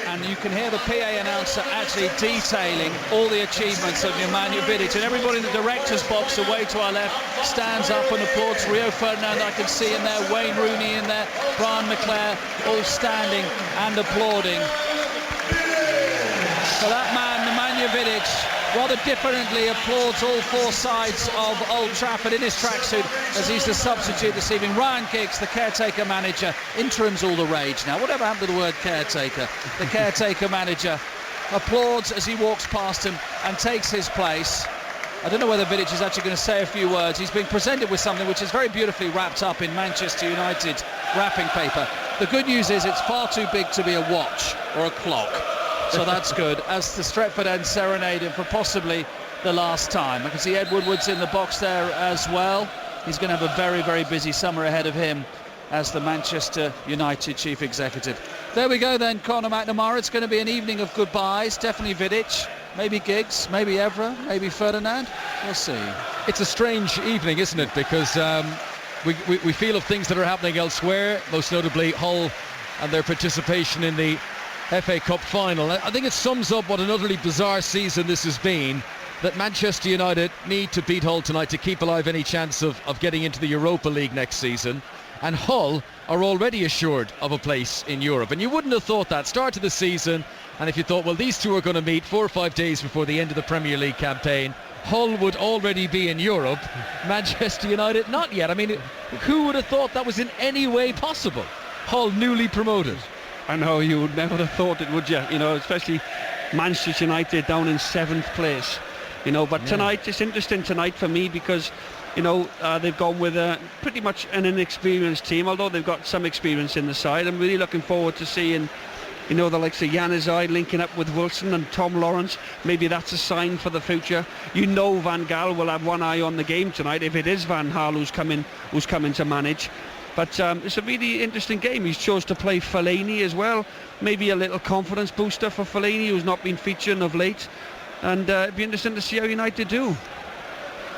and you can hear the PA announcer actually detailing all the achievements of Nemanja Vidic, and everybody in the director's box away to our left stands up and applauds. Rio Ferdinand I can see in there, Wayne Rooney in there, Brian McClare, all standing and applauding. So that man, Nemanja Vidic, rather differently applauds all four sides of Old Trafford in his tracksuit as he's the substitute this evening. Ryan Giggs, the caretaker manager, interim's all the rage now. Whatever happened to the word caretaker? The caretaker manager applauds as he walks past him and takes his place. I don't know whether Vidic is actually going to say a few words. He's being presented with something which is very beautifully wrapped up in Manchester United wrapping paper. The good news is it's far too big to be a watch or a clock. So that's good, as the Stretford end serenade him for possibly the last time. I can see Ed Woodward's in the box there as well. He's going to have a very, very busy summer ahead of him as the Manchester United chief executive. There we go then, Conor McNamara. It's going to be an evening of goodbyes. Definitely Vidic, maybe Giggs, maybe Evra, maybe Ferdinand. We'll see. It's a strange evening, isn't it? Because we feel of things that are happening elsewhere, most notably Hull and their participation in the FA Cup final. I think it sums up what an utterly bizarre season this has been, that Manchester United need to beat Hull tonight to keep alive any chance of getting into the Europa League next season, and Hull are already assured of a place in Europe. And you wouldn't have thought that start of the season, and if you thought, well, these two are going to meet 4 or 5 days before the end of the Premier League campaign, Hull would already be in Europe, Manchester United not yet. I mean, who would have thought that was in any way possible? Hull newly promoted. I know, you would never have thought it, would you? You know, especially Manchester United down in 7th place. You know, but tonight, it's interesting tonight for me because, you know, they've gone with pretty much an inexperienced team, although they've got some experience in the side. I'm really looking forward to seeing, you know, the likes of Januzaj linking up with Wilson and Tom Lawrence. Maybe that's a sign for the future. You know, Van Gaal will have one eye on the game tonight if it is Van Gaal who's coming to manage. But it's a really interesting game. He's chose to play Fellaini as well. Maybe a little confidence booster for Fellaini, who's not been featuring of late. And it'd be interesting to see how United do.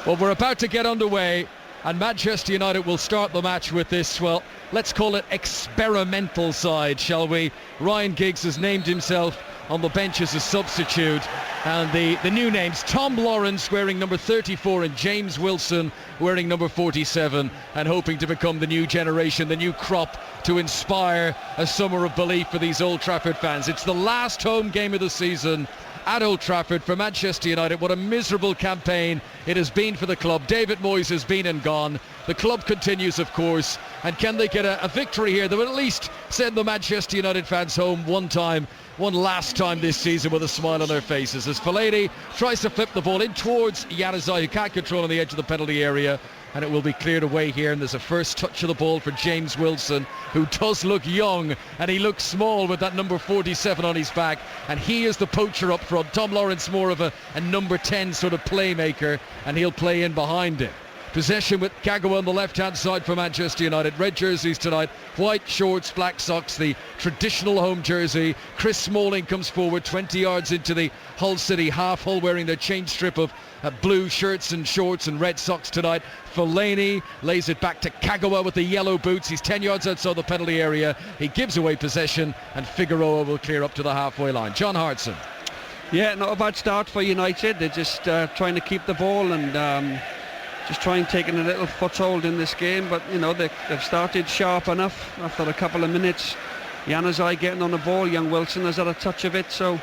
Well, we're about to get underway, and Manchester United will start the match with this, well, let's call it experimental side, shall we? Ryan Giggs has named himself on the bench as a substitute, and the new names, Tom Lawrence wearing number 34 and James Wilson wearing number 47, and hoping to become the new generation, the new crop to inspire a summer of belief for these Old Trafford fans. It's the last home game of the season at Old Trafford for Manchester United. What a miserable campaign it has been for the club. David Moyes has been and gone. The club continues, of course, and can they get a victory here that will at least send the Manchester United fans home one last time this season with a smile on their faces, as Fellaini tries to flip the ball in towards Januzaj, who can't control on the edge of the penalty area, and it will be cleared away here. And there's a first touch of the ball for James Wilson, who does look young, and he looks small with that number 47 on his back, and he is the poacher up front. Tom Lawrence more of a number 10 sort of playmaker, and he'll play in behind him. Possession with Kagawa on the left-hand side for Manchester United. Red jerseys tonight, white shorts, black socks, the traditional home jersey. Chris Smalling comes forward 20 yards into the Hull City half. Hull wearing their change strip of blue shirts and shorts and red socks tonight. Fellaini lays it back to Kagawa with the yellow boots. He's 10 yards outside the penalty area. He gives away possession, and Figueroa will clear up to the halfway line. John Hartson. Yeah, not a bad start for United. They're just trying to keep the ball and just trying taking a little foothold in this game, but you know they've started sharp enough after a couple of minutes. Januzaj getting on the ball, young Wilson has had a touch of it, so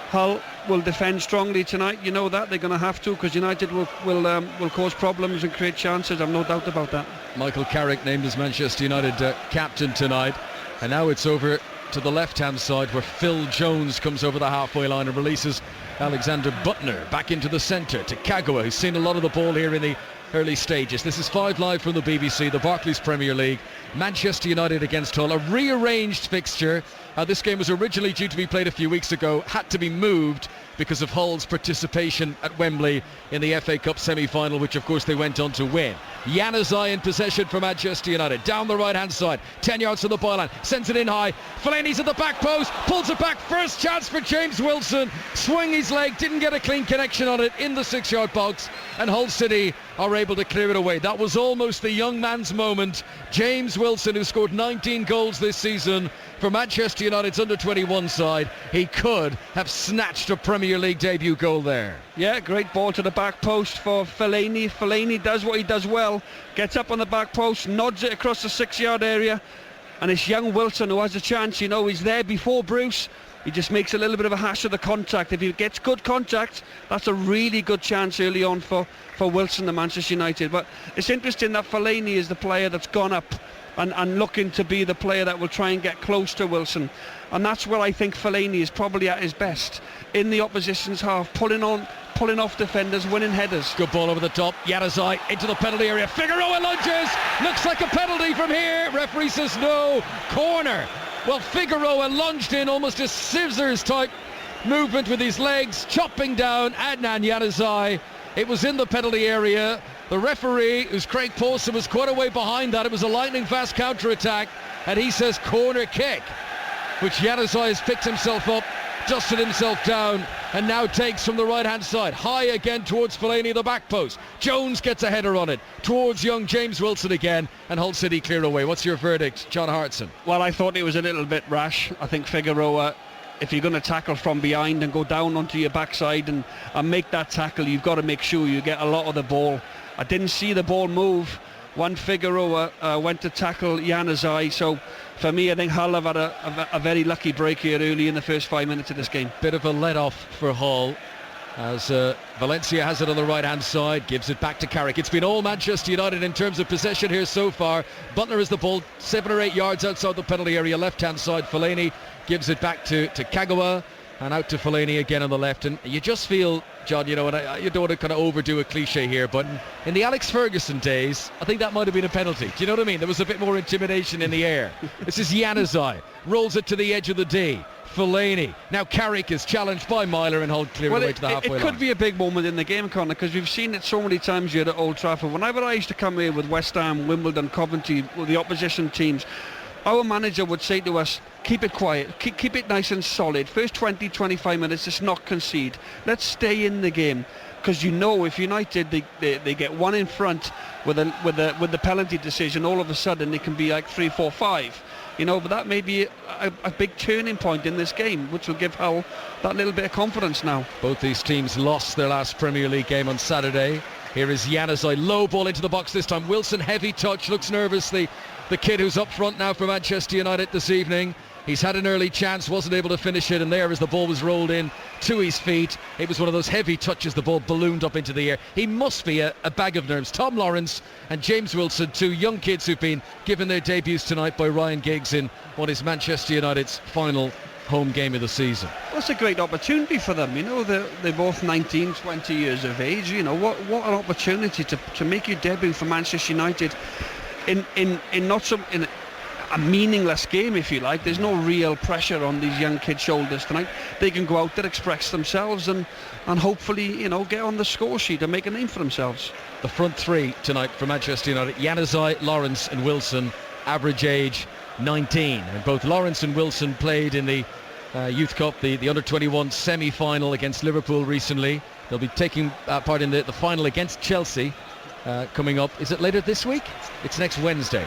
Hull will defend strongly tonight. You know that they're going to have to, because United will cause problems and create chances. I've no doubt about that. Michael Carrick named as Manchester United captain tonight, and now it's over to the left-hand side where Phil Jones comes over the halfway line and releases Alexander Butner back into the centre to Kagawa, who's seen a lot of the ball here in the early stages. This is 5 Live from the BBC, the Barclays Premier League. Manchester United against Hull, a rearranged fixture. This game was originally due to be played a few weeks ago, had to be moved because of Hull's participation at Wembley in the FA Cup semi-final, which of course they went on to win. Januzaj in possession for Manchester United, down the right hand side, 10 yards from the byline, sends it in high, Fellaini's at the back post, pulls it back, first chance for James Wilson, swung his leg, didn't get a clean connection on it in the 6-yard box, and Hull City are able to clear it away. That was almost the young man's moment. James Wilson, who scored 19 goals this season for Manchester United's under-21 side, he could have snatched a Premier League debut goal there. Yeah, great ball to the back post for Fellaini. Fellaini does what he does well, gets up on the back post, nods it across the 6-yard area, and it's young Wilson who has a chance. You know, he's there before Bruce. He just makes a little bit of a hash of the contact. If he gets good contact, that's a really good chance early on for Wilson and Manchester United. But it's interesting that Fellaini is the player that's gone up and looking to be the player that will try and get close to Wilson. And that's where I think Fellaini is probably at his best, in the opposition's half, pulling off defenders, winning headers. Good ball over the top, Januzaj into the penalty area, Figueroa lunges, looks like a penalty from here, referee says no, corner. Well, Figueroa lunged in, almost a scissors type movement with his legs, chopping down Adnan Januzaj. It was in the penalty area. The referee, who's Craig Paulson, was quite a way behind that. It was a lightning fast counter-attack, and he says corner kick, which Januzaj has picked himself up, dusted himself down, and now takes from the right-hand side, high again towards Fellaini, the back post. Jones gets a header on it, towards young James Wilson again, and Hull City clear away. What's your verdict, John Hartson? Well, I thought it was a little bit rash. I think Figueroa, if you're going to tackle from behind and go down onto your backside and make that tackle, you've got to make sure you get a lot of the ball. I didn't see the ball move when Figueroa went to tackle Januzaj, so for me, I think Hull have had a very lucky break here early in the first 5 minutes of this game. Bit of a let-off for Hull, as Valencia has it on the right-hand side, gives it back to Carrick. It's been all Manchester United in terms of possession here so far. Butler has the ball 7 or 8 yards outside the penalty area, left-hand side. Fellaini gives it back to Kagawa, and out to Fellaini again on the left. And you just feel, John, you know, and you don't want to kind of overdo a cliche here, but in the Alex Ferguson days, I think that might have been a penalty. Do you know what I mean? There was a bit more intimidation in the air. This is Januzaj, rolls it to the edge of the D. Fellaini. Now Carrick is challenged by Myler, and Hull clear away to the halfway line. It could be a big moment in the game, Conor, because we've seen it so many times here at Old Trafford. Whenever I used to come here with West Ham, Wimbledon, Coventry, with the opposition teams, our manager would say to us, keep it quiet, keep it nice and solid. First 20-25 minutes, just not concede. Let's stay in the game, because you know if United they get one in front with the penalty decision, all of a sudden it can be like 3-4-5. You know, but that may be a big turning point in this game, which will give Hull that little bit of confidence now. Both these teams lost their last Premier League game on Saturday. Here is Januzaj, low ball into the box this time. Wilson, heavy touch, looks nervous. The kid who's up front now for Manchester United this evening. He's had an early chance, wasn't able to finish it, and there as the ball was rolled in to his feet, it was one of those heavy touches, the ball ballooned up into the air. He must be a bag of nerves. Tom Lawrence and James Wilson, two young kids who've been given their debuts tonight by Ryan Giggs in what is Manchester United's final home game of the season. Well, it's a great opportunity for them. You know, they're both 19, 20 years of age. You know, what an opportunity to make your debut for Manchester United in a meaningless game, if you like. There's no real pressure on these young kids' shoulders tonight. They can go out there, express themselves, and hopefully, you know, get on the score sheet and make a name for themselves. The front three tonight for Manchester United: Januzaj, Lawrence and Wilson, average age 19, and both Lawrence and Wilson played in the Youth Cup, the under-21 semi-final against Liverpool recently. They'll be taking part in the final against Chelsea coming up. Is it later this week? It's next Wednesday.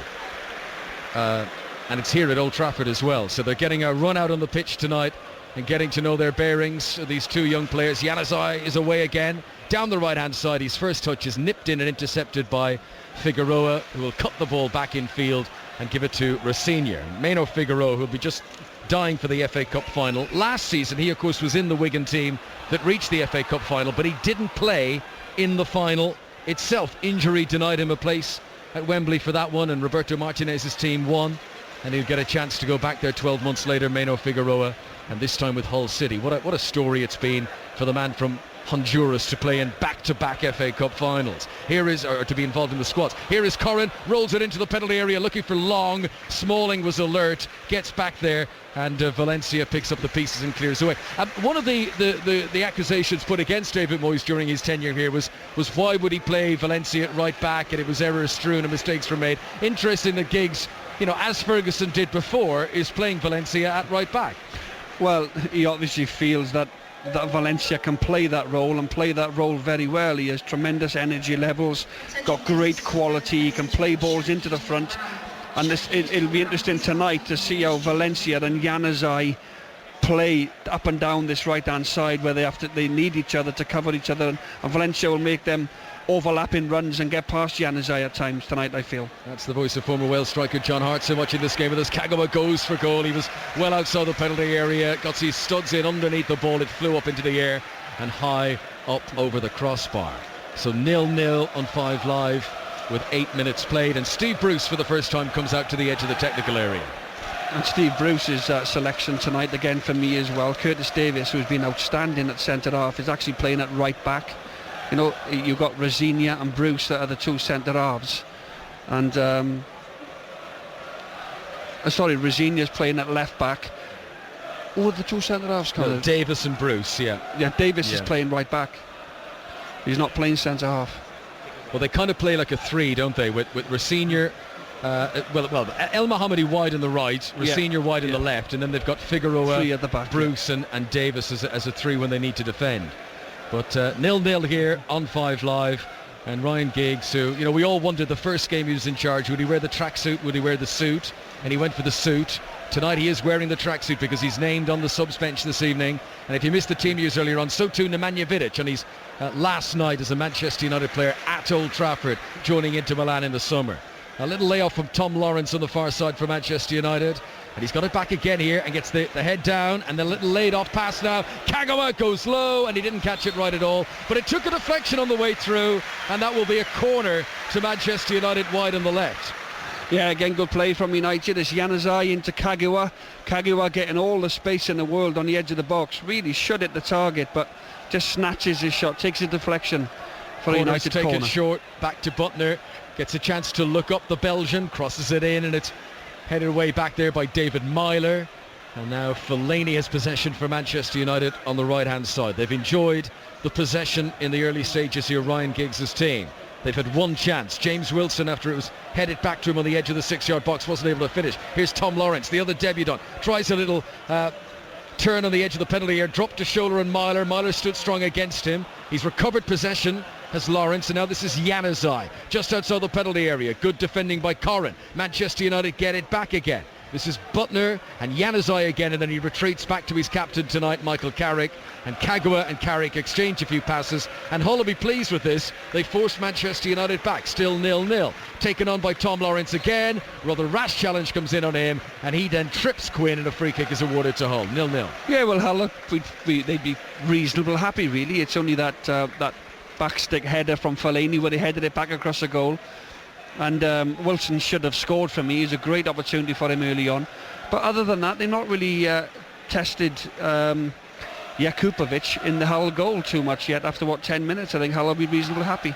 And it's here at Old Trafford as well. So they're getting a run out on the pitch tonight and getting to know their bearings, these two young players. Januzaj is away again, down the right-hand side. His first touch is nipped in and intercepted by Figueroa, who will cut the ball back in field and give it to Rosenior. Maino Figueroa, who will be just dying for the FA Cup final. Last season, he, of course, was in the Wigan team that reached the FA Cup final, but he didn't play in the final itself. Injury denied him a place at Wembley for that one, and Roberto Martinez's team won, and he'll get a chance to go back there 12 months later, Maino Figueroa, and this time with Hull City. What a story it's been for the man from Honduras to play in back-to-back FA Cup finals. Or to be involved in the squads. Here is Corrin, rolls it into the penalty area, looking for Long. Smalling was alert, gets back there, and Valencia picks up the pieces and clears away. One of the accusations put against David Moyes during his tenure here was why would he play Valencia at right back, and it was errors strewn and mistakes were made. Interesting that Giggs, as Ferguson did before, is playing Valencia at right back. Well, he obviously feels that Valencia can play that role and play that role very well. He has tremendous energy levels, got great quality, he can play balls into the front, and it'll be interesting tonight to see how Valencia and Januzaj play up and down this right hand side, where they need each other to cover each other, and Valencia will make them overlapping runs and get past Januzaj at times tonight, I feel. That's the voice of former Wales striker John Hart so much in this game with us. Kagawa goes for goal. He was well outside the penalty area, got his studs in underneath the ball. It flew up into the air and high up over the crossbar. So 0-0 on 5 Live with 8 minutes played, and Steve Bruce for the first time comes out to the edge of the technical area. And Steve Bruce's selection tonight again for me as well. Curtis Davies, who's been outstanding at centre half, is actually playing at right back. You've got Rosinia and Bruce that are the two centre halves, and Rosinia's playing at left back. Oh, the two centre halves, no, Davis and Bruce, yeah. Davis is playing right back. He's not playing centre half. Well, they kind of play like a 3, don't they? With Rosinia, El Mohammedi wide on the right, Rosinia wide on the left, and then they've got Figueroa, 3 at the back, Bruce and Davis as a 3 when they need to defend. But 0-0 here on 5 Live, and Ryan Giggs, who, we all wondered the first game he was in charge, would he wear the tracksuit, would he wear the suit? And he went for the suit. Tonight he is wearing the tracksuit because he's named on the subs bench this evening. And if you missed the team news earlier on, so too Nemanja Vidic on his last night as a Manchester United player at Old Trafford, joining Inter Milan in the summer. A little layoff from Tom Lawrence on the far side for Manchester United. And he's got it back again here and gets the head down, and the little laid off pass now. Kagawa goes low and he didn't catch it right at all, but it took a deflection on the way through, and that will be a corner to Manchester United wide on the left. Yeah, again, good play from United. It's Januzaj into Kagawa. Kagawa getting all the space in the world on the edge of the box. Really should hit the target, but just snatches his shot, takes a deflection for a United corner. Taken short, back to Butner. Gets a chance to look up the Belgian, crosses it in, and it's headed away back there by David Myler. And now Fellaini has possession for Manchester United on the right-hand side. They've enjoyed the possession in the early stages here, Ryan Giggs' team. They've had one chance. James Wilson, after it was headed back to him on the edge of the 6-yard box, wasn't able to finish. Here's Tom Lawrence, the other debutant. Tries a little turn on the edge of the penalty area, dropped a shoulder on Myler. Myler stood strong against him. He's recovered possession as Lawrence, and now this is Januzaj just outside the penalty area. Good defending by Corrin. Manchester United get it back again. This is Butner and Januzaj again, and then he retreats back to his captain tonight, Michael Carrick. And Kagawa and Carrick exchange a few passes, and Hull will be pleased with this. They forced Manchester United back, still 0-0. Taken on by Tom Lawrence again. Rather rash challenge comes in on him, and he then trips Quinn, and a free kick is awarded to Hull. 0-0. Yeah, well, Hull, they'd be reasonable happy, really. It's only that backstick header from Fellaini where they headed it back across the goal. And Wilson should have scored for me. It's a great opportunity for him early on. But other than that, they're not really tested Jakupovic in the Hull goal too much yet. After 10 minutes, I think Hull will be reasonably happy.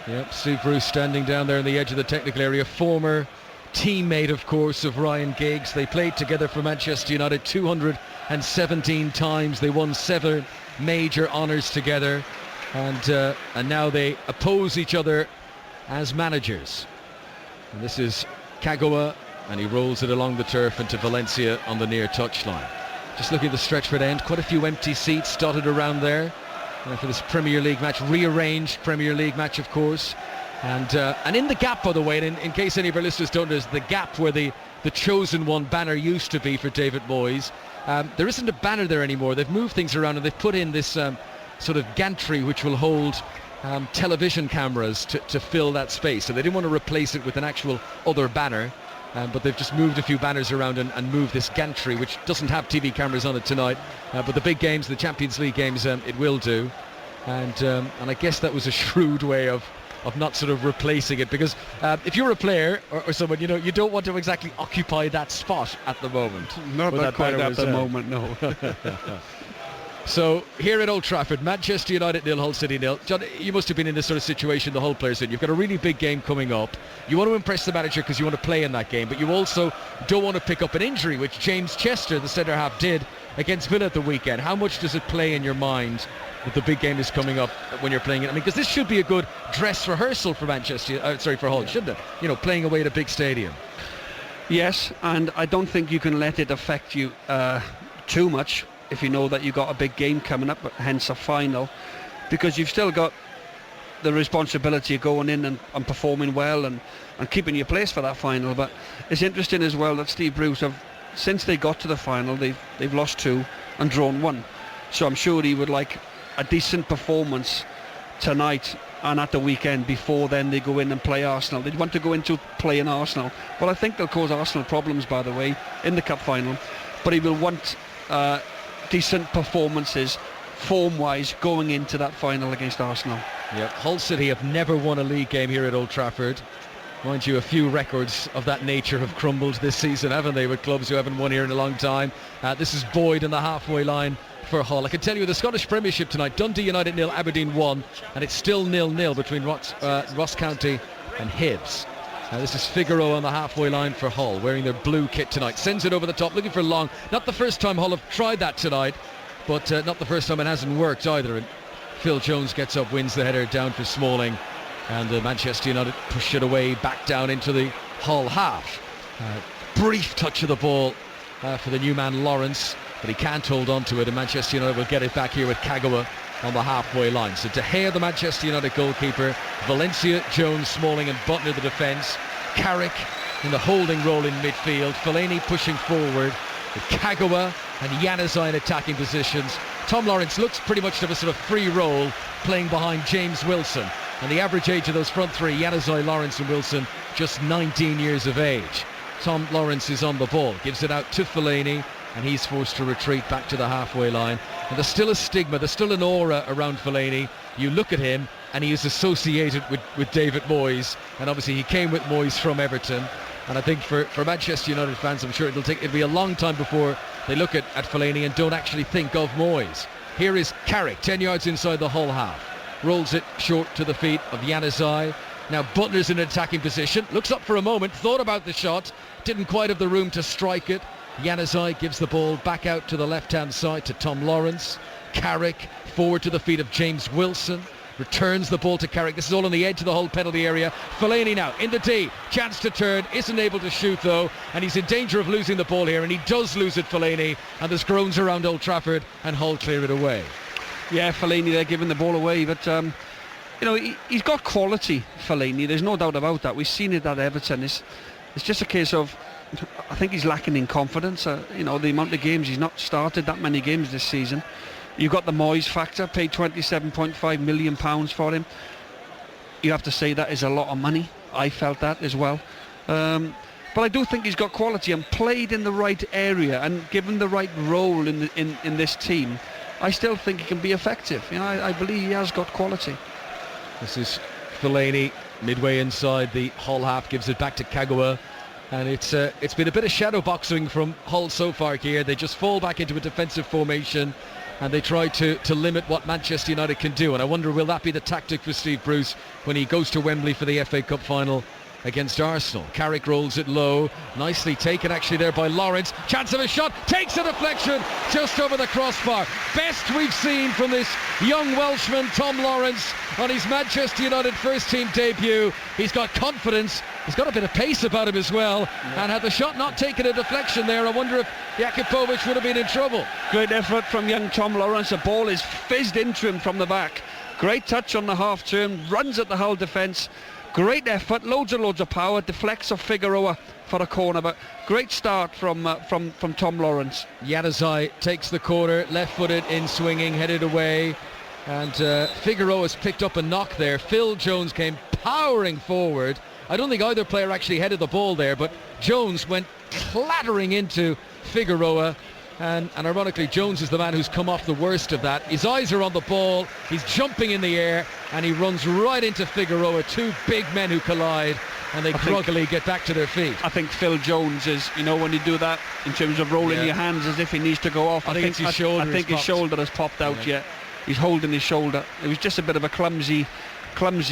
Yep, Steve Bruce standing down there on the edge of the technical area. Former teammate, of course, of Ryan Giggs. They played together for Manchester United 217 times. They won 7 major honours together. And now they oppose each other as managers. And this is Kagawa, and he rolls it along the turf into Valencia on the near touchline. Just looking at the Stretchford end, quite a few empty seats dotted around there for this Premier League match, rearranged Premier League match, of course. And in the gap, by the way, and in case any of our listeners don't know, the gap where the Chosen One banner used to be for David Moyes, there isn't a banner there anymore. They've moved things around, and they've put in this sort of gantry which will hold television cameras to fill that space. So they didn't want to replace it with an actual other banner, but they've just moved a few banners around and moved this gantry, which doesn't have TV cameras on it tonight, but the big games, the Champions League games, it will do. And I guess that was a shrewd way of not sort of replacing it, because if you're a player or someone, you don't want to exactly occupy that spot at the moment. Not quite at the moment, no. So here at Old Trafford, Manchester United 0, Hull City 0. John, you must have been in this sort of situation the whole players in. You've got a really big game coming up. You want to impress the manager because you want to play in that game, but you also don't want to pick up an injury, which James Chester, the centre half, did against Villa at the weekend. How much does it play in your mind that the big game is coming up when you're playing it? I mean, because this should be a good dress rehearsal for for Hull, shouldn't it? You know, playing away at a big stadium. Yes, and I don't think you can let it affect you too much if you know that you've got a big game coming up, hence a final, because you've still got the responsibility of going in and performing well and keeping your place for that final. But it's interesting as well that Steve Bruce have, since they got to the final, they've lost 2 and drawn 1. So I'm sure he would like a decent performance tonight and at the weekend before then they go in and play Arsenal. They'd want to go into playing Arsenal. Well, I think they'll cause Arsenal problems, by the way, in the cup final. But he will want decent performances form-wise going into that final against Arsenal. Yep. Hull City have never won a league game here at Old Trafford. Mind you, a few records of that nature have crumbled this season, haven't they, with clubs who haven't won here in a long time. This is Boyd in the halfway line for Hull. I can tell you the Scottish Premiership tonight, Dundee United 0, Aberdeen 1, and it's still 0-0 between Ross County and Hibs. This is Figueroa on the halfway line for Hull, wearing their blue kit tonight. Sends it over the top, looking for Long. Not the first time Hull have tried that tonight, but not the first time it hasn't worked either. And Phil Jones gets up, wins the header down for Smalling, and Manchester United push it away back down into the Hull half. Brief touch of the ball for the new man Lawrence, but he can't hold on to it, and Manchester United will get it back here with Kagawa on the halfway line. So De Gea, the Manchester United goalkeeper, Valencia, Jones, Smalling and Butner the defence, Carrick in the holding role in midfield, Fellaini pushing forward with Kagawa and Januzaj in attacking positions. Tom Lawrence looks pretty much to have a sort of free role playing behind James Wilson, and the average age of those front three, Januzaj, Lawrence and Wilson, just 19 years of age. Tom Lawrence is on the ball, gives it out to Fellaini, and he's forced to retreat back to the halfway line. And there's still a stigma, there's still an aura around Fellaini. You look at him and he is associated with David Moyes, and obviously he came with Moyes from Everton. And I think for Manchester United fans, I'm sure it'll be a long time before they look at Fellaini and don't actually think of Moyes. Here is Carrick, 10 yards inside the Hull half. Rolls it short to the feet of Januzaj. Now Butler's in an attacking position, looks up for a moment, thought about the shot, didn't quite have the room to strike it. Januzaj gives the ball back out to the left-hand side to Tom Lawrence. Carrick forward to the feet of James Wilson. Returns the ball to Carrick. This is all on the edge of the whole penalty area. Fellaini now in the D. Chance to turn. Isn't able to shoot though. And he's in danger of losing the ball here. And he does lose it, Fellaini. And there's groans around Old Trafford and Hull clear it away. Yeah, Fellaini there giving the ball away. But, he's got quality, Fellaini. There's no doubt about that. We've seen it at Everton. It's just a case of, I think he's lacking in confidence. The amount of games, he's not started that many games this season. You've got the Moyes factor, paid £27.5 million for him. You have to say that is a lot of money. I felt that as well. But I do think he's got quality and played in the right area and given the right role in this team. I still think he can be effective. I believe he has got quality. This is Fellaini midway inside the Hull half, gives it back to Kagawa. And it's been a bit of shadow boxing from Hull so far here. They just fall back into a defensive formation and they try to limit what Manchester United can do. And I wonder, will that be the tactic for Steve Bruce when he goes to Wembley for the FA Cup final against Arsenal? Carrick rolls it low, nicely taken actually there by Lawrence. Chance of a shot, takes a deflection just over the crossbar. Best we've seen from this young Welshman Tom Lawrence on his Manchester United first team debut. He's got confidence, he's got a bit of pace about him as well, and had the shot not taken a deflection there, I wonder if Jakubovic would have been in trouble. Great effort from young Tom Lawrence. The ball is fizzed into him from the back. Great touch on the half turn, runs at the Hull defence. Great effort, loads of power, deflects off Figueroa for a corner, but great start from Tom Lawrence. Januzaj takes the corner, left-footed in swinging, headed away, and Figueroa's picked up a knock there. Phil Jones came powering forward. I don't think either player actually headed the ball there, but Jones went clattering into Figueroa. And ironically, Jones is the man who's come off the worst of that. His eyes are on the ball, he's jumping in the air, and he runs right into Figueroa. Two big men who collide, and they groggily get back to their feet. I think Phil Jones is, when you do that in terms of rolling your hands as if he needs to go off. I think it's his shoulder. I think his shoulder has popped out. Yeah, he's holding his shoulder. It was just a bit of a clumsy, clash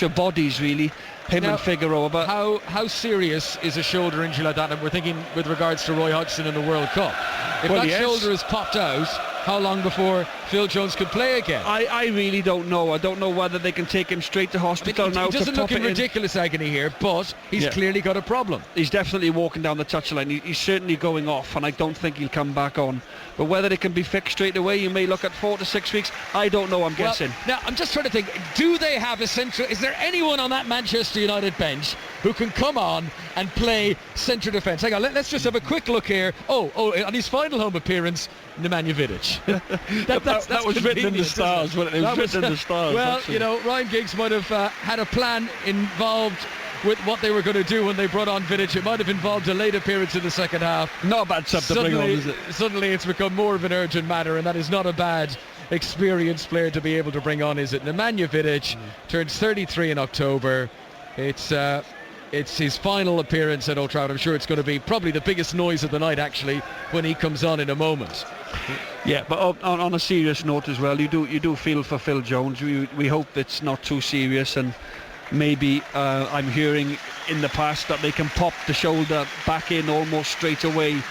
of bodies, really. Him and Figueroa. But how serious is a shoulder injury like that? And we're thinking with regards to Roy Hodgson in the World Cup. If that shoulder is popped out, how long before Phil Jones could play again? I really don't know. I don't know whether they can take him straight to hospital now. He doesn't look in ridiculous agony here, but he's clearly got a problem. He's definitely walking down the touchline. He's certainly going off, and I don't think he'll come back on. But whether it can be fixed straight away, you may look at 4 to 6 weeks. I don't know. I'm guessing. Now I'm just trying to think. Do they have a central? Is there anyone on that Manchester United bench who can come on and play central defence? Hang on. Let's just have a quick look here. Oh, on his final home appearance, Nemanja Vidic. that was written in the stars. It was written in the stars. Well, Ryan Giggs might have had a plan involved with what they were going to do when they brought on Vidic. It might have involved a late appearance in the second half. Not a bad sub to bring on, is it? Suddenly it's become more of an urgent matter, and that is not a bad experienced player to be able to bring on, is it? Nemanja Vidic turns 33 in October. It's his final appearance at Old Trafford. I'm sure it's going to be probably the biggest noise of the night, actually, when he comes on in a moment. Yeah, but on a serious note as well, you do feel for Phil Jones. We hope it's not too serious, and maybe I'm hearing in the past that they can pop the shoulder back in almost straight away,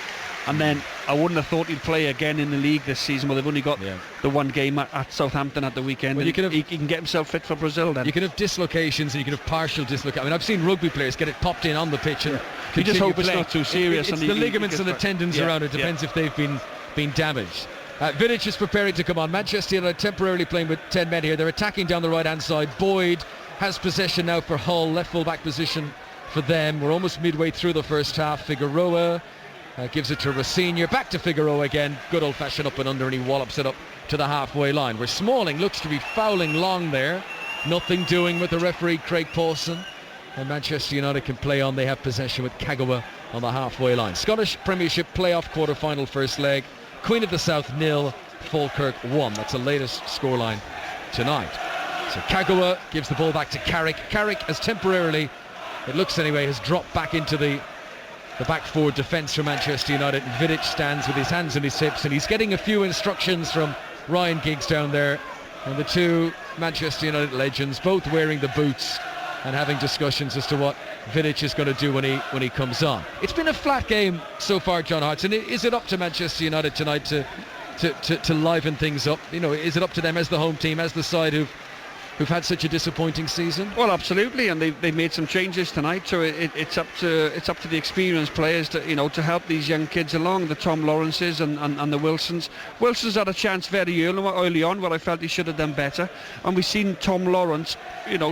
and then I wouldn't have thought he'd play again in the league this season. Well, they've only got the one game at Southampton at the weekend. Well, he can get himself fit for Brazil then. You can have dislocations and you can have partial dislocation. I mean, I've seen rugby players get it popped in on the pitch and you just hope playing. It's not too serious. It's the ligaments and the tendons around it. Depends if they've been damaged. Vidic is preparing to come on. Manchester United temporarily playing with 10 men here. They're attacking down the right hand side. Boyd has possession now for Hull, left full back position for them. We're almost midway through the first half. Figueroa gives it to Rosenior, back to Figueroa again, good old fashioned up and under, and he wallops it up to the halfway line where Smalling looks to be fouling long there. Nothing doing with the referee Craig Pawson, and Manchester United can play on. They have possession with Kagawa on the halfway line. Scottish Premiership playoff quarter-final first leg. Queen of the South 0, Falkirk 1. That's the latest scoreline tonight. So Kagawa gives the ball back to Carrick. Carrick has temporarily, it looks anyway, has dropped back into the back forward defence for Manchester United. And Vidic stands with his hands on his hips, and he's getting a few instructions from Ryan Giggs down there, and the two Manchester United legends both wearing the boots and having discussions as to what Vidic is going to do when he comes on. It's been a flat game so far, John Hartson. Is it up to Manchester United tonight to liven things up? Is it up to them as the home team, as the side who've had such a disappointing season? Well, absolutely, and they've made some changes tonight, so it's up to the experienced players to help these young kids along, the Tom Lawrences and the Wilsons. Wilson's had a chance very early on where I felt he should have done better, and we've seen Tom Lawrence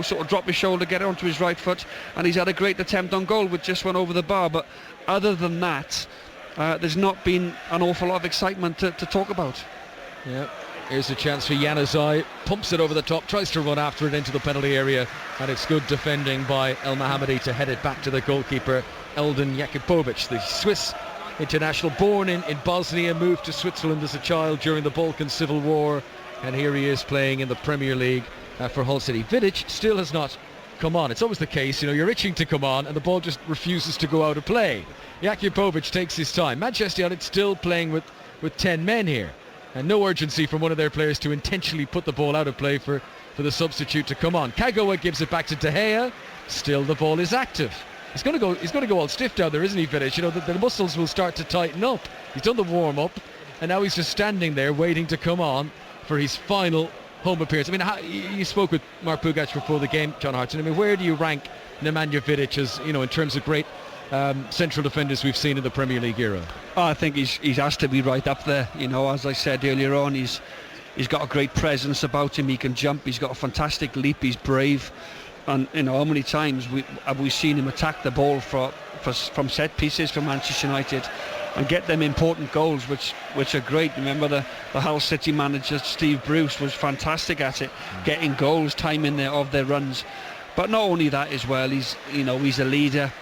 sort of drop his shoulder, get onto his right foot, and he's had a great attempt on goal which just went over the bar. But other than that, there's not been an awful lot of excitement to talk about. Yeah. Here's a chance for Januzaj, pumps it over the top, tries to run after it into the penalty area, and it's good defending by El Mohammadi to head it back to the goalkeeper, Eldin Jakubovic, the Swiss international, born in Bosnia, moved to Switzerland as a child during the Balkan Civil War, and here he is playing in the Premier League for Hull City. Vidic still has not come on. It's always the case, you're itching to come on and the ball just refuses to go out of play. Jakubovic takes his time. Manchester United still playing with 10 men here, and no urgency from one of their players to intentionally put the ball out of play for the substitute to come on. Kagawa gives it back to De Gea. Still the ball is active. He's going to go all stiff down there, isn't he, Vidic? The muscles will start to tighten up. He's done the warm-up, and now he's just standing there waiting to come on for his final home appearance. I mean, you spoke with Mark Pugac before the game, John Hartson. I mean, where do you rank Nemanja Vidic as, in terms of great central defenders we've seen in the Premier League era? I think he has to be right up there. As I said earlier on, he's got a great presence about him. He can jump. He's got a fantastic leap. He's brave. And how many times have we seen him attack the ball from set pieces for Manchester United and get them important goals, which are great. Remember the Hull City manager Steve Bruce was fantastic at it, getting goals, timing of their runs. But not only that as well, he's a leader.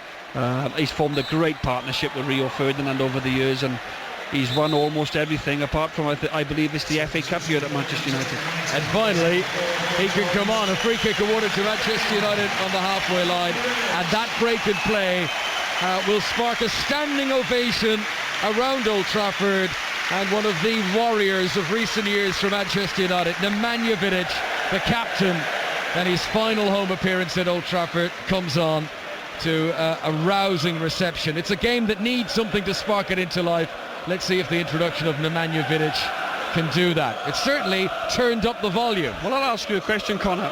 He's formed a great partnership with Rio Ferdinand over the years, and He's won almost everything apart from I believe it's the FA Cup here at Manchester United. And finally, he can come on. A free kick awarded to Manchester United on the halfway line, and that break in play will spark a standing ovation around Old Trafford. And one of the warriors of recent years for Manchester United, Nemanja Vidic, the captain, and his final home appearance at Old Trafford, comes on to a rousing reception. It's a game that needs something to spark it into life. Let's see if the introduction of Nemanja Vidic can do that. It certainly turned up the volume. Well, I'll ask you a question, Connor.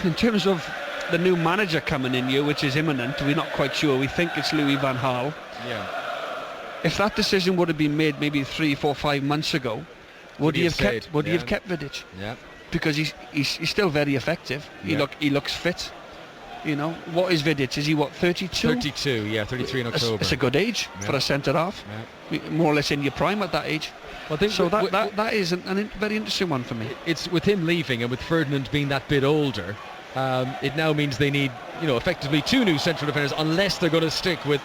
In terms of the new manager coming in here, which is imminent, we're not quite sure. We think it's Louis van Gaal. Yeah. If that decision would have been made maybe 3, 4, 5 months ago, would he have kept Vidic? Yeah. Because he's still very effective. Yeah. He looks fit. You know, what is Vidic? Is he 32? 32, yeah, 33 in October. It's a good age for a centre half. Yeah. More or less in your prime at that age. Well, I think so that is a very interesting one for me. It's with him leaving and with Ferdinand being that bit older, it now means they need, effectively 2 new central defenders, unless they're going to stick with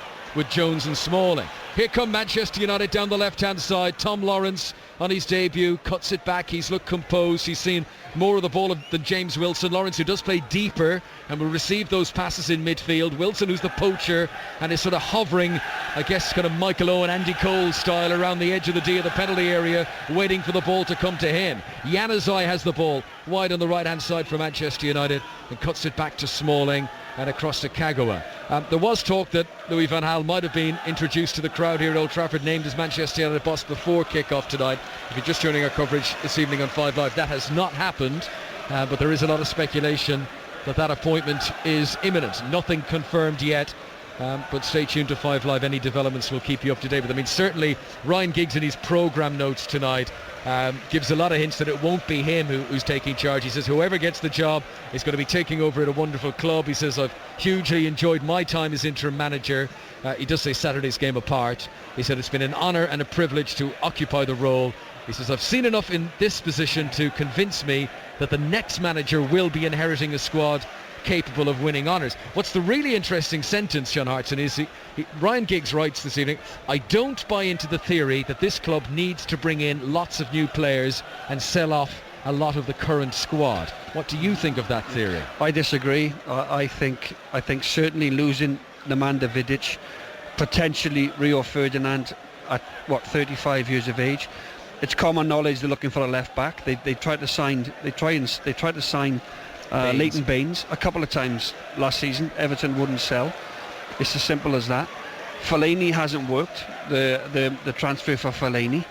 Jones and Smalling. Here come Manchester United down the left-hand side. Tom Lawrence on his debut cuts it back. He's looked composed. He's seen more of the ball than James Wilson. Lawrence, who does play deeper and will receive those passes in midfield. Wilson, who's the poacher and is sort of hovering, I guess, kind of Michael Owen, Andy Cole style around the edge of the D of the penalty area, waiting for the ball to come to him. Januzaj has the ball wide on the right-hand side for Manchester United and cuts it back to Smalling and across to Kagawa. There was talk that Louis van Gaal might have been introduced to the crowd here at Old Trafford, named as Manchester United boss before kick-off tonight. If you're just joining our coverage this evening on 5 Live, that has not happened, but there is a lot of speculation that appointment is imminent. Nothing confirmed yet, but stay tuned to 5 Live. Any developments will keep you up to date with them. I mean, certainly Ryan Giggs in his programme notes tonight gives a lot of hints that it won't be him who's taking charge. He says whoever gets the job is going to be taking over at a wonderful club. He says, I've hugely enjoyed my time as interim manager. He does say Saturday's game apart. He said it's been an honour and a privilege to occupy the role. He says, I've seen enough in this position to convince me that the next manager will be inheriting a squad capable of winning honours. What's the really interesting sentence, John Hartson, is Ryan Giggs writes this evening, I don't buy into the theory that this club needs to bring in lots of new players and sell off a lot of the current squad. What do you think of that theory? I disagree. I think certainly losing Nemanja Vidic, potentially Rio Ferdinand at 35 years of age. It's common knowledge they're looking for a left back. They tried to sign Leighton Baines a couple of times last season. Everton wouldn't sell. It's as simple as that. Fellaini hasn't worked. The transfer for Fellaini.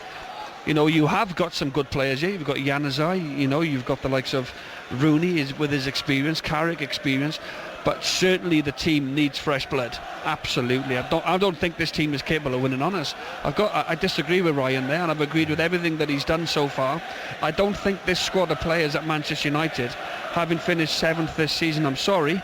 You have got some good players here. You've got Januzaj. You've got the likes of Rooney with his experience, Carrick experience. But certainly the team needs fresh blood. Absolutely. I don't think this team is capable of winning honours. I disagree with Ryan there, and I've agreed with everything that he's done so far. I don't think this squad of players at Manchester United, having finished 7th this season, I'm sorry,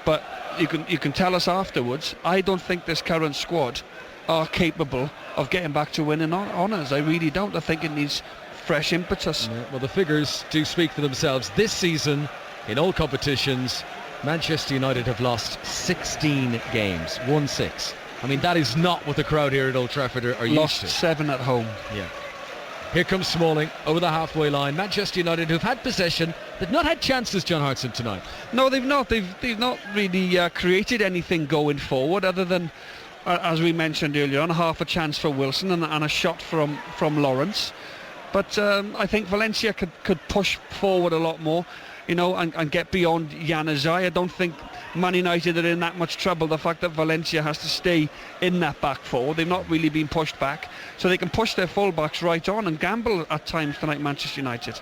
but you can tell us afterwards, I don't think this current squad are capable of getting back to winning honours. I really don't. I think it needs fresh impetus. Yeah, well, the figures do speak for themselves. This season, in all competitions, Manchester United have lost 16 games, 1-6. I mean, that is not what the crowd here at Old Trafford are used to. Lost 7 at home. Yeah. Here comes Smalling over the halfway line. Manchester United, who've had possession, they've not had chances, John Hartson, tonight. No, they've not. They've not really created anything going forward, other than, as we mentioned earlier on, half a chance for Wilson and a shot from Lawrence. But I think Valencia could push forward a lot more, and get beyond Januzaj. I don't think Man United are in that much trouble. The fact that Valencia has to stay in that back four, they've not really been pushed back, so they can push their full-backs right on and gamble at times tonight, Manchester United.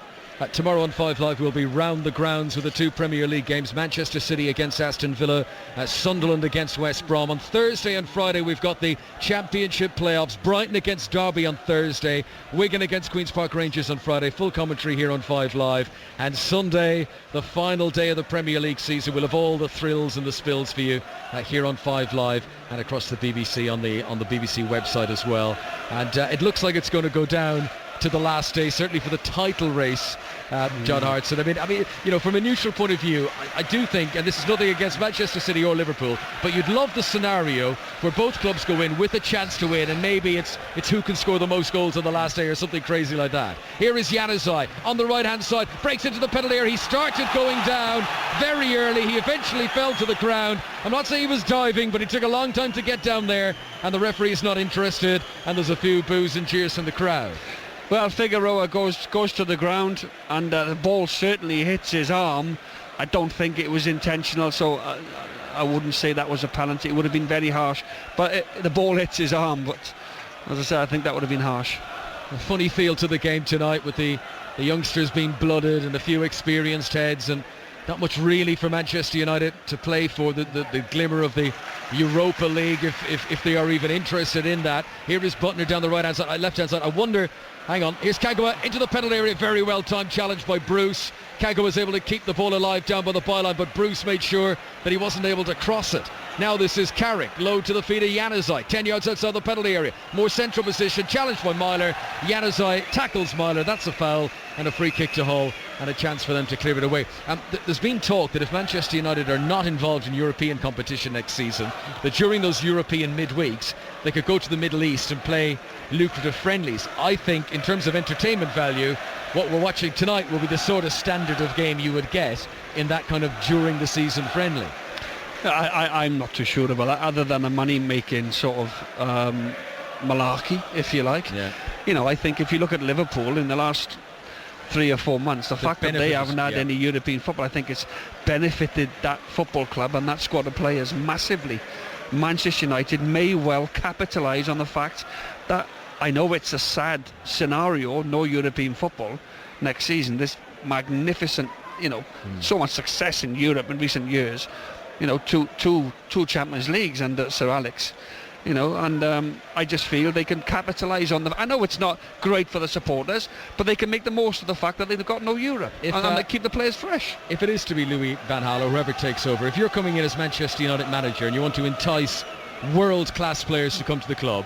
Tomorrow on 5 Live we'll be round the grounds with the 2 Premier League games. Manchester City against Aston Villa, Sunderland against West Brom. On Thursday and Friday we've got the Championship playoffs. Brighton against Derby on Thursday, Wigan against Queen's Park Rangers on Friday. Full commentary here on 5 Live. And Sunday, the final day of the Premier League season. We'll have all the thrills and the spills for you here on 5 Live and across the BBC on the BBC website as well. And it looks like it's going to go down to the last day, certainly for the title race, John Hartson. I mean, you know, from a neutral point of view, I do think, and this is nothing against Manchester City or Liverpool, but you'd love the scenario where both clubs go in with a chance to win, and maybe it's who can score the most goals on the last day or something crazy like that. Here is Januzaj on the right hand side, breaks into the penalty area. He started going down very early. He eventually fell to the ground. I'm not saying he was diving, but it took a long time to get down there, and the referee is not interested, and there's a few boos and cheers from the crowd. Well, Figueroa goes to the ground, and the ball certainly hits his arm. I don't think it was intentional, so I wouldn't say that was a penalty. It would have been very harsh, but the ball hits his arm. But as I said, I think that would have been harsh. A funny feel to the game tonight, with the youngsters being blooded and a few experienced heads, and not much really for Manchester United to play for. The glimmer of the Europa League, if they are even interested in that. Here is Butner down the right hand side, left hand side. I wonder. Hang on, here's Kagawa into the penalty area, very well timed challenge by Bruce. Kagawa was able to keep the ball alive down by the byline, but Bruce made sure that he wasn't able to cross it. Now this is Carrick, low to the feet of Januzaj, 10 yards outside the penalty area, more central position, challenged by Myler. Januzaj tackles Myler, that's a foul, and a free kick to Hull, and a chance for them to clear it away. There's been talk that if Manchester United are not involved in European competition next season, that during those European midweeks they could go to the Middle East and play lucrative friendlies. I think in terms of entertainment value, what we're watching tonight will be the sort of standard of game you would get in that kind of during the season friendly. I'm not too sure about that, other than a money-making sort of malarkey, if you like. Yeah. You know, I think if you look at Liverpool in the last 3 or 4 months, the fact that they haven't had any European football, I think it's benefited that football club and that squad of players massively. Manchester United may well capitalise on the fact that, I know it's a sad scenario, no European football next season, this magnificent, you know, so much success in Europe in recent years, you know, two Champions Leagues under Sir Alex, you know, and I just feel they can capitalise on them. I know it's not great for the supporters, but they can make the most of the fact that they've got no Europe, and they keep the players fresh. If it is to be Louis van Gaal or whoever takes over, if you're coming in as Manchester United manager and you want to entice world-class players to come to the club,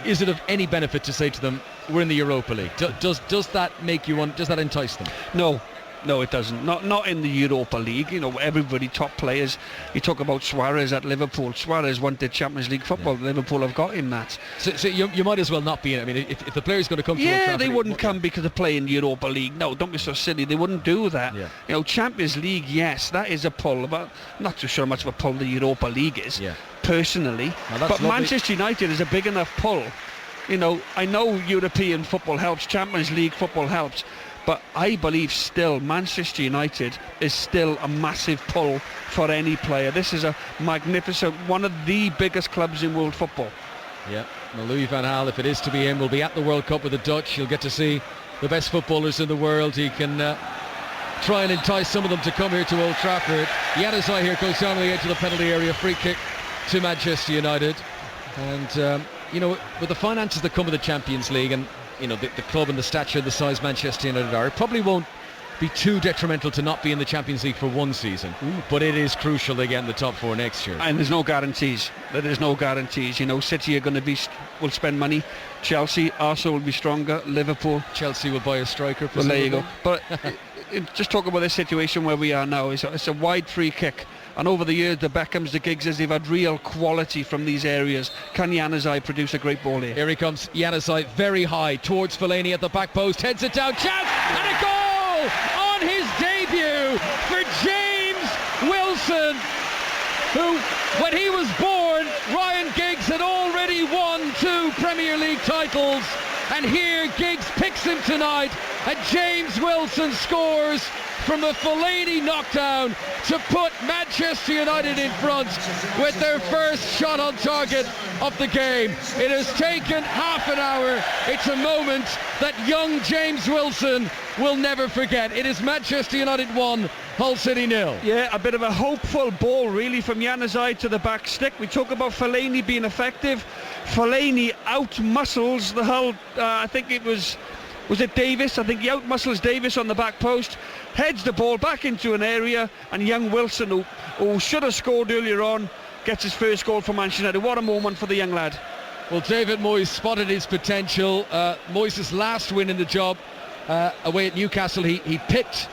is it of any benefit to say to them, we're in the Europa League? Does that make you want? Does that entice them? No, it doesn't. Not in the Europa League. You know, everybody, top players. You talk about Suarez at Liverpool. Suarez wanted Champions League football. Yeah. Liverpool have got him that. So you might as well not be in it. I mean, if the player's going to come to Old Trafford, they wouldn't come because they play in Europa League. No, don't be so silly. They wouldn't do that. Yeah. You know, Champions League, yes, that is a pull. But I'm not too sure how much of a pull the Europa League is, personally. But lovely. Manchester United is a big enough pull. You know, I know European football helps, Champions League football helps, but I believe still Manchester United is still a massive pull for any player. This is a magnificent, one of the biggest clubs in world football. Yeah, well, Louis van Gaal, if it is to be him, will be at the World Cup with the Dutch. He'll get to see the best footballers in the world. He can try and entice some of them to come here to Old Trafford. Januzaj here goes down to the edge of the penalty area, free kick to Manchester United. And you know, with the finances that come with the Champions League, and you know, the club and the stature and the size Manchester United are, it probably won't be too detrimental to not be in the Champions League for one season. But it is crucial they get in the top four next year. And there's no guarantees. There is no guarantees. You know, City are going to will spend money. Chelsea, Arsenal will be stronger. Liverpool, Chelsea will buy a striker. Well, there you go. But just talk about the situation where we are now. It's a wide free kick. And over the years, the Beckhams, the Giggses, they've had real quality from these areas. Can Januzaj produce a great ball here? Here he comes, Januzaj, very high towards Fellaini at the back post, heads it down, chance, and a goal on his debut for James Wilson, who, when he was born, Ryan Giggs had already won 2 Premier League titles. And here Giggs picks him tonight, and James Wilson scores from the Fellaini knockdown to put Manchester United in front with their first shot on target of the game. It has taken half an hour. It's a moment that young James Wilson will never forget. It is Manchester United 1, Hull City 0. Yeah, a bit of a hopeful ball really from Januzaj to the back stick. We talk about Fellaini being effective. Fellaini out-muscles the Hull, I think it was it Davis? I think he out-muscles Davis on the back post, heads the ball back into an area, and young Wilson, who should have scored earlier on, gets his first goal for Manchester United. What a moment for the young lad. Well, David Moyes spotted his potential. Moyes' last win in the job away at Newcastle, he picked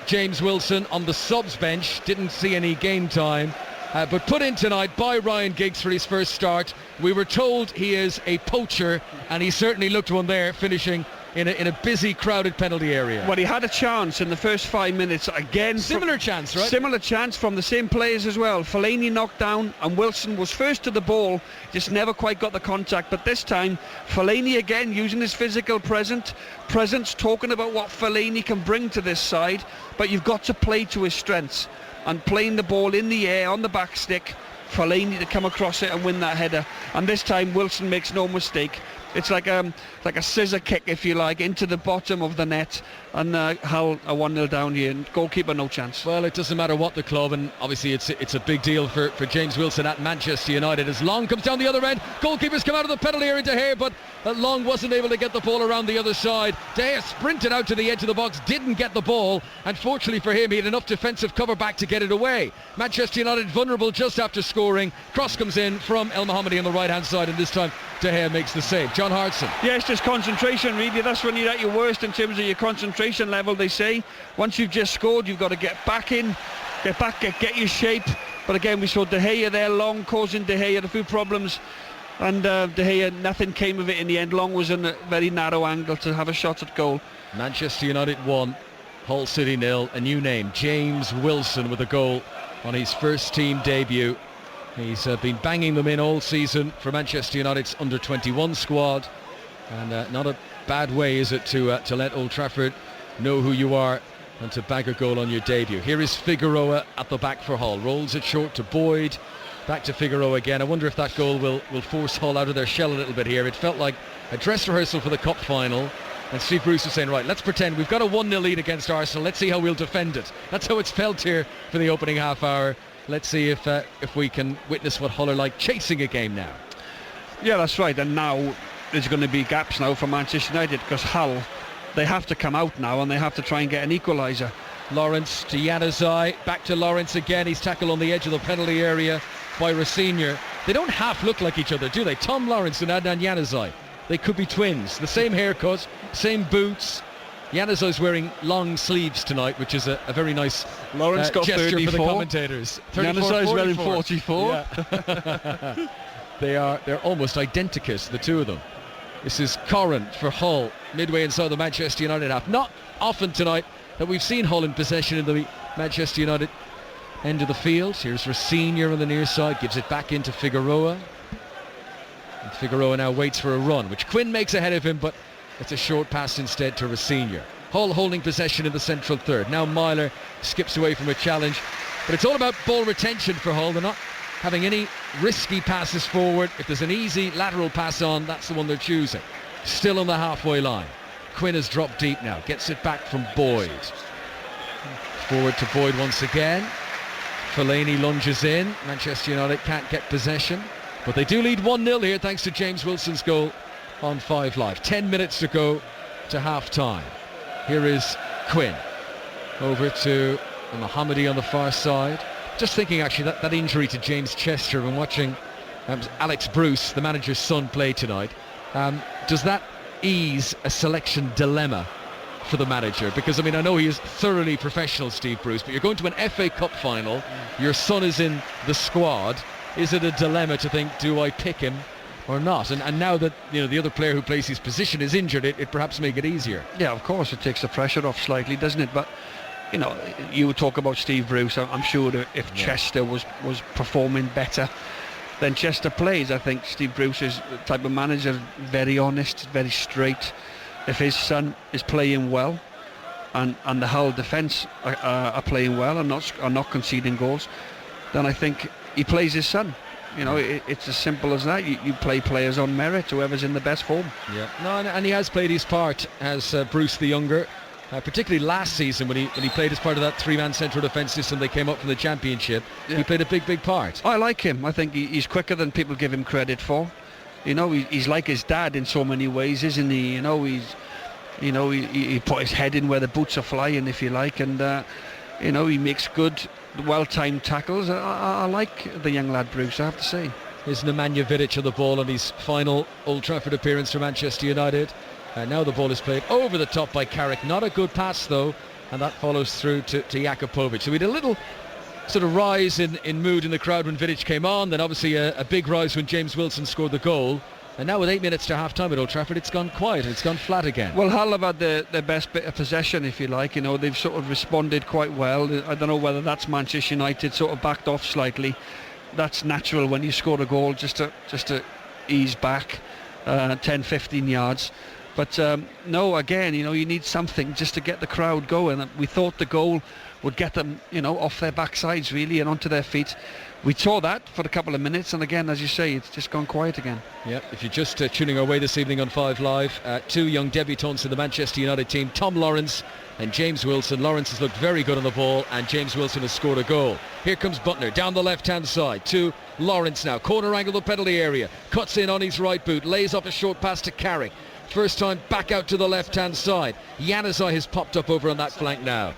James Wilson on the subs bench, didn't see any game time, but put in tonight by Ryan Giggs for his first start. We were told he is a poacher, and he certainly looked one there, finishing in a busy, crowded penalty area. Well, he had a chance in the first 5 minutes again. Similar chance, right? Similar chance from the same players as well. Fellaini knocked down, and Wilson was first to the ball, just never quite got the contact. But this time, Fellaini again using his physical presence, talking about what Fellaini can bring to this side. But you've got to play to his strengths, and playing the ball in the air on the back stick. Fellaini to come across it and win that header. And this time, Wilson makes no mistake. It's like a scissor kick, if you like, into the bottom of the net, and Hull are 1-0 down here, and goalkeeper no chance. Well, it doesn't matter what the club, and obviously it's a big deal for James Wilson at Manchester United. As Long comes down the other end, goalkeepers come out of the penalty area to Gea, but Long wasn't able to get the ball around the other side. De Gea sprinted out to the edge of the box, didn't get the ball, and fortunately for him, he had enough defensive cover back to get it away. Manchester United vulnerable just after scoring. Cross comes in from El Mohammadi on the right hand side, and this time De Gea makes the save. John Hartson. Yeah, it's just concentration, really. That's when you're at your worst in terms of your concentration level, they say. Once you've just scored, you've got to get back in, get your shape. But again, we saw De Gea there, Long causing De Gea a few problems, and De Gea, nothing came of it in the end. Long was in a very narrow angle to have a shot at goal. Manchester United 1, Hull City 0. A new name, James Wilson, with a goal on his first team debut. He's been banging them in all season for Manchester United's under-21 squad, and not a bad way, is it, to let Old Trafford know who you are and to bag a goal on your debut. Here is Figueroa at the back for Hull, rolls it short to Boyd, back to Figueroa again. I wonder if that goal will force Hull out of their shell a little bit here. It felt like a dress rehearsal for the cup final, and Steve Bruce was saying, right, let's pretend we've got a 1-0 lead against Arsenal, let's see how we'll defend it. That's how it's felt here for the opening half hour. Let's see if we can witness what Hull are like chasing a game now. Yeah, that's right. And now there's going to be gaps now for Manchester United, because Hull, they have to come out now and they have to try and get an equaliser. Lawrence to Januzaj, back to Lawrence again. He's tackled on the edge of the penalty area by Rossinier. They don't half look like each other, do they? Tom Lawrence and Adnan Januzaj. They could be twins. The same haircut, same boots. Januzaj's wearing long sleeves tonight, which is a very nice Lawrence got gesture 34. for the commentators. Januzaj's wearing 44. Yeah. They're almost identicus, the two of them. This is Corrin for Hull, midway inside the Manchester United half. Not often tonight that we've seen Hull in possession in the Manchester United end of the field. Here's Rossinier on the near side, gives it back into Figueroa. And Figueroa now waits for a run, which Quinn makes ahead of him, but it's a short pass instead to Rossinier. Hull holding possession in the central third. Now Myler skips away from a challenge, but it's all about ball retention for Hull. They're not having any risky passes forward. If there's an easy lateral pass on, that's the one they're choosing. Still on the halfway line. Quinn has dropped deep now, gets it back from Boyd. Forward to Boyd once again. Fellaini lunges in. Manchester United can't get possession, but they do lead 1-0 here thanks to James Wilson's goal on 5 Live. 10 minutes to go to half time. Here is Quinn over to Mohammadi on the far side. Just thinking actually that injury to James Chester, when watching Alex Bruce, the manager's son, play tonight, does that ease a selection dilemma for the manager? Because I mean, I know he is thoroughly professional, Steve Bruce, but you're going to an FA Cup final, your son is in the squad. Is it a dilemma to think, do I pick him or not? And now that the other player who plays his position is injured, it perhaps make it easier. Yeah, of course, it takes the pressure off slightly, doesn't it? But you would talk about Steve Bruce. I'm sure that if Chester was performing better, then Chester plays. I think Steve Bruce is the type of manager, very honest, very straight. If his son is playing well, and the Hull defence are playing well and not conceding goals, then I think he plays his son. It's as simple as that. You play players on merit, whoever's in the best form. Yeah, no, and he has played his part as Bruce the younger, particularly last season when he played as part of that 3-man central defence system. They came up from the Championship. Yeah. He played a big part. I like him. I think he's quicker than people give him credit for. He's like his dad in so many ways, isn't he? He put his head in where the boots are flying, if you like, and he makes good, well-timed tackles. I like the young lad Bruce, I have to say. is Nemanja Vidic of the ball on his final Old Trafford appearance for Manchester United. Now the ball is played over the top by Carrick. Not a good pass though, and that follows through to Jakubovic. So we had a little sort of rise in mood in the crowd when Vidic came on, then obviously a big rise when James Wilson scored the goal. And now with 8 minutes to half-time at Old Trafford, it's gone quiet, it's gone flat again. Well, Hull have had their best bit of possession, if you like. You know, they've sort of responded quite well. I don't know whether that's Manchester United sort of backed off slightly. That's natural when you score a goal, just to ease back 10-15 yards. But no, again, you know, you need something just to get the crowd going. We thought the goal would get them, you know, off their backsides really and onto their feet. We saw that for a couple of minutes, and again, as you say, it's just gone quiet again. Yeah, if you're just tuning our way this evening on 5 Live, two young debutants in the Manchester United team, Tom Lawrence and James Wilson. Lawrence has looked very good on the ball, and James Wilson has scored a goal. Here comes Butner down the left-hand side to Lawrence now. Corner angle, the penalty area. Cuts in on his right boot, lays off a short pass to Carrick. First time back out to the left-hand side. Januzaj has popped up over on that flank now.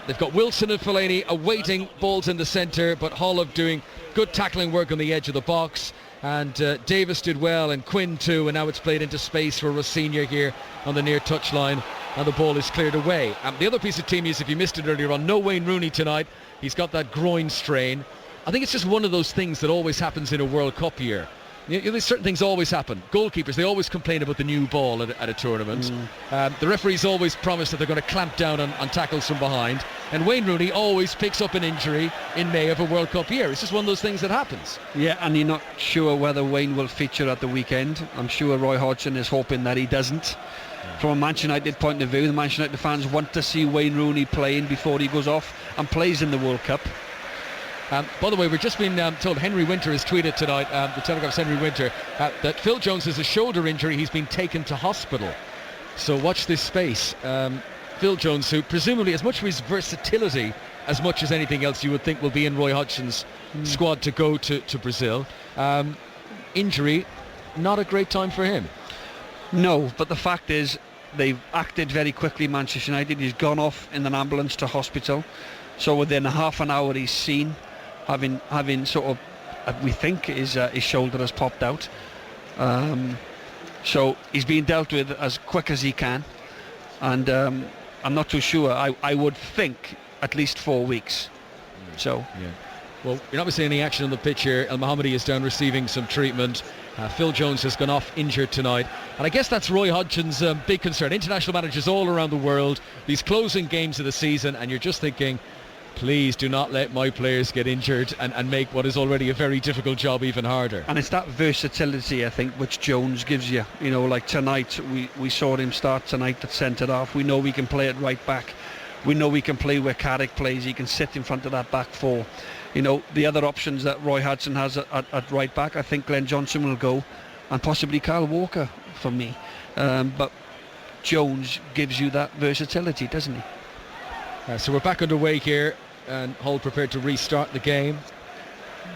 They've got Wilson and Fellaini awaiting balls in the centre, but Hull of doing good tackling work on the edge of the box, and Davis did well and Quinn too, and now it's played into space for Rosinha here on the near touchline, and the ball is cleared away. The other piece of team news, if you missed it earlier on, no Wayne Rooney tonight. He's got that groin strain. I think it's just one of those things that always happens in a World Cup year. You know, certain things always happen. Goalkeepers, they always complain about the new ball at a tournament. The referees always promise that they're going to clamp down on tackles from behind. And Wayne Rooney always picks up an injury in May of a World Cup year. It's just one of those things that happens. Yeah, and you're not sure whether Wayne will feature at the weekend. I'm sure Roy Hodgson is hoping that he doesn't. From a Manchester United point of view, the Manchester United fans want to see Wayne Rooney playing before he goes off and plays in the World Cup. By the way, we've just been told, Henry Winter has tweeted tonight, the Telegraph's Henry Winter, that Phil Jones has a shoulder injury. He's been taken to hospital. So watch this space. Phil Jones, who presumably, as much for his versatility as much as anything else you would think will be in Roy Hodgson's squad to go to Brazil. Injury, not a great time for him. No, but the fact is they've acted very quickly, Manchester United. He's gone off in an ambulance to hospital. So within a half an hour he's seen, having sort of, we think his shoulder has popped out. So he's being dealt with as quick as he can. And I'm not too sure. I would think at least 4 weeks. So yeah. Well, you're not seeing any action on the pitch here. El Mohammadi is down receiving some treatment. Phil Jones has gone off injured tonight. And I guess that's Roy Hodgson's big concern. International managers all around the world, these closing games of the season, and you're just thinking, please do not let my players get injured and make what is already a very difficult job even harder. And it's that versatility, I think, which Jones gives you. You know, like tonight, we saw him start tonight at centre-half. We know we can play at right back. We know we can play where Carrick plays. He can sit in front of that back four. You know, the other options that Roy Hodgson has at right back, I think Glenn Johnson will go, and possibly Kyle Walker for me. But Jones gives you that versatility, doesn't he? So we're back underway here, and Hull prepared to restart the game.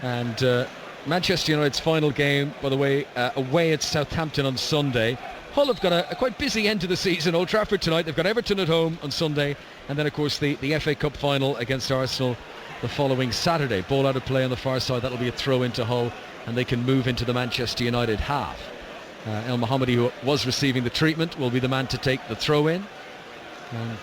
And Manchester United's final game, by the way, away at Southampton on Sunday. Hull have got a quite busy end to the season. Old Trafford tonight. They've got Everton at home on Sunday, and then of course the FA Cup final against Arsenal the following Saturday. Ball out of play on the far side. That'll be a throw into Hull, and they can move into the Manchester United half. El Mohammadi, who was receiving the treatment, will be the man to take the throw in.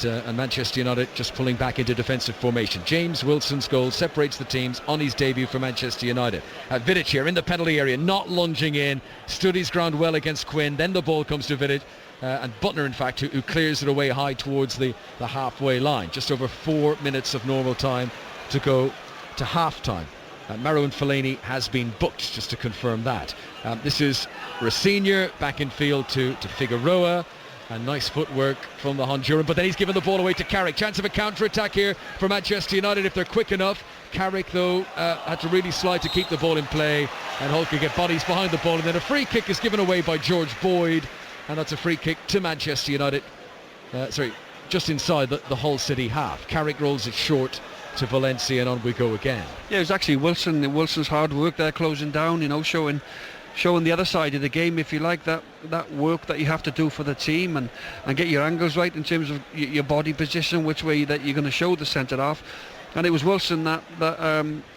And Manchester United just pulling back into defensive formation. James Wilson's goal separates the teams on his debut for Manchester United. Vidic here in the penalty area, not lunging in, stood his ground well against Quinn. Then the ball comes to Vidic, and Butner, in fact, who clears it away high towards the halfway line. Just over 4 minutes of normal time to go to half-time. Marouane Fellaini has been booked, just to confirm that. This is Rosinha back in field to Figueroa. And nice footwork from the Honduran, but then he's given the ball away to Carrick. Chance of a counter-attack here for Manchester United if they're quick enough. Carrick, though, had to really slide to keep the ball in play, and Hull could get bodies behind the ball. And then a free kick is given away by George Boyd, and that's a free kick to Manchester United. Just inside the Hull City half. Carrick rolls it short to Valencia, and on we go again. Yeah, it was actually Wilson's hard work there, closing down, you know, showing the other side of the game, if you like, that work that you have to do for the team and get your angles right in terms of your body position, which way that you're going to show the centre half. and it was Wilson that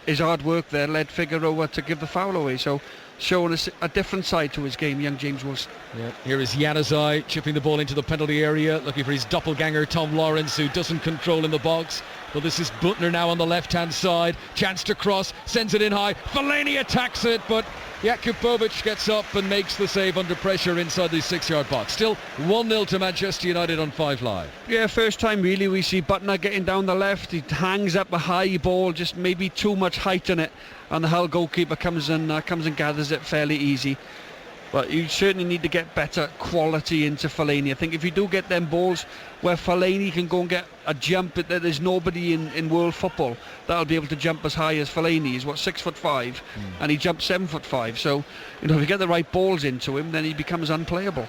his hard work there led Figueroa to give the foul away. So showing us a different side to his game, young James Wilson. Yeah. Here is Januzaj chipping the ball into the penalty area, looking for his doppelganger Tom Lawrence, who doesn't control in the box. But this is Butner now on the left-hand side. Chance to cross, sends it in high. Fellaini attacks it, but Jakubovic gets up and makes the save under pressure inside the 6-yard box. Still 1-0 to Manchester United on 5 Live. Yeah, first time really we see Butner getting down the left. He hangs up a high ball, just maybe too much height on it, and the Hull goalkeeper comes and gathers it fairly easy. But you certainly need to get better quality into Fellaini. I think if you do get them balls where Fellaini can go and get a jump, that there's nobody in world football that'll be able to jump as high as Fellaini. He's 6'5", and he jumps 7'5". So, if you get the right balls into him, then he becomes unplayable.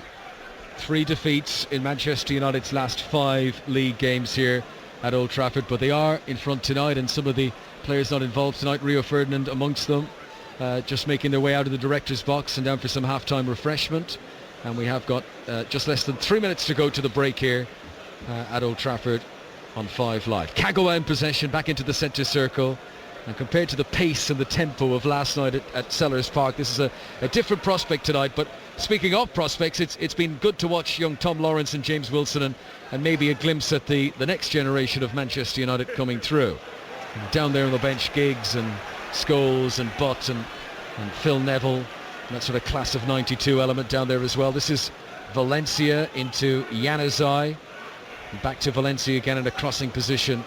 3 defeats in Manchester United's last 5 league games here at Old Trafford, but they are in front tonight, and some of the players not involved tonight, Rio Ferdinand amongst them, just making their way out of the director's box and down for some half-time refreshment. And we have got just less than 3 minutes to go to the break here at Old Trafford on 5 Live. Kagawa in possession, back into the centre circle, and compared to the pace and the tempo of last night at Sellers Park, this is a different prospect tonight. But speaking of prospects, it's been good to watch young Tom Lawrence and James Wilson, and maybe a glimpse at the next generation of Manchester United coming through. And down there on the bench, Giggs and Scholes and Butt and Phil Neville, and that sort of class of 92 element down there as well. This is Valencia into Januzaj, and back to Valencia again in a crossing position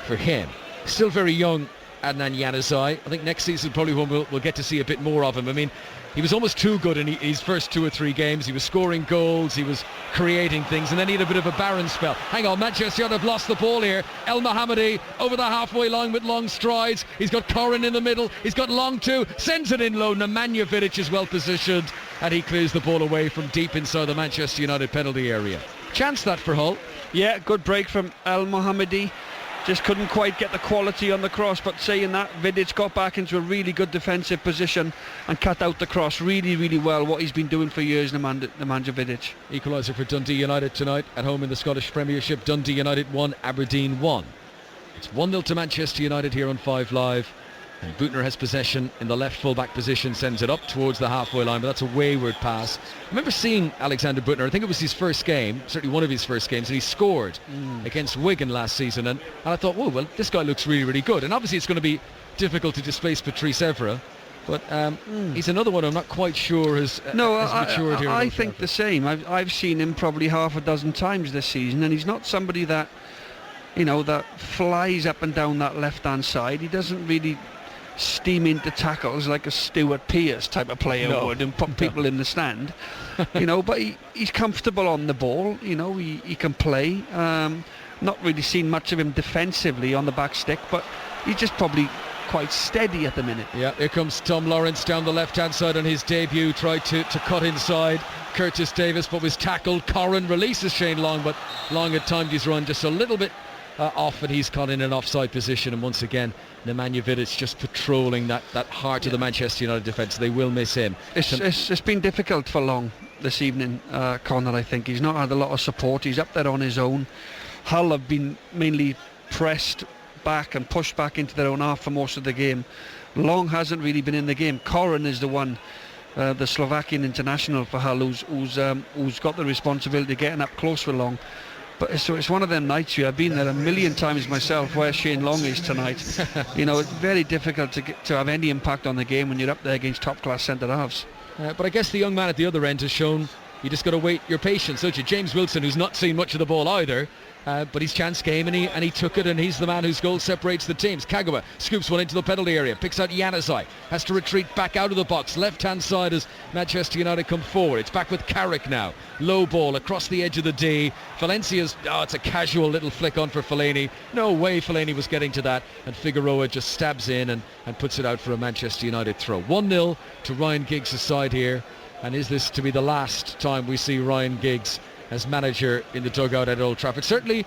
for him. Still very young, Adnan Januzaj. I think next season probably when we'll get to see a bit more of him. I mean, he was almost too good in his first 2 or 3 games. He was scoring goals, he was creating things, and then he had a bit of a barren spell. Hang on, Manchester United have lost the ball here. El Mohammadi over the halfway line with long strides. He's got Corrin in the middle, he's got Long too, sends it in low. Nemanja Vidic is well positioned, and he clears the ball away from deep inside the Manchester United penalty area. Chance that for Hull. Yeah, good break from El Mohammadi. Just couldn't quite get the quality on the cross, but saying that, Vidic got back into a really good defensive position and cut out the cross really, really well, what he's been doing for years, Nemanja Vidic. Equaliser for Dundee United tonight at home in the Scottish Premiership. Dundee United 1, Aberdeen 1. It's 1-0 to Manchester United here on 5 Live. And Butner has possession in the left full-back position, sends it up towards the halfway line, but that's a wayward pass. I remember seeing Alexander Butner, I think it was his first game, certainly one of his first games, and he scored against Wigan last season, and I thought, whoa, well, this guy looks really, really good. And obviously it's going to be difficult to displace Patrice Evra, but he's another one I'm not quite sure has matured here. I think the same. I've seen him probably half a dozen times this season, and he's not somebody that, that flies up and down that left-hand side. He doesn't really steam into tackles like a Stuart Pearce type of player would and put people in the stand, but he's comfortable on the ball. He can play. Not really seen much of him defensively on the back stick, but he's just probably quite steady at the minute. Yeah, here comes Tom Lawrence down the left-hand side on his debut, tried to cut inside Curtis Davis, but was tackled. Corrin releases Shane Long, but Long had timed his run just a little bit off, and he's caught in an offside position. And once again, Nemanja Vidic just patrolling that heart of the Manchester United defence. They will miss him. It's been difficult for Long this evening, Conor. I think he's not had a lot of support. He's up there on his own. Hull have been mainly pressed back and pushed back into their own half for most of the game. Long hasn't really been in the game. Corrin is the one, the Slovakian international for Hull, who's got the responsibility of getting up close with Long. But it's one of them nights here. I've been there a million times myself where Shane Long is tonight. It's very difficult to have any impact on the game when you're up there against top-class centre-halves. But I guess the young man at the other end has shown you just got to wait your patience, don't you? James Wilson, who's not seen much of the ball either, but his chance came and he took it, and he's the man whose goal separates the teams. Kagawa scoops one into the penalty area, picks out Januzaj, has to retreat back out of the box, left-hand side as Manchester United come forward. It's back with Carrick now. Low ball across the edge of the D. Valencia's, it's a casual little flick on for Fellaini. No way Fellaini was getting to that, and Figueroa just stabs in and puts it out for a Manchester United throw. 1-0 to Ryan Giggs' side here, and is this to be the last time we see Ryan Giggs as manager in the dugout at Old Trafford? Certainly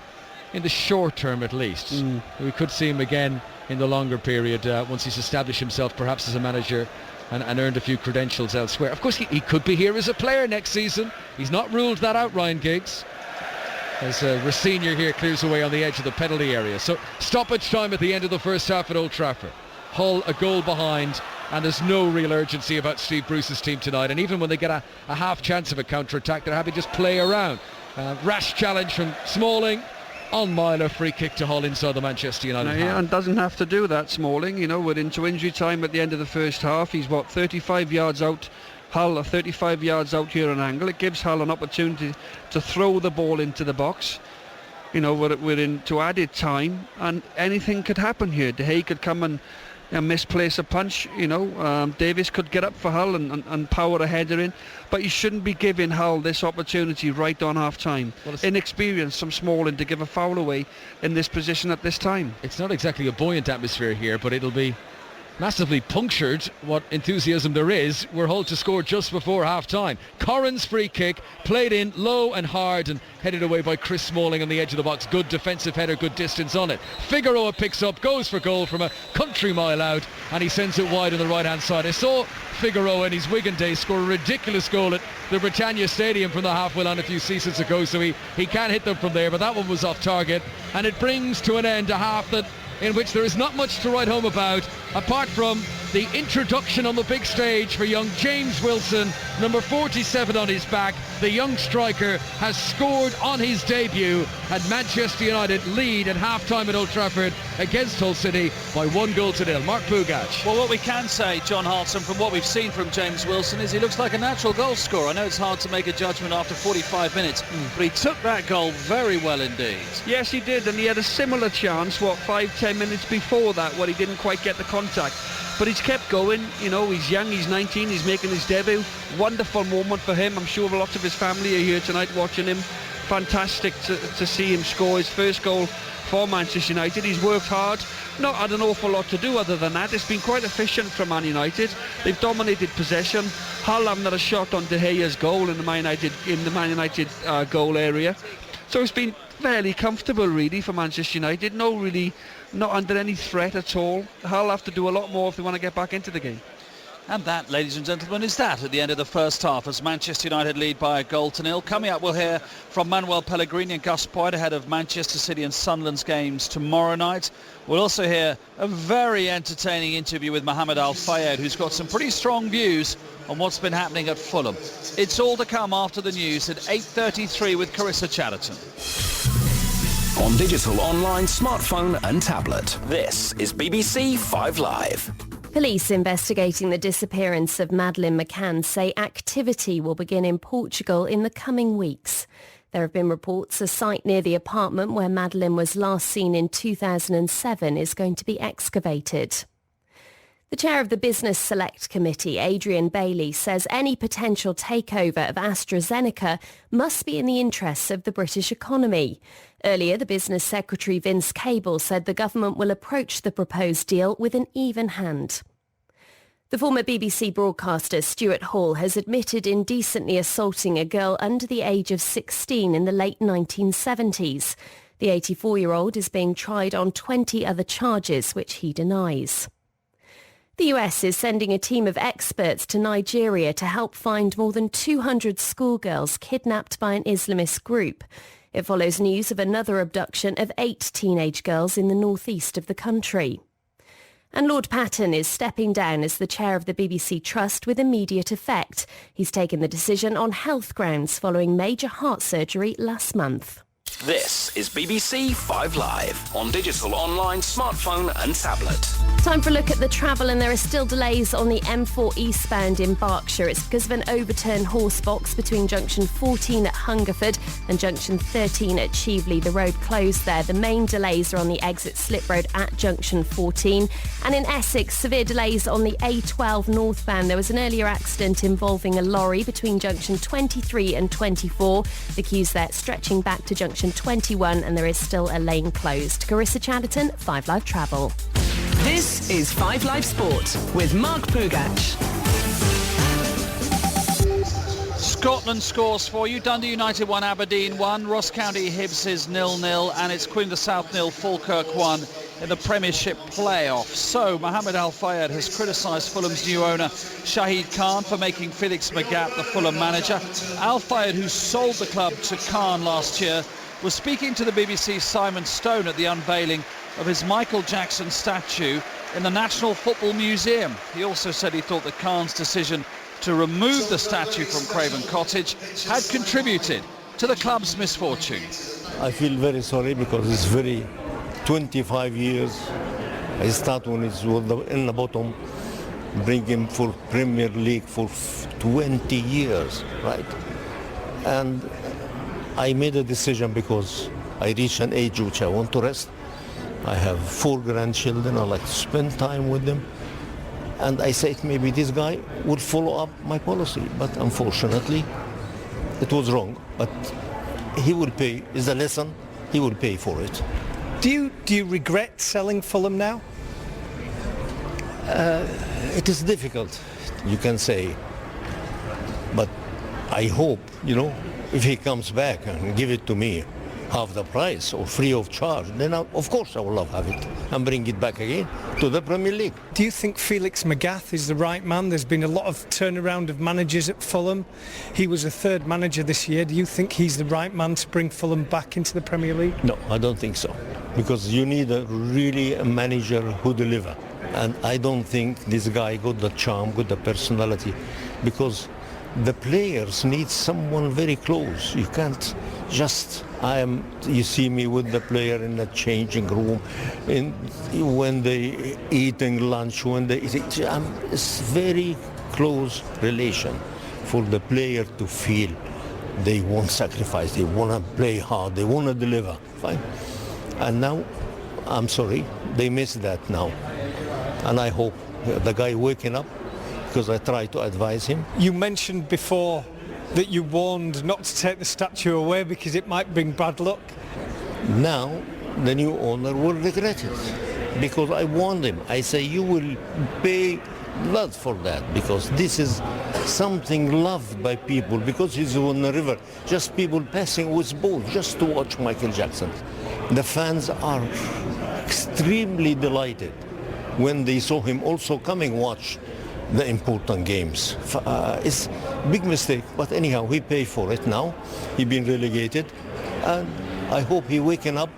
in the short term at least. We could see him again in the longer period once he's established himself perhaps as a manager and earned a few credentials elsewhere. Of course he could be here as a player next season. He's not ruled that out, Ryan Giggs. as Rossignol here clears away on the edge of the penalty area. So stoppage time at the end of the first half at Old Trafford. Hull a goal behind, and there's no real urgency about Steve Bruce's team tonight, and even when they get a half chance of a counter-attack, they're happy to just play around. Rash challenge from Smalling, on Myler, free kick to Hull inside the Manchester United half. Yeah, and doesn't have to do that, Smalling. You know, we're into injury time at the end of the first half. He's 35 yards out. Hull are 35 yards out here on angle. It gives Hull an opportunity to throw the ball into the box. You know, we're into added time, and anything could happen here. De Gea could come and misplace a punch. You know, Davis could get up for Hull and power a header in, but you shouldn't be giving Hull this opportunity right on half time. Well, inexperience from Smalling to give a foul away in this position at this time. It's not exactly a buoyant atmosphere here, but it'll be massively punctured, what enthusiasm there is, were Hull to score just before half-time. Corran's free kick, played in low and hard and headed away by Chris Smalling on the edge of the box. Good defensive header, good distance on it. Figueroa picks up, goes for goal from a country mile out, and he sends it wide on the right-hand side. I saw Figueroa in his Wigan days score a ridiculous goal at the Britannia Stadium from the halfway line a few seasons ago, so he can hit them from there, but that one was off target, and it brings to an end a half that in which there is not much to write home about, apart from the introduction on the big stage for young James Wilson, number 47 on his back. The young striker has scored on his debut, and Manchester United lead at half-time at Old Trafford against Hull City by 1-0. Mark Bugach. Well, what we can say, John Hartson, from what we've seen from James Wilson, is he looks like a natural goal scorer. I know it's hard to make a judgment after 45 minutes, but he took that goal very well indeed. Yes, he did, and he had a similar chance, 5-10 minutes before that, where he didn't quite get the contact. But he's kept going. You know, he's young, he's 19, he's making his debut. Wonderful moment for him. I'm sure lots of his family are here tonight watching him. Fantastic to see him score his first goal for Manchester United. He's worked hard, not had an awful lot to do other than that. It's been quite efficient from Man United. They've dominated possession. Hull haven't had a shot on De Gea's goal in the Man United goal area. So it's been fairly comfortable really for Manchester United. Not under any threat at all. Hull have to do a lot more if they want to get back into the game. And that, ladies and gentlemen, is that at the end of the first half as Manchester United lead by 1-0. Coming up, we'll hear from Manuel Pellegrini and Gus Poyet ahead of Manchester City and Sunderland's games tomorrow night. We'll also hear a very entertaining interview with Mohamed Al Fayed, who's got some pretty strong views on what's been happening at Fulham. It's all to come after the news at 8:33 with Carissa Chatterton. On digital, online, smartphone and tablet. This is BBC 5 Live. Police investigating the disappearance of Madeleine McCann say activity will begin in Portugal in the coming weeks. There have been reports a site near the apartment where Madeleine was last seen in 2007 is going to be excavated. The chair of the Business Select Committee, Adrian Bailey, says any potential takeover of AstraZeneca must be in the interests of the British economy. Earlier, the Business Secretary Vince Cable said the government will approach the proposed deal with an even hand. The former BBC broadcaster Stuart Hall has admitted indecently assaulting a girl under the age of 16 in the late 1970s. The 84-year-old is being tried on 20 other charges, which he denies. The US is sending a team of experts to Nigeria to help find more than 200 schoolgirls kidnapped by an Islamist group. It follows news of another abduction of 8 teenage girls in the northeast of the country. And Lord Patten is stepping down as the chair of the BBC Trust with immediate effect. He's taken the decision on health grounds following major heart surgery last month. This is BBC 5 Live. On digital, online, smartphone and tablet. Time for a look at the travel, and there are still delays on the M4 eastbound in Berkshire. It's because of an overturned horse box between junction 14 at Hungerford and junction 13 at Cheveley. The road closed there. The main delays are on the exit slip road at junction 14. And in Essex, severe delays on the A12 northbound. There was an earlier accident involving a lorry between junction 23 and 24. The queues there stretching back to junction 21, and there is still a lane closed. Carissa Chatterton, 5 Live Travel. This is 5 Live Sport with Mark Bugach. Scotland scores for you. Dundee United 1, Aberdeen 1. Ross County Hibs is 0-0, and it's Queen of the South 0, Falkirk 1 in the Premiership playoffs. So Mohamed Al Fayed has criticised Fulham's new owner Shahid Khan for making Felix Magath the Fulham manager. Al Fayed, who sold the club to Khan last year, was speaking to the BBC's Simon Stone at the unveiling of his Michael Jackson statue in the National Football Museum. He also said he thought that Khan's decision to remove the statue from Craven Cottage had contributed to the club's misfortune. I feel very sorry because it's 25 years. I start when it's in the bottom, bring him for Premier League for 20 years, right? And I made a decision because I reached an age which I want to rest. I have 4 grandchildren. I like to spend time with them. And I said maybe this guy would follow up my policy. But unfortunately, it was wrong. But he will pay. It's a lesson. He will pay for it. Do you regret selling Fulham now? It is difficult, you can say. But I hope, if he comes back and give it to me half the price or free of charge, then of course I will love have it and bring it back again to the Premier League. Do you think Felix Magath is the right man? There's been a lot of turnaround of managers at Fulham. He was a 3rd manager this year. Do you think he's the right man to bring Fulham back into the Premier League? No, I don't think so. Because you need a manager who delivers. And I don't think this guy got the charm, got the personality. Because the players need someone very close. You can't just, you see me with the player in the changing room, when they eating lunch, it's very close relation for the player to feel they won't sacrifice, they want to play hard, they want to deliver. Fine. And now, I'm sorry, they miss that now. And I hope the guy waking up, because I try to advise him. You mentioned before that you warned not to take the statue away because it might bring bad luck. Now the new owner will regret it because I warned him. I say you will pay blood for that because this is something loved by people because he's on the river. Just people passing with boats just to watch Michael Jackson. The fans are extremely delighted when they saw him also coming watch the important games. It's a big mistake, but anyhow, he paid for it now. He been relegated, and I hope he waking up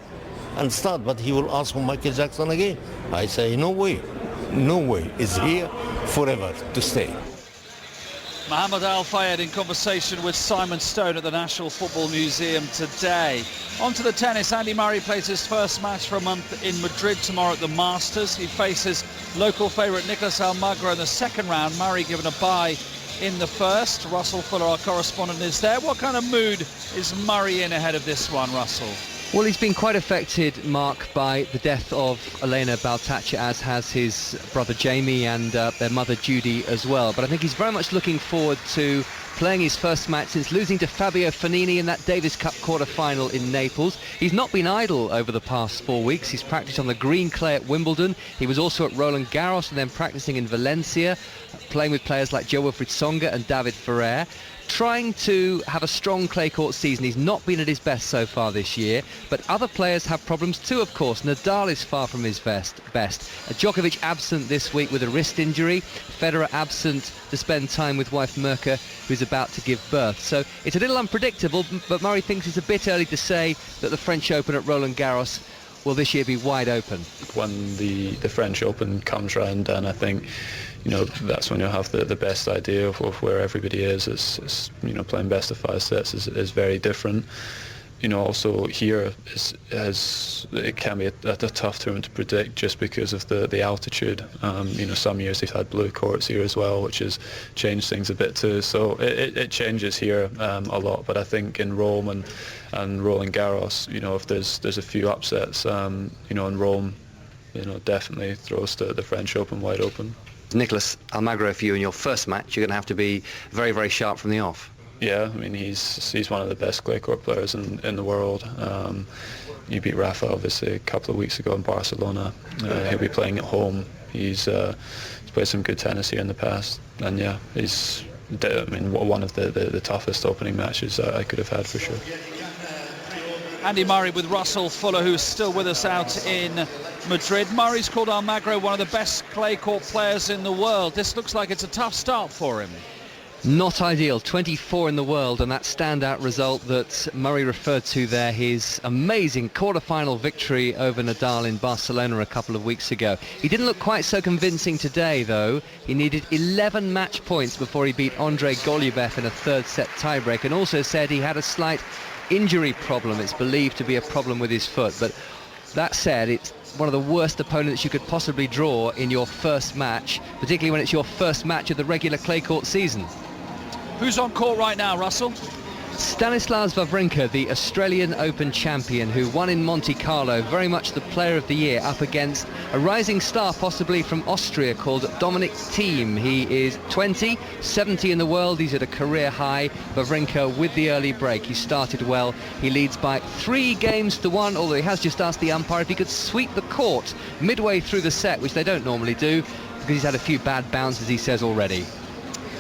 and start, but he will ask for Michael Jackson again. I say, no way. It's here forever to stay. Mohammed Al Fayed in conversation with Simon Stone at the National Football Museum today. On to the tennis. Andy Murray plays his first match for a month in Madrid tomorrow at the Masters. He faces local favourite Nicolas Almagro in the second round. Murray given a bye in the first. Russell Fuller, our correspondent, is there. What kind of mood is Murray in ahead of this one, Russell? Well, he's been quite affected, Mark, by the death of Elena Baltacha, as has his brother Jamie and their mother Judy as well. But I think he's very much looking forward to playing his first match since losing to Fabio Fognini in that Davis Cup quarter-final in Naples. He's not been idle over the past 4 weeks. He's practiced on the green clay at Wimbledon. He was also at Roland Garros and then practicing in Valencia, playing with players like Jo-Wilfried Tsonga and David Ferrer. Trying to have a strong clay court season. He's not been at his best so far this year, but other players have problems too, of course. Nadal is far from his best. Djokovic absent this week with a wrist injury. Federer absent to spend time with wife Mirka, who's about to give birth. So it's a little unpredictable, but Murray thinks it's a bit early to say that the French Open at Roland Garros will this year be wide open. When the French Open comes round, and I think that's when you'll have the best idea of where everybody is. It's playing best of 5 sets is very different. Also here it can be a tough tournament to predict just because of the altitude. Some years they've had blue courts here as well, which has changed things a bit too. So it changes here a lot. But I think in Rome and Roland Garros, if there's a few upsets, in Rome, definitely throws the French Open wide open. Nicolas Almagro, for you in your first match, you're going to have to be very, very sharp from the off. Yeah, I mean he's one of the best clay court players in the world. You beat Rafa obviously a couple of weeks ago in Barcelona. He'll be playing at home. He's played some good tennis here in the past, and yeah, he's one of the toughest opening matches I could have had for sure. Andy Murray with Russell Fuller, who's still with us out in Madrid. Murray's called Almagro one of the best clay court players in the world. This looks like it's a tough start for him. Not ideal, 24 in the world, and that standout result that Murray referred to there, his amazing quarter-final victory over Nadal in Barcelona a couple of weeks ago. He didn't look quite so convincing today, though. He needed 11 match points before he beat Andrei Golubev in a third-set tiebreak, and also said he had a slight injury problem. It's believed to be a problem with his foot, but that said, it's one of the worst opponents you could possibly draw in your first match, particularly when it's your first match of the regular clay court season. Who's on court right now, Russell? Stanislas Wawrinka, the Australian Open champion who won in Monte Carlo, very much the player of the year, up against a rising star possibly from Austria called Dominic Thiem. He is 20, 70 in the world, he's at a career high. Wawrinka with the early break, he started well, he leads by 3 games to 1, although he has just asked the umpire if he could sweep the court midway through the set, which they don't normally do, because he's had a few bad bounces, he says, already.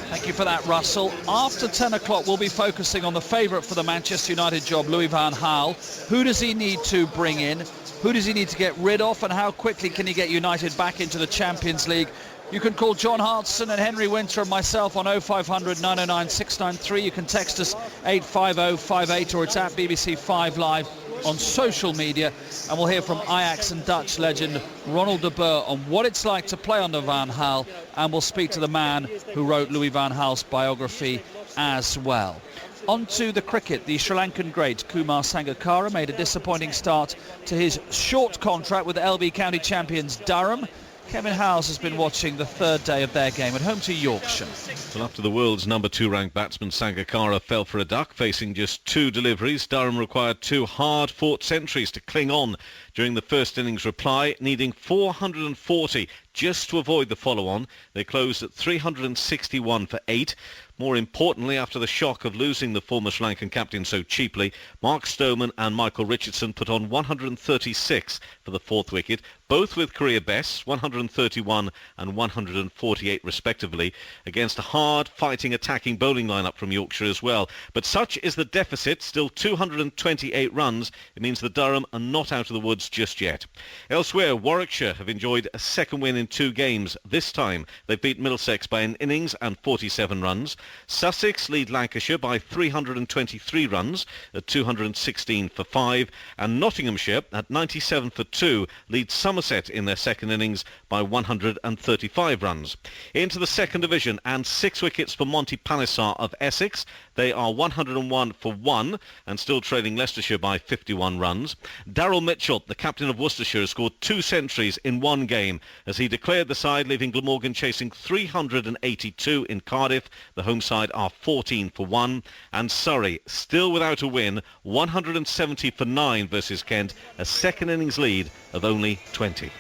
Thank you for that, Russell. After 10 o'clock, we'll be focusing on the favourite for the Manchester United job, Louis van Gaal. Who does he need to bring in? Who does he need to get rid of? And how quickly can he get United back into the Champions League? You can call John Hartson and Henry Winter and myself on 0500 909 693. You can text us 85058, or it's at BBC 5 Live on social media, and we'll hear from Ajax and Dutch legend Ronald de Boer on what it's like to play under Van Gaal, and we'll speak to the man who wrote Louis van Gaal's biography as well. On to the cricket. The Sri Lankan great Kumar Sangakkara made a disappointing start to his short contract with the LB County champions Durham. Kevin Howes has been watching the third day of their game at home to Yorkshire. Well, after the world's number 2 ranked batsman Sangakkara fell for a duck, facing just 2 deliveries, Durham required 2 hard-fought centuries to cling on during the first innings reply, needing 440 just to avoid the follow-on. They closed at 361 for 8. More importantly, after the shock of losing the former Sri Lankan captain so cheaply, Mark Stoneman and Michael Richardson put on 136 for the 4th wicket, both with career bests, 131 and 148 respectively, against a hard, fighting, attacking bowling lineup from Yorkshire as well. But such is the deficit, still 228 runs. It means the Durham are not out of the woods just yet. Elsewhere, Warwickshire have enjoyed a second win in 2 games. This time, they beat Middlesex by an innings and 47 runs. Sussex lead Lancashire by 323 runs at 216 for 5, and Nottinghamshire at 97 for 2 lead Somerset in their second innings by 135 runs. Into the second division, and 6 wickets for Monty Pallisar of Essex. They are 101 for 1 and still trailing Leicestershire by 51 runs. Daryl Mitchell, the captain of Worcestershire, has scored 2 centuries in 1 game as he declared the side, leaving Glamorgan chasing 382 in Cardiff. The home side are 14 for 1, and Surrey, still without a win, 170 for 9 versus Kent, a second innings lead of only 20.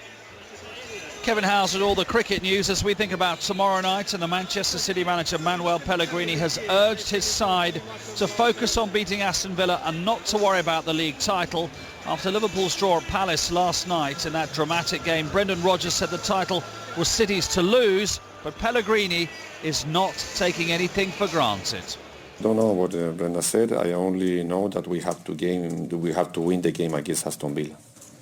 Kevin Howes with all the cricket news as we think about tomorrow night, and the Manchester City manager Manuel Pellegrini has urged his side to focus on beating Aston Villa and not to worry about the league title. After Liverpool's draw at Palace last night in that dramatic game, Brendan Rodgers said the title was City's to lose, but Pellegrini is not taking anything for granted. I don't know what Brendan said. I only know that we have to win the game against Aston Villa.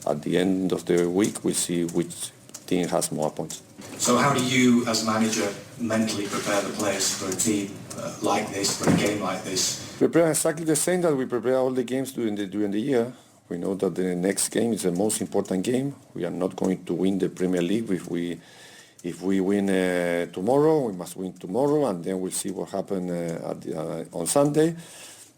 At the end of the week, we'll see which team has more points. So how do you, as manager, mentally prepare the players for a team like this, for a game like this? Prepare exactly the same that we prepare all the games during the year. We know that the next game is the most important game. We are not going to win the Premier League if we win tomorrow. We must win tomorrow, and then we'll see what happens on Sunday.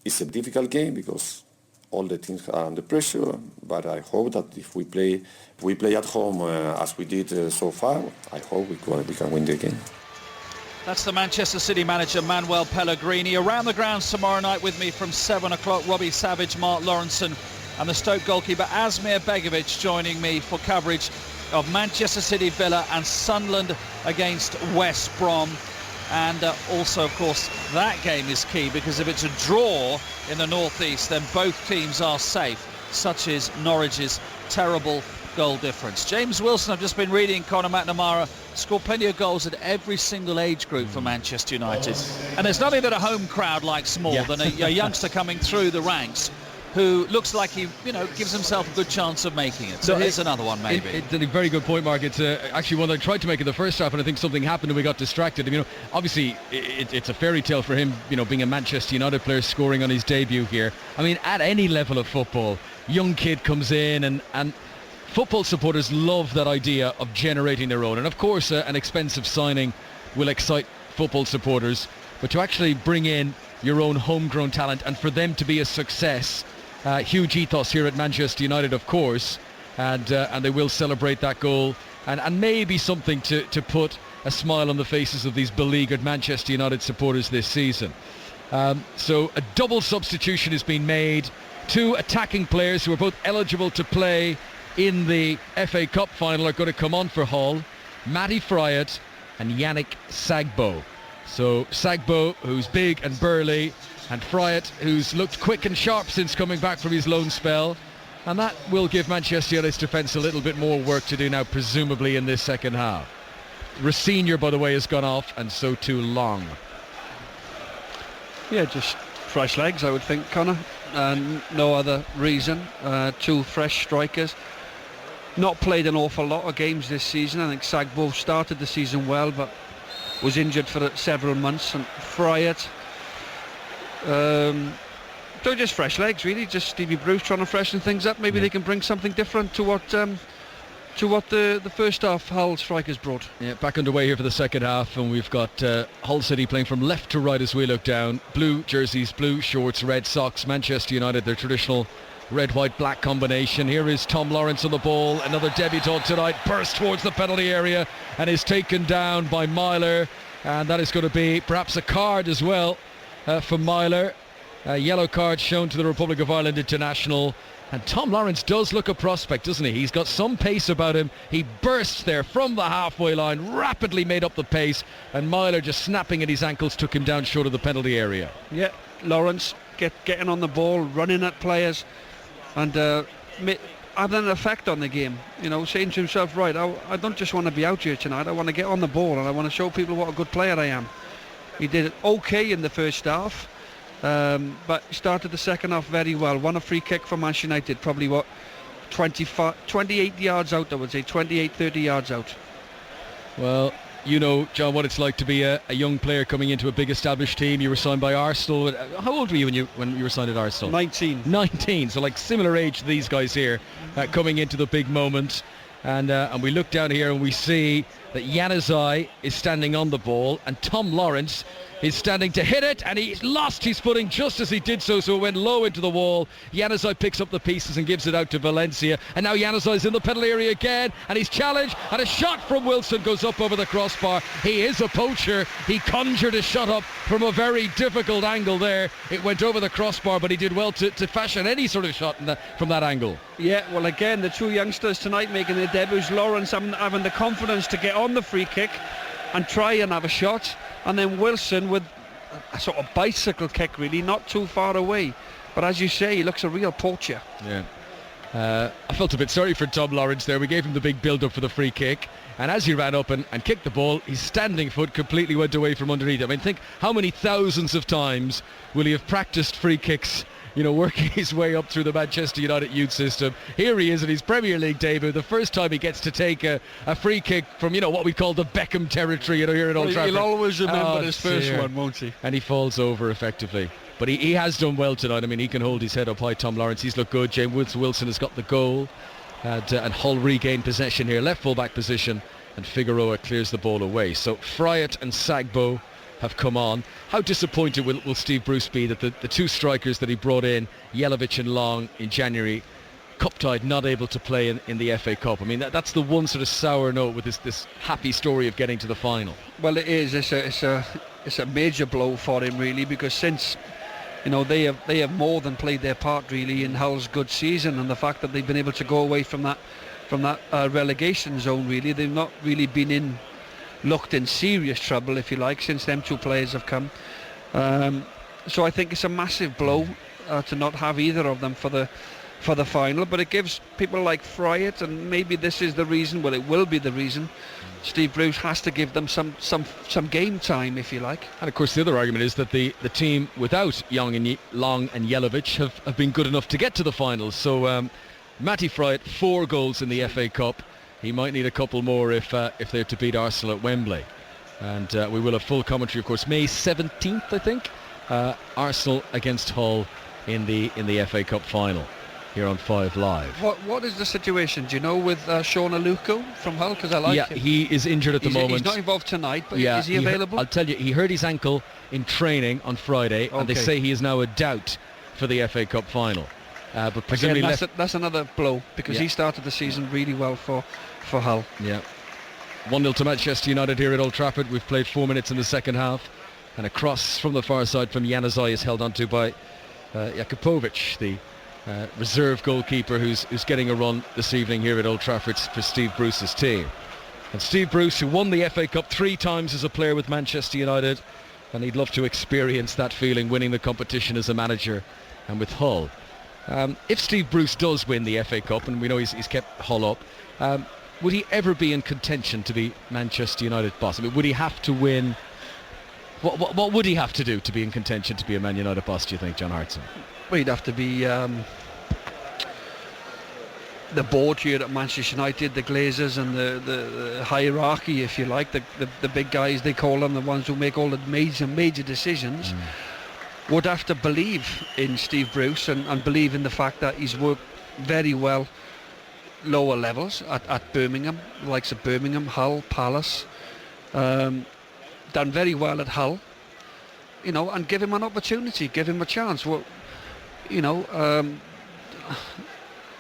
It's a difficult game because all the teams are under pressure, but I hope that if we play at home as we did so far, I hope we can win the game. That's the Manchester City manager Manuel Pellegrini. Around the grounds tomorrow night with me from 7 o'clock, Robbie Savage, Mark Lawrenson and the Stoke goalkeeper Asmir Begovic joining me for coverage of Manchester City, Villa and Sunderland against West Brom. And also, of course, that game is key because if it's a draw in the northeast, then both teams are safe, such is Norwich's terrible goal difference. James Wilson, I've just been reading, Conor McNamara scored plenty of goals at every single age group for Manchester United. And there's nothing that a home crowd likes more than a youngster coming through the ranks. who looks like he, gives himself a good chance of making it. So here's another one, maybe. It's a very good point, Mark. It's actually one that I tried to make in the first half, and I think something happened and we got distracted. Obviously, it's a fairy tale for him, being a Manchester United player scoring on his debut here. At any level of football, young kid comes in and football supporters love that idea of generating their own. And of course, an expensive signing will excite football supporters, but to actually bring in your own homegrown talent and for them to be a success, huge ethos here at Manchester United, of course, and they will celebrate that goal and maybe something to put a smile on the faces of these beleaguered Manchester United supporters this season. So a double substitution has been made. 2 attacking players who are both eligible to play in the FA Cup final are going to come on for Hull. Matty Fryatt and Yannick Sagbo. So Sagbo, who's big and burly, and Fryatt, who's looked quick and sharp since coming back from his loan spell. And that will give Manchester United's defence a little bit more work to do now, presumably in this second half. Rossinier, by the way, has gone off, and so too Long. Yeah, just fresh legs, I would think, Connor. And no other reason. 2 fresh strikers. Not played an awful lot of games this season. I think Sagbo started the season well, but was injured for several months. And Fryatt, so just fresh legs, really. Just Stevie Bruce trying to freshen things up. Maybe they can bring something different to what the first half Hull strikers brought. Yeah, back underway here for the second half, and we've got Hull City playing from left to right as we look down. Blue jerseys, blue shorts, red socks. Manchester United, their traditional red, white, black combination. Here is Tom Lawrence on the ball. Another debutant tonight, bursts towards the penalty area and is taken down by Myler, and that is going to be perhaps a card as well for Myler. A yellow card shown to the Republic of Ireland international. And Tom Lawrence does look a prospect, doesn't he? He's got some pace about him. He bursts there from the halfway line, rapidly made up the pace, and Myler, just snapping at his ankles, took him down short of the penalty area. Yeah, Lawrence getting on the ball, running at players, and having an effect on the game. Saying to himself, right, I don't just want to be out here tonight, I want to get on the ball and I want to show people what a good player I am. He did it okay in the first half. But started the second half very well. Won a free kick for Manchester United, probably 28 yards out, I would say, 30 yards out. Well, John, what it's like to be a young player coming into a big established team. You were signed by Arsenal. How old were you when you were signed at Arsenal? 19, so like similar age to these guys here, coming into the big moment. And we look down here and we see that Januzaj is standing on the ball and Tom Lawrence is standing to hit it, and he lost his footing just as he did so it went low into the wall. Januzaj picks up the pieces and gives it out to Valencia, and now Januzaj is in the penalty area again, and he's challenged, and a shot from Wilson goes up over the crossbar. He is a poacher. He conjured a shot up from a very difficult angle there. It went over the crossbar, but he did well to fashion any sort of shot from that angle. Yeah, well, again, the 2 youngsters tonight making their debuts. Lawrence having the confidence to get on the free kick and try and have a shot, and then Wilson with a sort of bicycle kick, really, not too far away. But as you say, he looks a real poacher. Yeah. I felt a bit sorry for Tom Lawrence there. We gave him the big build-up for the free kick, and as he ran up and kicked the ball, his standing foot completely went away from underneath him. Think how many thousands of times will he have practiced free kicks, working his way up through the Manchester United youth system. Here he is in his Premier League debut, the first time he gets to take a free kick from, what we call the Beckham territory, here at Old Trafford. He'll always remember his first one, won't he? And he falls over effectively. But he has done well tonight. He can hold his head up high, Tom Lawrence. He's looked good. James Wilson has got the goal. And Hull regain possession here, left full-back position, and Figueroa clears the ball away. So Fryatt and Sagbo have come on. How disappointed will Steve Bruce be that the 2 strikers that he brought in, Jelavic and Long, in January, cup-tied, not able to play in the FA Cup? That's the one sort of sour note with this happy story of getting to the final. Well, it is. It's a major blow for him, really, because since they have more than played their part, really, in Hull's good season, and the fact that they've been able to go away from that relegation zone, really, they've not really been looked in serious trouble, if you like, since them 2 players have come. So I think it's a massive blow to not have either of them for for the final, but it gives people like Fryatt, and maybe this is the reason, well, it will be the reason, Steve Bruce has to give them some game time, if you like. And of course the other argument is that the team without Long and Jelavic have been good enough to get to the finals. So Matty Fryatt, 4 goals in the FA Cup. He might need a couple more if they're to beat Arsenal at Wembley. And we will have full commentary, of course, May 17th, I think. Arsenal against Hull in the FA Cup final here on 5 Live. What is the situation, do you know, with Sean Aluko from Hull? Because I like him. He is injured at the moment. He's not involved tonight, but is he available? I'll tell you, he hurt his ankle in training on Friday, and they say he is now a doubt for the FA Cup final. But presumably again, that's another blow, because he started the season really well for Hull. Yeah. 1-0 to Manchester United here at Old Trafford. We've played 4 minutes in the second half, and a cross from the far side from Januzaj is held onto by Jakupovic, the reserve goalkeeper who's getting a run this evening here at Old Trafford for Steve Bruce's team. And Steve Bruce, who won the FA Cup 3 times as a player with Manchester United, and he'd love to experience that feeling, winning the competition as a manager and with Hull. If Steve Bruce does win the FA Cup, and we know he's kept Hull up, would he ever be in contention to be Manchester United boss? I mean, would he have to win? What would he have to do to be in contention to be a Man United boss, do you think, John Hartson? Well, he'd have to be the board here at Manchester United, the Glazers and the hierarchy, if you like, the big guys, they call them, the ones who make all the major decisions, would have to believe in Steve Bruce and believe in the fact that he's worked very well lower levels at Birmingham, the likes of Birmingham, Hull, Palace, done very well at Hull, and give him an opportunity, give him a chance. Well,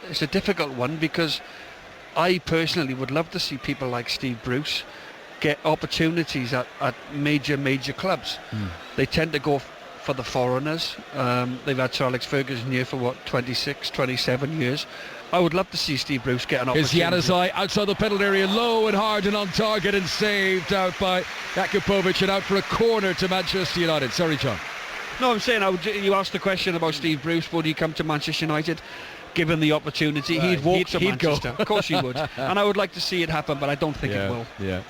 it's a difficult one, because I personally would love to see people like Steve Bruce get opportunities at major clubs. They tend to go for the foreigners. They've had Sir Alex Ferguson here for 26, 27 years. I would love to see Steve Bruce get an opportunity. Here's Januzaj outside the penalty area, low and hard and on target, and saved out by Jakupovic, and out for a corner to Manchester United. Sorry, John. No, I'm saying, you asked the question about Steve Bruce, would he come to Manchester United? Given the opportunity, he'd walk to Manchester. Of course he would. And I would like to see it happen, but I don't think it will. Yeah.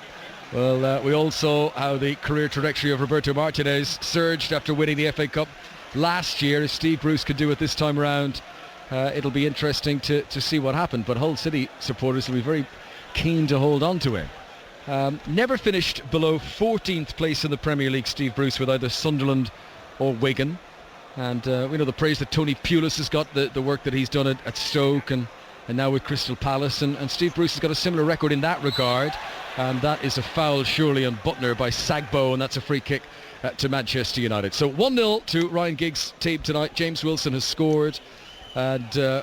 Well, we all saw how the career trajectory of Roberto Martinez surged after winning the FA Cup last year. If Steve Bruce could do it this time around, it'll be interesting to see what happened. But Hull City supporters will be very keen to hold on to him. Never finished below 14th place in the Premier League, Steve Bruce, with either Sunderland or Wigan. And we know the praise that Tony Pulis has got, the work that he's done at Stoke and now with Crystal Palace. And Steve Bruce has got a similar record in that regard. And that is a foul, surely, on Butner by Sagbo, and that's a free kick to Manchester United. So 1-0 to Ryan Giggs' team tonight. James Wilson has scored, and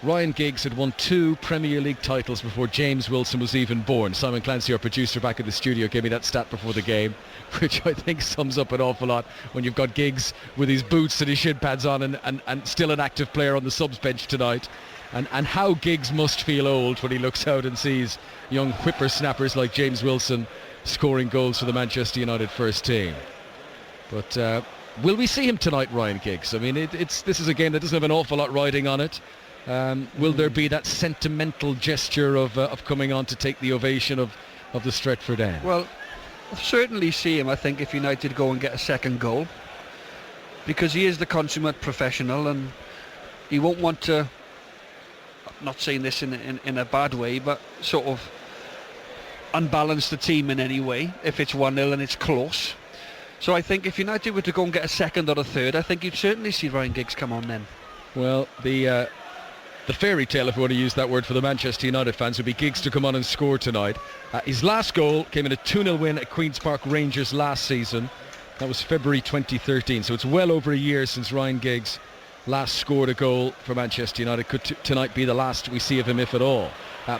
Ryan Giggs had won 2 Premier League titles before James Wilson was even born. Simon Clancy, our producer back at the studio, gave me that stat before the game, which I think sums up an awful lot when you've got Giggs with his boots and his shin pads on and still an active player on the subs bench tonight. And how Giggs must feel old when he looks out and sees young whippersnappers like James Wilson scoring goals for the Manchester United first team. But will we see him tonight, Ryan Giggs? I mean, this is a game that doesn't have an awful lot riding on it. Will there be that sentimental gesture of coming on to take the ovation of the Stretford end? Well, I'll certainly see him, I think, if United go and get a second goal, because he is the consummate professional, and he won't want to, I'm not saying this in a bad way, but sort of unbalance the team in any way if it's 1-0 and it's close. So I think if United were to go and get a second or a third, I think you'd certainly see Ryan Giggs come on then. Well, the fairy tale, if we want to use that word, for the Manchester United fans would be Giggs to come on and score tonight. His last goal came in a 2-0 win at Queen's Park Rangers last season. That was February 2013, so it's well over a year since Ryan Giggs last scored a goal for Manchester United. Could tonight be the last we see of him, if at all?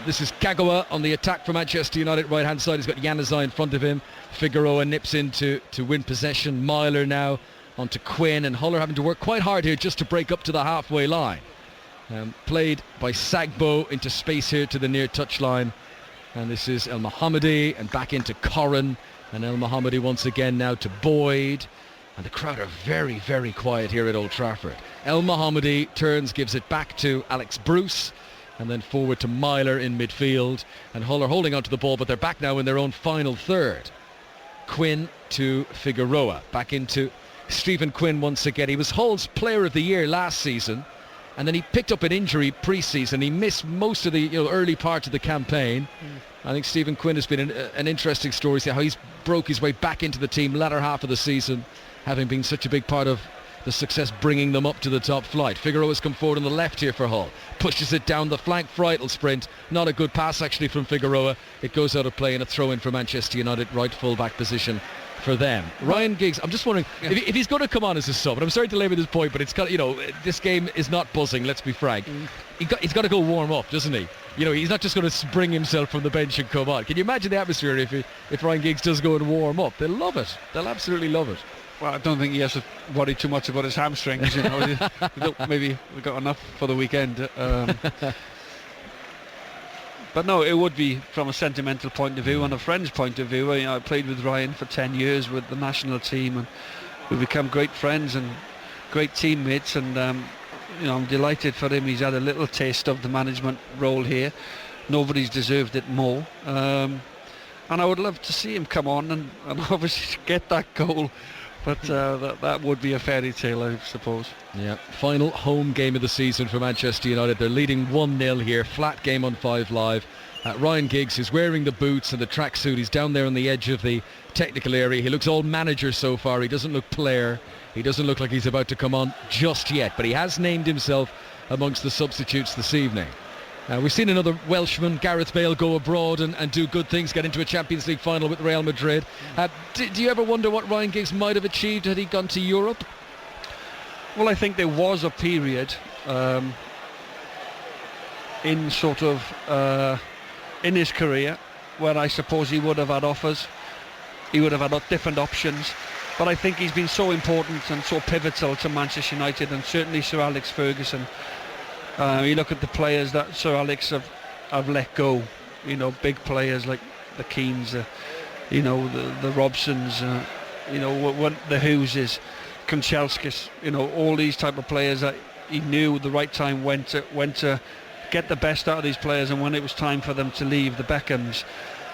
This is Kagawa on the attack for Manchester United. Right hand side, he's got Januzaj in front of him. Figueroa nips in to win possession. Myler now onto Quinn, and Hull are having to work quite hard here just to break up to the halfway line. Played by Sagbo into space here to the near touchline, and this is El Mohammadi, and back into Corrin, and El Mohammadi once again now to Boyd, and the crowd are very, very quiet here at Old Trafford. El Mohammadi turns, gives it back to Alex Bruce, and then forward to Myler in midfield. And Hull are holding onto the ball, but they're back now in their own final third. Quinn to Figueroa, back into Stephen Quinn once again. He was Hull's Player of the Year last season, and then he picked up an injury pre-season. He missed most of the early part of the campaign. I think Stephen Quinn has been an interesting story, see how he's broke his way back into the team latter half of the season, having been such a big part of the success bringing them up to the top flight. Figueroa's come forward on the left here for Hull. Pushes it down the flank. Frightel sprint. Not a good pass actually from Figueroa. It goes out of play and a throw in for Manchester United. Right full back position for them. Ryan Giggs, I'm just wondering if he's going to come on as a sub, and I'm sorry to labour this point, but it's got, this game is not buzzing, let's be frank. He's got to go warm up, doesn't he? He's not just going to spring himself from the bench and come on. Can you imagine the atmosphere if Ryan Giggs does go and warm up? They'll love it. They'll absolutely love it. Well, I don't think he has to worry too much about his hamstrings. Maybe we got enough for the weekend. But no, it would be from a sentimental point of view and a friend's point of view. I played with Ryan for 10 years with the national team, and we've become great friends and great teammates. And I'm delighted for him. He's had a little taste of the management role here. Nobody's deserved it more. And I would love to see him come on and obviously get that goal. But that would be a fairy tale, I suppose. Yeah, final home game of the season for Manchester United. They're leading 1-0 here, flat game on 5 Live. Ryan Giggs is wearing the boots and the tracksuit. He's down there on the edge of the technical area. He looks all manager so far. He doesn't look player. He doesn't look like he's about to come on just yet. But he has named himself amongst the substitutes this evening. We've seen another Welshman, Gareth Bale, go abroad and do good things, get into a Champions League final with Real Madrid. Do you ever wonder what Ryan Giggs might have achieved had he gone to Europe? Well, I think there was a period in his career where I suppose he would have had offers. He would have had different options. But I think he's been so important and so pivotal to Manchester United, and certainly Sir Alex Ferguson. You look at the players that Sir Alex have let go, big players like the Keanes, the Robsons, the Hugheses, Kanchelskis, all these type of players that he knew the right time when to get the best out of these players, and when it was time for them to leave, the Beckhams.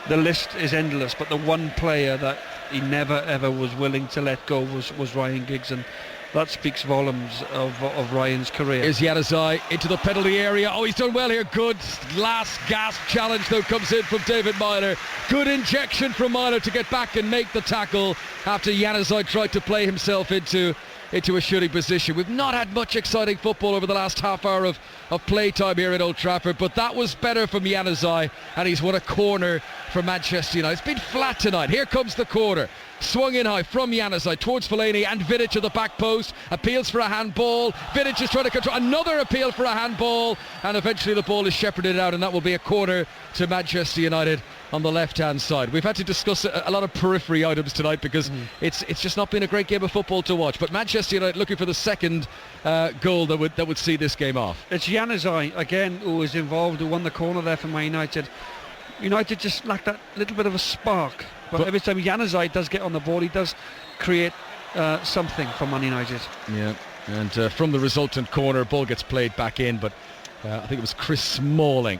The list is endless, but the one player that he never ever was willing to let go was Ryan Giggs, and that speaks volumes of Ryan's career. Here's Januzaj into the penalty area. Oh, he's done well here. Good last gasp challenge though comes in from David Myler. Good injection from Myler to get back and make the tackle after Januzaj tried to play himself into a shooting position. We've not had much exciting football over the last half hour of playtime here at Old Trafford, but that was better from Januzaj, and he's won a corner for Manchester United. It's been flat tonight. Here comes the corner. Swung in high from Januzaj towards Fellaini, and Vidic at the back post. Appeals for a handball. Vidic is trying to control. Another appeal for a handball, and eventually the ball is shepherded out, and that will be a corner to Manchester United on the left-hand side. We've had to discuss a lot of periphery items tonight because it's just not been a great game of football to watch. But Manchester United looking for the second goal that would see this game off. It's Januzaj again who was involved, who won the corner there for Man United. United just lacked that little bit of a spark. But every time Januzaj does get on the ball, he does create something for Man United. Yeah, and from the resultant corner, ball gets played back in, but I think it was Chris Smalling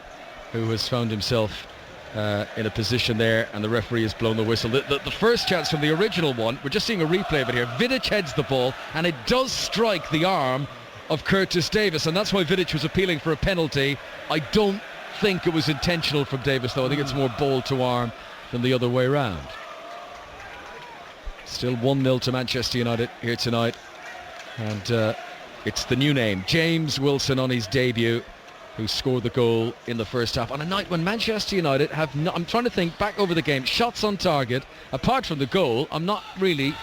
who has found himself in a position there, and the referee has blown the whistle. The first chance from the original one, we're just seeing a replay of it here. Vidic heads the ball, and it does strike the arm of Curtis Davis, and that's why Vidic was appealing for a penalty. I don't think it was intentional from Davis, though. I think it's more ball to arm than the other way round. Still 1-0 to Manchester United here tonight, and it's the new name, James Wilson, on his debut, who scored the goal in the first half on a night when Manchester United have not, I'm trying to think back over the game, shots on target apart from the goal. I'm not really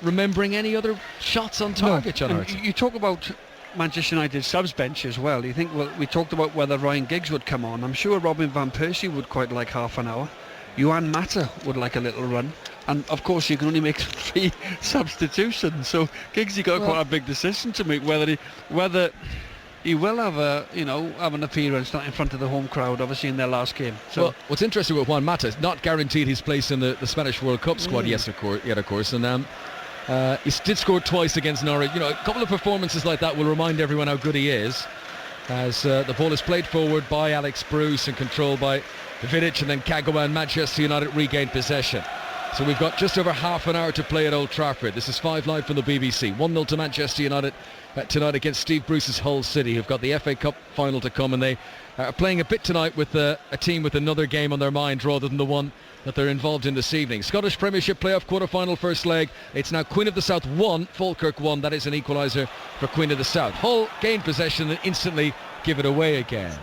remembering any other shots on target, John Hurst. You talk about Manchester United subs bench as well. You think, well, we talked about whether Ryan Giggs would come on. I'm sure Robin van Persie would quite like half an hour. Juan Mata would like a little run, and of course you can only make 3 substitutions, so Giggsy got quite a big decision to make, whether he will have have an appearance not in front of the home crowd, obviously, in their last game. So well, what's interesting with Juan Mata is not guaranteed his place in the Spanish World Cup squad yet, of course, and He did score twice against Norwich. You know, a couple of performances like that will remind everyone how good he is. As the ball is played forward by Alex Bruce and controlled by Vidic, and then Kagawa, and Manchester United regained possession. So we've got just over half an hour to play at Old Trafford. This is 5 Live from the BBC. 1-0 to Manchester United tonight against Steve Bruce's Hull City, who've got the FA Cup final to come, and they are playing a bit tonight with a team with another game on their mind rather than the one that they're involved in this evening. Scottish Premiership playoff quarter-final first leg. It's now Queen of the South 1, Falkirk 1. That is an equaliser for Queen of the South. Hull gained possession and instantly give it away again.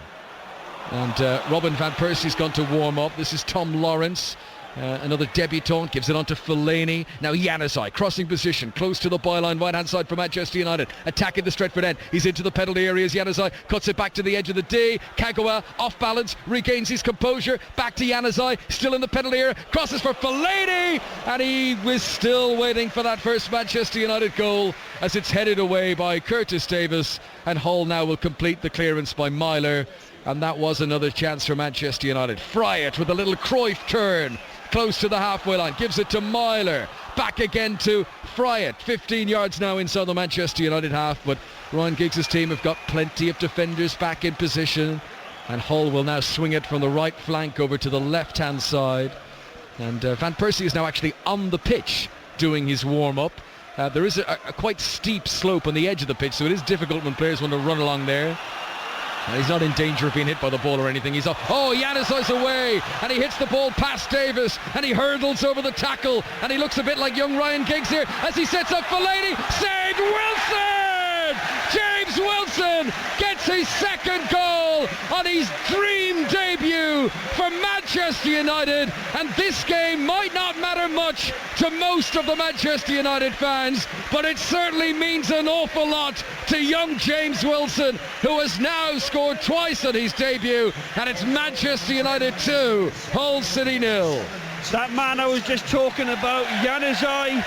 And Robin van Persie's gone to warm up. This is Tom Lawrence. Another debutant, gives it on to Fellaini. Now Januzaj, crossing position, close to the byline, right-hand side for Manchester United. Attacking the Stretford end. He's into the penalty areas. Januzaj cuts it back to the edge of the D. Kagawa, off balance, regains his composure. Back to Januzaj, still in the penalty area. Crosses for Fellaini! And he was still waiting for that first Manchester United goal as it's headed away by Curtis Davis. And Hull now will complete the clearance by Myler. And that was another chance for Manchester United. Fryatt with a little Cruyff turn. Close to the halfway line, gives it to Myler, back again to Fryatt, 15 yards now inside the Manchester United half, but Ryan Giggs' team have got plenty of defenders back in position, and Hull will now swing it from the right flank over to the left-hand side, and Van Persie is now actually on the pitch doing his warm-up. There is a quite steep slope on the edge of the pitch, so it is difficult when players want to run along there. And he's not in danger of being hit by the ball or anything. He's off. Oh, Januzaj's away, and he hits the ball past Davis, and he hurdles over the tackle, and he looks a bit like young Ryan Giggs here as he sets up Fellaini. Saved Wilson! James Wilson gets his second goal on his dream debut for Manchester United, and this game might not matter much to most of the Manchester United fans, but it certainly means an awful lot to young James Wilson, who has now scored twice on his debut, and it's Manchester United 2, Hull City 0. That man I was just talking about, Januzaj,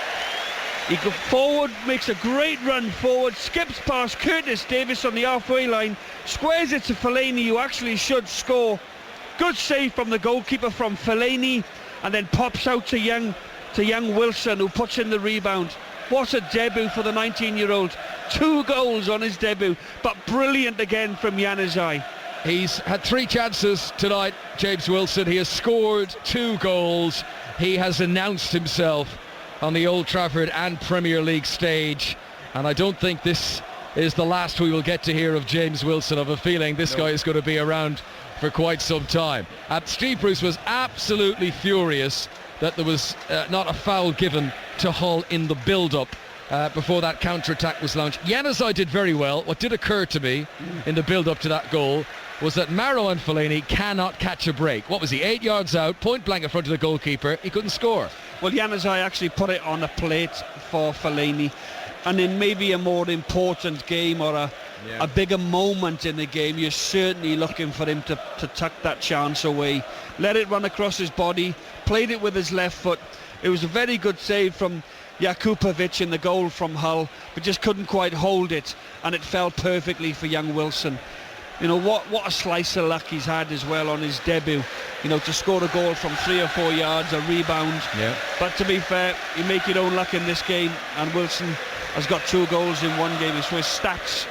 he goes forward, makes a great run forward, skips past Curtis Davis on the halfway line, squares it to Fellaini, who actually should score. Good save from the goalkeeper from Fellaini, and then pops out to young Wilson, who puts in the rebound. What a debut for the 19-year-old. 2 goals on his debut, but brilliant again from Januzaj. He's had 3 chances tonight, James Wilson. He has scored 2 goals. He has announced himself on the Old Trafford and Premier League stage, and I don't think this is the last we will get to hear of James Wilson. I have a feeling this guy is going to be around for quite some time. Steve Bruce was absolutely furious that there was not a foul given to Hull in the build-up before that counter-attack was launched. Januzaj did very well. What did occur to me in the build-up to that goal was that Maro and Fellaini cannot catch a break. What was he, 8 yards out, point blank in front of the goalkeeper? He couldn't score. Well, Januzaj actually put it on a plate for Fellaini, and in maybe a more important game or a bigger moment in the game, you're certainly looking for him to tuck that chance away. Let it run across his body, played it with his left foot. It was a very good save from Jakupovic in the goal from Hull, but just couldn't quite hold it, and it fell perfectly for young Wilson. You know, what a slice of luck he's had as well on his debut. You know, to score a goal from 3 or 4 yards, a rebound. Yeah. But to be fair, you make your own luck in this game, and Wilson has got 2 goals in 1 game, so his stats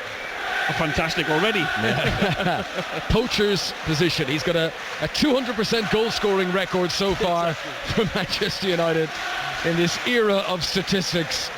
are fantastic already. Yeah. Poacher's position. He's got a 200% goal scoring record so far for Manchester United in this era of statistics.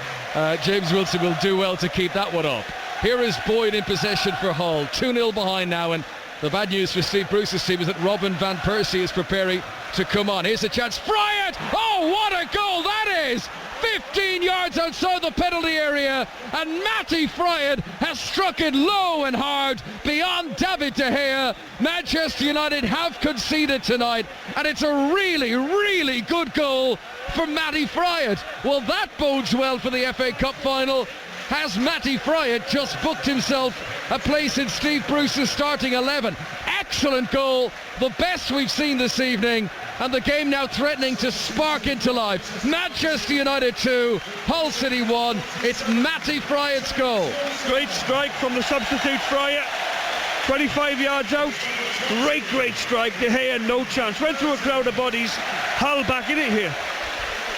James Wilson will do well to keep that one up. Here is Boyd in possession for Hull. 2-0 behind now, and the bad news for Steve Bruce's team is that Robin van Persie is preparing to come on. Here's a chance. Fryatt! Oh, what a goal that is! 15 yards outside the penalty area, and Matty Fryatt has struck it low and hard beyond David De Gea. Manchester United have conceded tonight, and it's a really, really good goal for Matty Fryatt. Well, that bodes well for the FA Cup final. Has Matty Fryatt just booked himself a place in Steve Bruce's starting 11? Excellent goal, the best we've seen this evening, and the game now threatening to spark into life. Manchester United 2, Hull City 1. It's Matty Fryatt's goal. Great strike from the substitute Fryatt. 25 yards out. Great strike. De Gea no chance. Went through a crowd of bodies. Hull back in it here.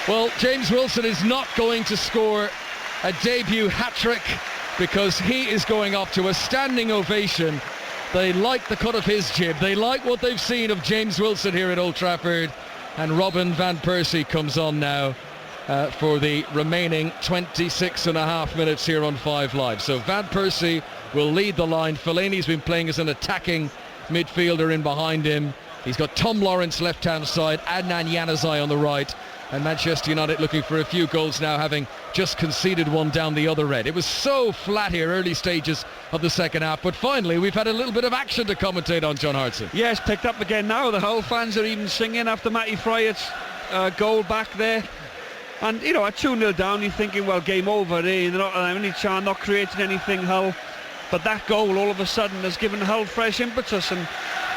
Well, James Wilson is not going to score a debut hat-trick because he is going up to a standing ovation. They like the cut of his jib. They like what they've seen of James Wilson here at Old Trafford. And Robin van Persie comes on now for the remaining 26 and a half minutes here on 5 Live. So Van Persie will lead the line. Fellaini's been playing as an attacking midfielder in behind him. He's got Tom Lawrence left-hand side, Adnan Januzaj on the right. And Manchester United looking for a few goals now, having just conceded one down the other end. It was so flat here, early stages of the second half, but finally we've had a little bit of action to commentate on, John Hartson. Yes, picked up again now. The Hull fans are even singing after Matty Fryatt's goal back there. And, you know, at 2-0 down, you're thinking, well, game over, eh? They're not having any chance, not creating anything, Hull. But that goal, all of a sudden, has given Hull fresh impetus, and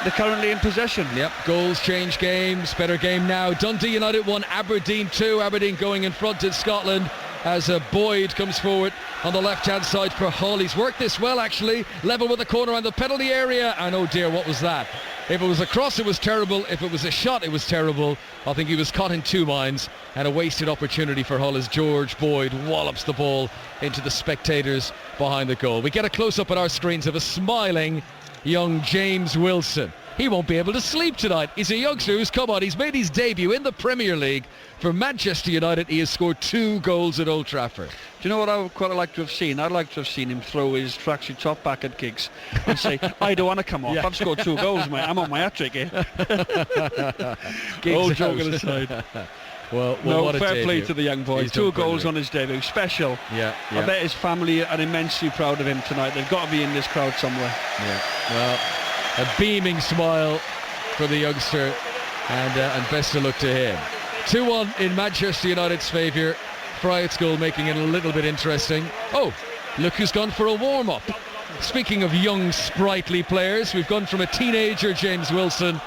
they're currently in possession. Yep, goals change games. Better game now. Dundee United 1, Aberdeen 2. Aberdeen going in front in Scotland as Boyd comes forward on the left-hand side for Hull. He's worked this well, actually. Level with the corner on the penalty area. And oh dear, what was that? If it was a cross, it was terrible. If it was a shot, it was terrible. I think he was caught in two minds, and a wasted opportunity for Hull as George Boyd wallops the ball into the spectators behind the goal. We get a close-up at our screens of a smiling young James Wilson. He won't be able to sleep tonight. He's a youngster who's come on. He's made his debut in the Premier League for Manchester United. He has scored 2 goals at Old Trafford. Do you know what I would quite like to have seen? I'd like to have seen him throw his tracksuit top back at Giggs and say, I don't want to come off. Yeah. I've scored 2 goals, mate. I'm on my hat-trick here. All joking aside. Well, no, what a fair play debut. to the young boy. He's 2 goals on his debut. Special. Yeah. I bet his family are immensely proud of him tonight. They've got to be in this crowd somewhere. Yeah. Well, a beaming smile for the youngster, and best of luck to him. 2-1 in Manchester United's favour. Fryatt's goal making it a little bit interesting. Oh, look who's gone for a warm-up. Speaking of young, sprightly players, we've gone from a teenager, James Wilson,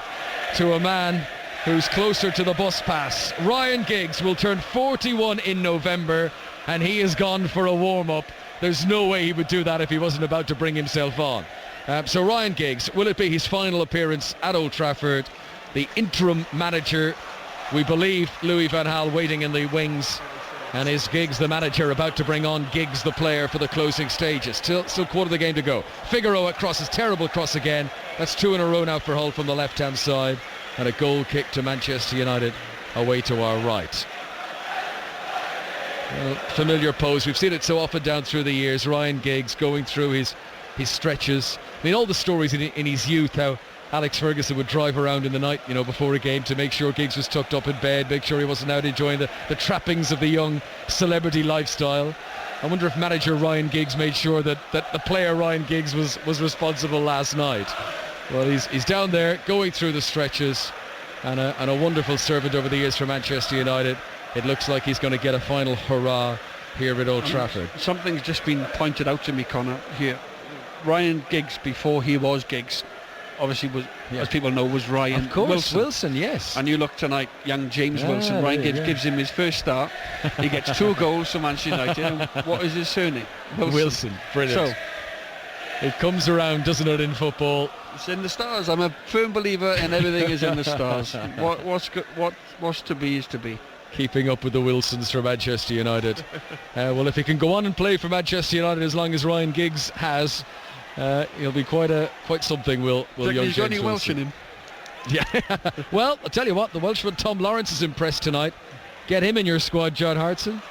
to a man who's closer to the bus pass. Ryan Giggs will turn 41 in November, and he has gone for a warm-up. There's no way he would do that if he wasn't about to bring himself on. So Ryan Giggs, will it be his final appearance at Old Trafford? The interim manager, we believe Louis van Gaal waiting in the wings, and is Giggs the manager about to bring on Giggs the player for the closing stages? Still quarter of the game to go. Figueroa crosses, terrible cross again. That's 2 in a row now for Hull from the left-hand side, and a goal kick to Manchester United away to our right. Well, familiar pose. We've seen it so often down through the years. Ryan Giggs going through his stretches. I mean, all the stories in his youth, how Alex Ferguson would drive around in the night, you know, before a game to make sure Giggs was tucked up in bed, make sure he wasn't out enjoying the trappings of the young celebrity lifestyle. I wonder if manager Ryan Giggs made sure that the player Ryan Giggs was responsible last night. Well, he's down there going through the stretches, and a wonderful servant over the years for Manchester United. It looks like he's going to get a final hurrah here at Old Trafford. Something's just been pointed out to me, Connor, here. Ryan Giggs, before he was Giggs, obviously was, as people know, was Ryan of course, Wilson, yes. And you look tonight, young James Wilson. Ryan Giggs gives him his first start. He gets 2 goals for Manchester United. And what is his surname? Wilson. Brilliant. So it comes around, doesn't it, in football? It's in the stars. I'm a firm believer in everything is in the stars. What's to be is to be. Keeping up with the Wilsons for Manchester United. Well, if he can go on and play for Manchester United as long as Ryan Giggs has, he'll be quite something. Will young James got any Wilson? Welsh in him? Yeah. Well, I'll tell you what, the Welshman Tom Lawrence is impressed tonight. Get him in your squad, John Hartson.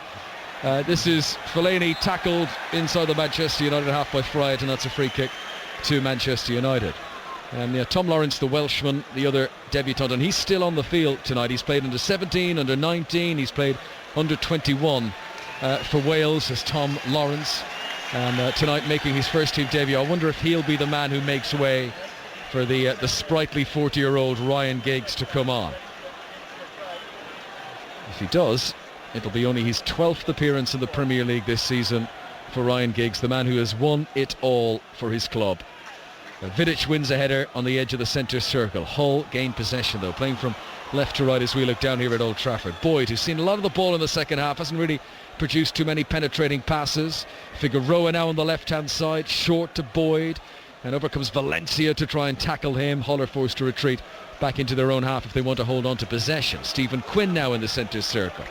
This is Fellaini tackled inside the Manchester United half by Fryatt, and that's a free kick to Manchester United. And Tom Lawrence, the Welshman, the other debutant, and he's still on the field tonight. He's played under 17, under 19, he's played under 21 for Wales as Tom Lawrence, and tonight making his first team debut. I wonder if he'll be the man who makes way for the sprightly 40-year-old Ryan Giggs to come on. If he does, it'll be only his 12th appearance in the Premier League this season for Ryan Giggs, the man who has won it all for his club. Vidic wins a header on the edge of the centre circle. Hull gain possession though, playing from left to right as we look down here at Old Trafford. Boyd, who's seen a lot of the ball in the second half, hasn't really produced too many penetrating passes. Figueroa now on the left hand side, short to Boyd, and over comes Valencia to try and tackle him. Hull are forced to retreat back into their own half if they want to hold on to possession. Stephen Quinn now in the centre circle.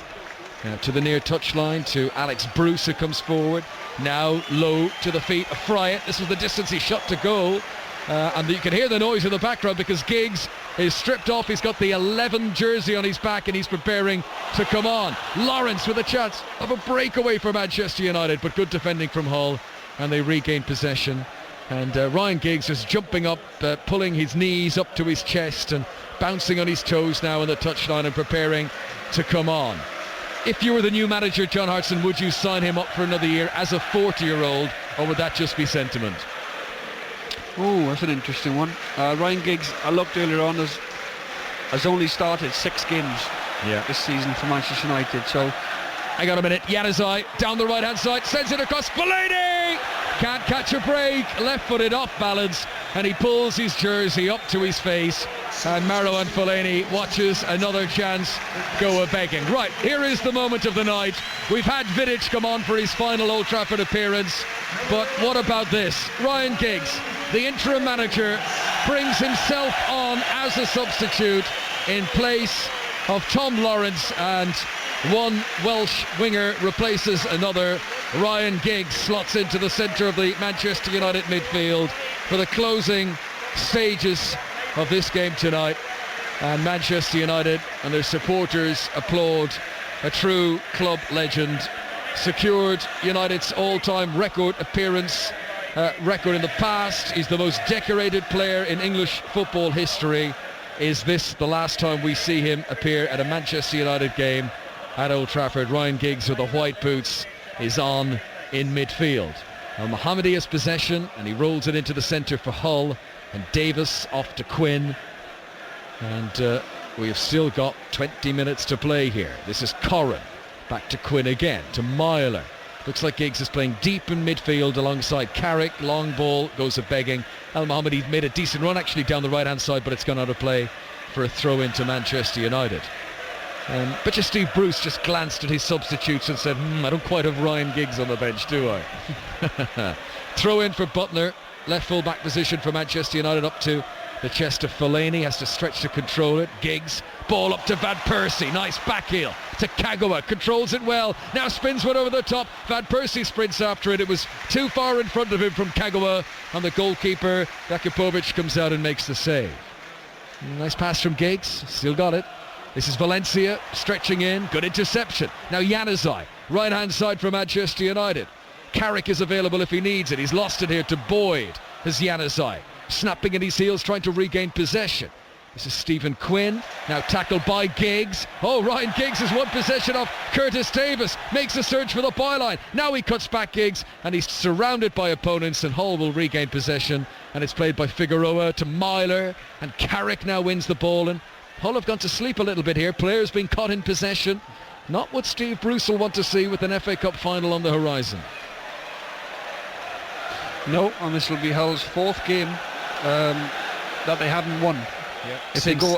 To the near touchline to Alex Bruce, who comes forward. Now low to the feet of Fryatt. This was the distance he shot to goal. And you can hear the noise in the background because Giggs is stripped off. He's got the 11 jersey on his back and he's preparing to come on. Lawrence with a chance of a breakaway for Manchester United, but good defending from Hull, and they regain possession. And Ryan Giggs is jumping up, pulling his knees up to his chest and bouncing on his toes now on the touchline and preparing to come on. If you were the new manager, John Hartson, would you sign him up for another year as a 40-year-old, or would that just be sentiment? Oh, that's an interesting one. Ryan Giggs, I looked earlier on, has only started 6 games this season for Manchester United. So, hang on a minute. Januzaj down the right-hand side, sends it across. Fellaini can't catch a break. Left-footed off balance, and he pulls his jersey up to his face. And Marouane Fellaini watches another chance go a-begging. Right, here is the moment of the night. We've had Vidic come on for his final Old Trafford appearance, but what about this? Ryan Giggs, the interim manager, brings himself on as a substitute in place of Tom Lawrence, and one Welsh winger replaces another. Ryan Giggs slots into the centre of the Manchester United midfield for the closing stages of this game tonight, and Manchester United and their supporters applaud a true club legend. Secured United's all-time record appearance record in the past. He's the most decorated player in English football history. Is this the last time we see him appear at a Manchester United game at Old Trafford? Ryan Giggs with the white boots is on in midfield. Al Mohammadi has possession and he rolls it into the centre for Hull, and Davis off to Quinn, and we have still got 20 minutes to play here. This is Corrin, back to Quinn again, to Myler. Looks like Giggs is playing deep in midfield alongside Carrick. Long ball goes a-begging. Al Mohammadi made a decent run actually down the right hand side, but it's gone out of play for a throw into Manchester United. But just Steve Bruce just glanced at his substitutes and said, I don't quite have Ryan Giggs on the bench, do I? Throw in for Butler. Left full back position for Manchester United, up to the chest of Fellaini, has to stretch to control it. Giggs, ball up to Van Persie, nice back heel to Kagawa, controls it well, now spins one over the top. Van Persie sprints after it. It was too far in front of him from Kagawa, and the goalkeeper Jakubovic comes out and makes the save. Nice pass from Giggs, still got it. This is Valencia stretching in, good interception. Now Januzaj, right hand side for Manchester United. Carrick is available if he needs it. He's lost it here to Boyd as Januzaj, snapping at his heels, trying to regain possession. This is Stephen Quinn, now tackled by Giggs. Oh, Ryan Giggs has won possession of Curtis Davis, makes a surge for the byline. Now he cuts back Giggs, and he's surrounded by opponents, and Hull will regain possession, and it's played by Figueroa to Myler, and Carrick now wins the ball, and Hull have gone to sleep a little bit here. Players being caught in possession. Not what Steve Bruce will want to see with an FA Cup final on the horizon. No, and this will be Hull's 4th game that they haven't won. Yeah, if they go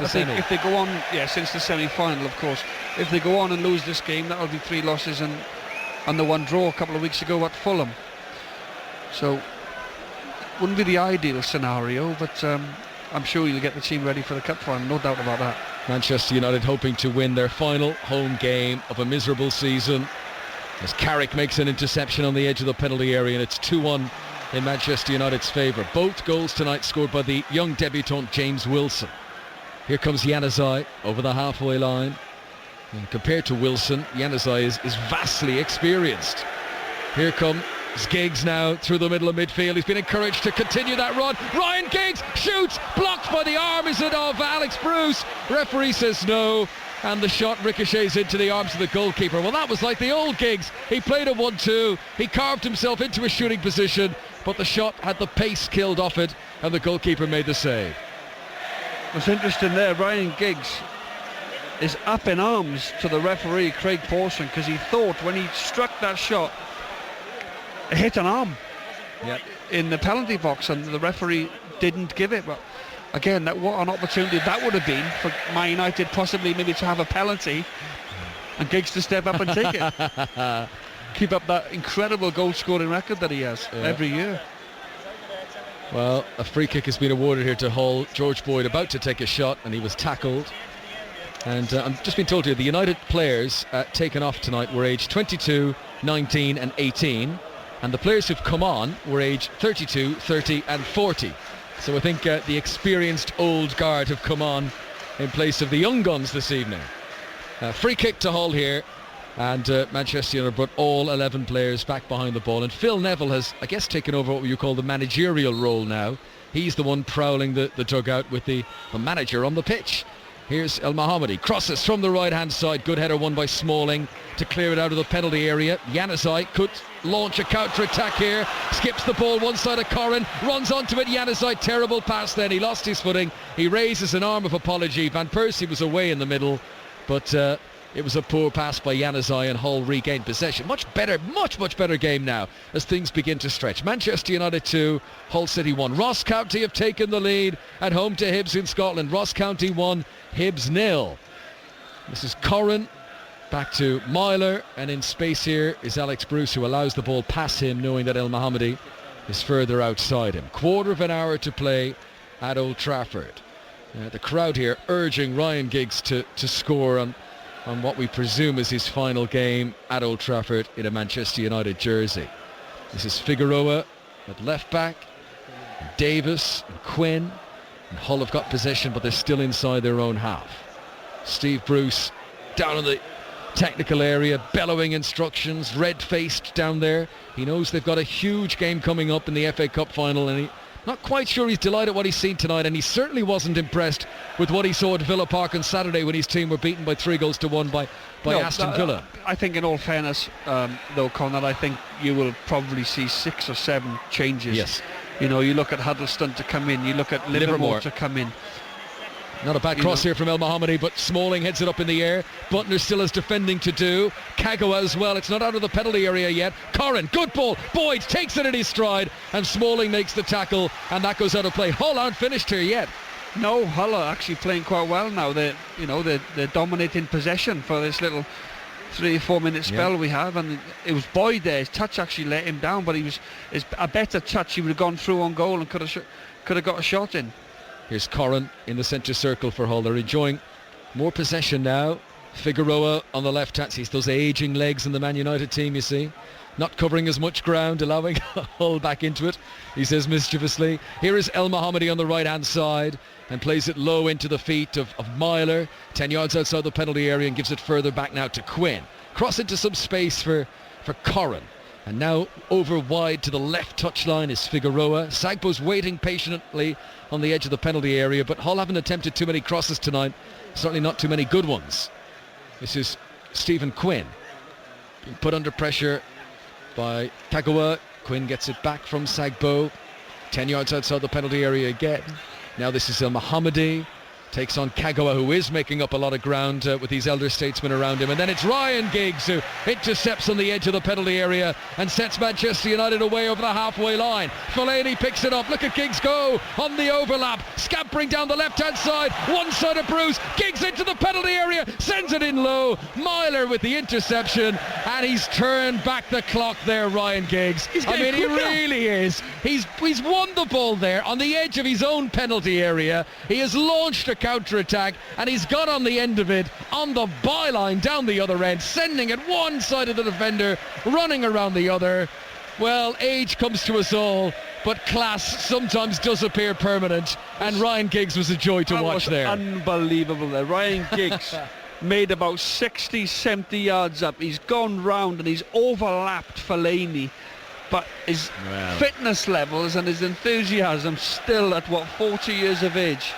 on, since the semi-final, of course. If they go on and lose this game, that'll be 3 losses and the 1 draw a couple of weeks ago at Fulham. So, wouldn't be the ideal scenario, but I'm sure you'll get the team ready for the cup final, no doubt about that. Manchester United hoping to win their final home game of a miserable season, as Carrick makes an interception on the edge of the penalty area, and it's 2-1 in Manchester United's favour. Both goals tonight scored by the young debutant James Wilson. Here comes Januzaj over the halfway line, and compared to Wilson, Januzaj is vastly experienced. Here comes Giggs now through the middle of midfield. He's been encouraged to continue that run. Ryan Giggs shoots, blocked by the arm, is it of Alex Bruce? Referee says no, and the shot ricochets into the arms of the goalkeeper. Well, that was like the old Giggs. He played a 1-2, he carved himself into a shooting position, but the shot had the pace killed off it, and the goalkeeper made the save. What's interesting there, Ryan Giggs is up in arms to the referee, Craig Pawson, because he thought when he struck that shot, it hit an arm in the penalty box, and the referee didn't give it. But again, what an opportunity that would have been for Man United possibly maybe to have a penalty and Giggs to step up and take it. Keep up that incredible goal scoring record that he has every year. Well, a free kick has been awarded here to Hull. George Boyd about to take a shot, and he was tackled. And I've just been told here the United players taken off tonight were aged 22, 19 and 18, and the players who've come on were aged 32, 30 and 40. So I think the experienced old guard have come on in place of the young guns this evening. Free kick to Hull here, and Manchester United brought all 11 players back behind the ball, and Phil Neville has, I guess, taken over what you call the managerial role now. He's the one prowling the dugout with the manager on the pitch. Here's El Mohammadi, crosses from the right hand side, good header won by Smalling to clear it out of the penalty area. Januzaj could launch a counter attack here, skips the ball one side of Corrin, runs onto it. Januzaj, terrible pass then, he lost his footing, he raises an arm of apology. Van Persie was away in the middle, but it was a poor pass by Januzaj, and Hull regained possession. Much better game now as things begin to stretch. Manchester United 2, Hull City 1. Ross County have taken the lead at home to Hibs in Scotland. Ross County 1, Hibs 0. This is Corrin, back to Myler, and in space here is Alex Bruce, who allows the ball past him, knowing that El Mohammadi is further outside him. Quarter of an hour to play at Old Trafford. The crowd here urging Ryan Giggs to score on what we presume is his final game at Old Trafford in a Manchester United jersey. This is Figueroa at left back, and Davis and Quinn, and Hull have got possession, but they're still inside their own half. Steve Bruce down in the technical area, bellowing instructions, red-faced down there. He knows they've got a huge game coming up in the FA Cup final, and he's not quite sure he's delighted what he's seen tonight, and he certainly wasn't impressed with what he saw at Villa Park on Saturday when his team were beaten by 3-1 by Aston Villa. I think in all fairness, though, Conor, I think you will probably see 6 or 7 changes. Yes. You know, you look at Huddleston to come in, you look at Livermore to come in. Not a bad cross here from El Mohammadi, but Smalling heads it up in the air. Butner still has defending to do. Kagawa as well. It's not out of the penalty area yet. Corrin, good ball. Boyd takes it in his stride, and Smalling makes the tackle, and that goes out of play. Hull aren't finished here yet. No, Hull are actually playing quite well now. They're dominating possession for this little 3 or 4 minute spell we have, and it was Boyd there. His touch actually let him down, but it's a better touch. He would have gone through on goal and could have got a shot in. Here's Corrin in the centre circle for Hull. They're enjoying more possession now. Figueroa on the left hand. He's those ageing legs in the Man United team, you see. Not covering as much ground, allowing Hull back into it, he says mischievously. Here is El Mohammadi on the right hand side and plays it low into the feet of Myler, 10 yards outside the penalty area, and gives it further back now to Quinn. Cross into some space for Corrin. And now over wide to the left touchline is Figueroa. Sagbo's waiting patiently on the edge of the penalty area, but Hull haven't attempted too many crosses tonight. Certainly not too many good ones. This is Stephen Quinn, being put under pressure by Kagawa. Quinn gets it back from Sagbo. 10 yards outside the penalty area again. Now this is El Mohammadi. Takes on Kagawa, who is making up a lot of ground with these elder statesmen around him. And then it's Ryan Giggs who intercepts on the edge of the penalty area and sets Manchester United away over the halfway line. Fellaini picks it up. Look at Giggs go on the overlap. Scampering down the left-hand side. One side of Bruce. Giggs into the penalty area. Sends it in low. Myler with the interception. And he's turned back the clock there, Ryan Giggs. He really is. He's won the ball there on the edge of his own penalty area. He has launched a counter-attack, and he's got on the end of it on the byline down the other end, sending it one side of the defender, running around the other. Well, age comes to us all, but class sometimes does appear permanent, and Ryan Giggs was a joy to watch there. Unbelievable there. Ryan Giggs made about 60, 70 yards up. He's gone round and he's overlapped Fellaini, but his fitness levels and his enthusiasm still at 40 years of age.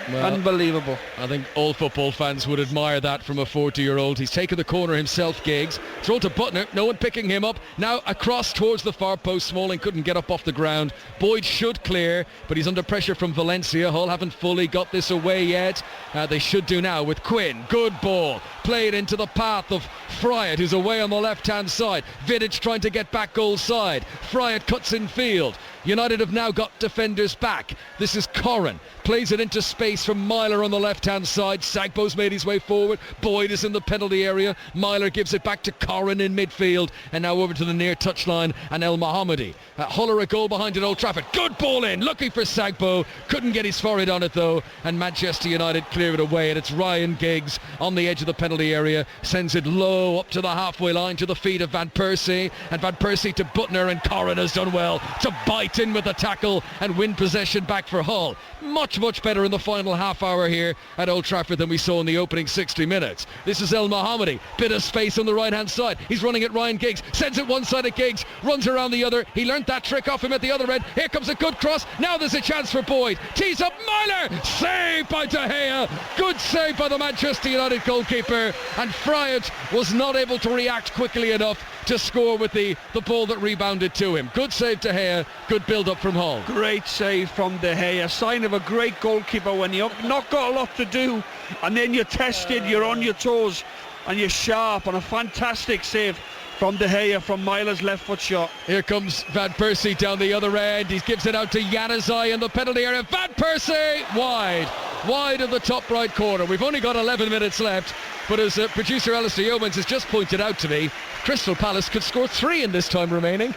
Well, unbelievable. I think all football fans would admire that from a 40-year-old. He's taken the corner himself, Giggs. Thrown to Butner, no one picking him up. Now across towards the far post. Smalling couldn't get up off the ground. Boyd should clear, but he's under pressure from Valencia. Hull haven't fully got this away yet. They should do now with Quinn. Good ball. Played into the path of Fryatt, who's away on the left-hand side. Vidic trying to get back goal side. Fryatt cuts in field. United have now got defenders back. This is Corrin. Plays it into space from Myler on the left-hand side. Sagbo's made his way forward. Boyd is in the penalty area. Myler gives it back to Corrin in midfield. And now over to the near touchline and El Mohammadi. Huller a goal behind at Old Trafford. Good ball in. Looking for Sagbo. Couldn't get his forehead on it though. And Manchester United clear it away. And it's Ryan Giggs on the edge of the penalty area. Sends it low up to the halfway line to the feet of Van Persie. And Van Persie to Butner. And Corrin has done well to bite in with the tackle and win possession back for Hull. Much better in the final half hour here at Old Trafford than we saw in the opening 60 minutes. This is El Mohammadi. Bit of space on the right hand side. He's running at Ryan Giggs. Sends it one side at Giggs. Runs around the other. He learnt that trick off him at the other end. Here comes a good cross. Now there's a chance for Boyd. Tees up Myler. Saved by De Gea. Good save by the Manchester United goalkeeper. And Friant was not able to react quickly enough to score with the ball that rebounded to him. Good save De Gea. Good build up from Hull. Great save from De Gea. Sign of a great goalkeeper when you've not got a lot to do and then you're tested, you're on your toes and you're sharp. And a fantastic save from De Gea from Myler's left foot shot. Here comes Van Persie down the other end. He gives it out to Januzaj in the penalty area. Van Persie wide of the top right corner. We've only got 11 minutes left, but as producer Alistair Yeomans has just pointed out to me, Crystal Palace could score 3 in this time remaining.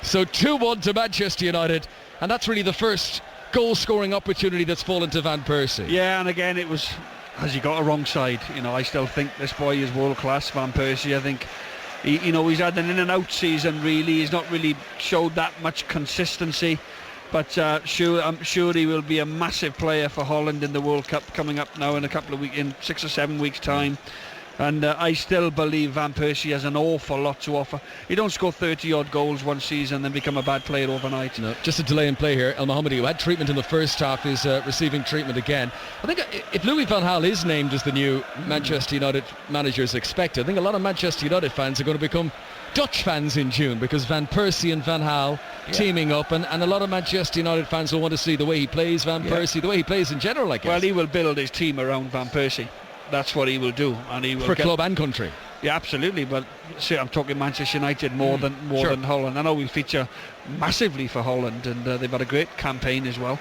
So 2-1 to Manchester United, and that's really the first goal-scoring opportunity that's fallen to Van Persie. Yeah, and again it was, has he got a wrong side? You know, I still think this boy is world class, Van Persie. I think he's had an in and out season really. He's not really showed that much consistency, but I'm sure he will be a massive player for Holland in the World Cup coming up now in a couple of weeks, in 6 or 7 weeks time. And I still believe Van Persie has an awful lot to offer. You don't score 30 odd goals one season and then become a bad player overnight. No, just a delay in play here. El Mohammadi, who had treatment in the first half, is receiving treatment again. I think if Louis van Gaal is named as the new Manchester United manager as expected, I think a lot of Manchester United fans are going to become Dutch fans in June, because Van Persie and Van Gaal teaming up, and a lot of Manchester United fans will want to see the way he plays, Van Persie, the way he plays in general, I guess. Well, he will build his team around Van Persie. That's what he will do, and he will for club and country. Yeah, absolutely. But see, I'm talking Manchester United more than Holland. I know we'll feature massively for Holland, and they've had a great campaign as well.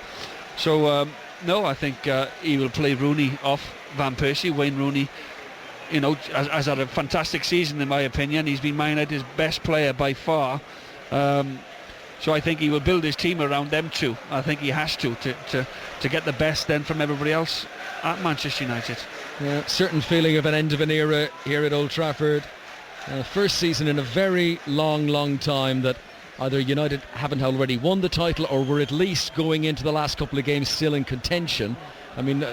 So no, I think he will play Rooney off Van Persie. Wayne Rooney, has had a fantastic season in my opinion. He's been Man United's best player by far. So I think he will build his team around them too. I think he has to get the best then from everybody else at Manchester United. Yeah, certain feeling of an end of an era here at Old Trafford. First season in a very long time that either United haven't already won the title or were at least going into the last couple of games still in contention. I mean,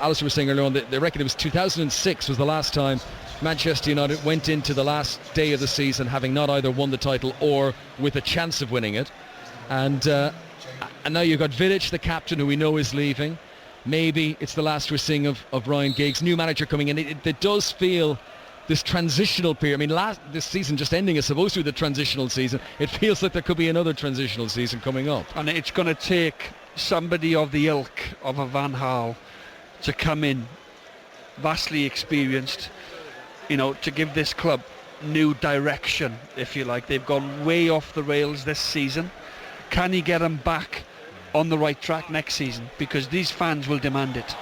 Alistair was saying earlier on that they reckon it was 2006 was the last time Manchester United went into the last day of the season having not either won the title or with a chance of winning it. And now you've got Vidic, the captain, who we know is leaving. Maybe it's the last we're seeing of Ryan Giggs. New manager coming in. It does feel this transitional period. I mean, this season just ending is supposed to be the transitional season. It feels like there could be another transitional season coming up. And it's going to take somebody of the ilk of a Van Gaal to come in, vastly experienced, to give this club new direction, if you like. They've gone way off the rails this season. Can he get them back on the right track next season? Because these fans will demand it.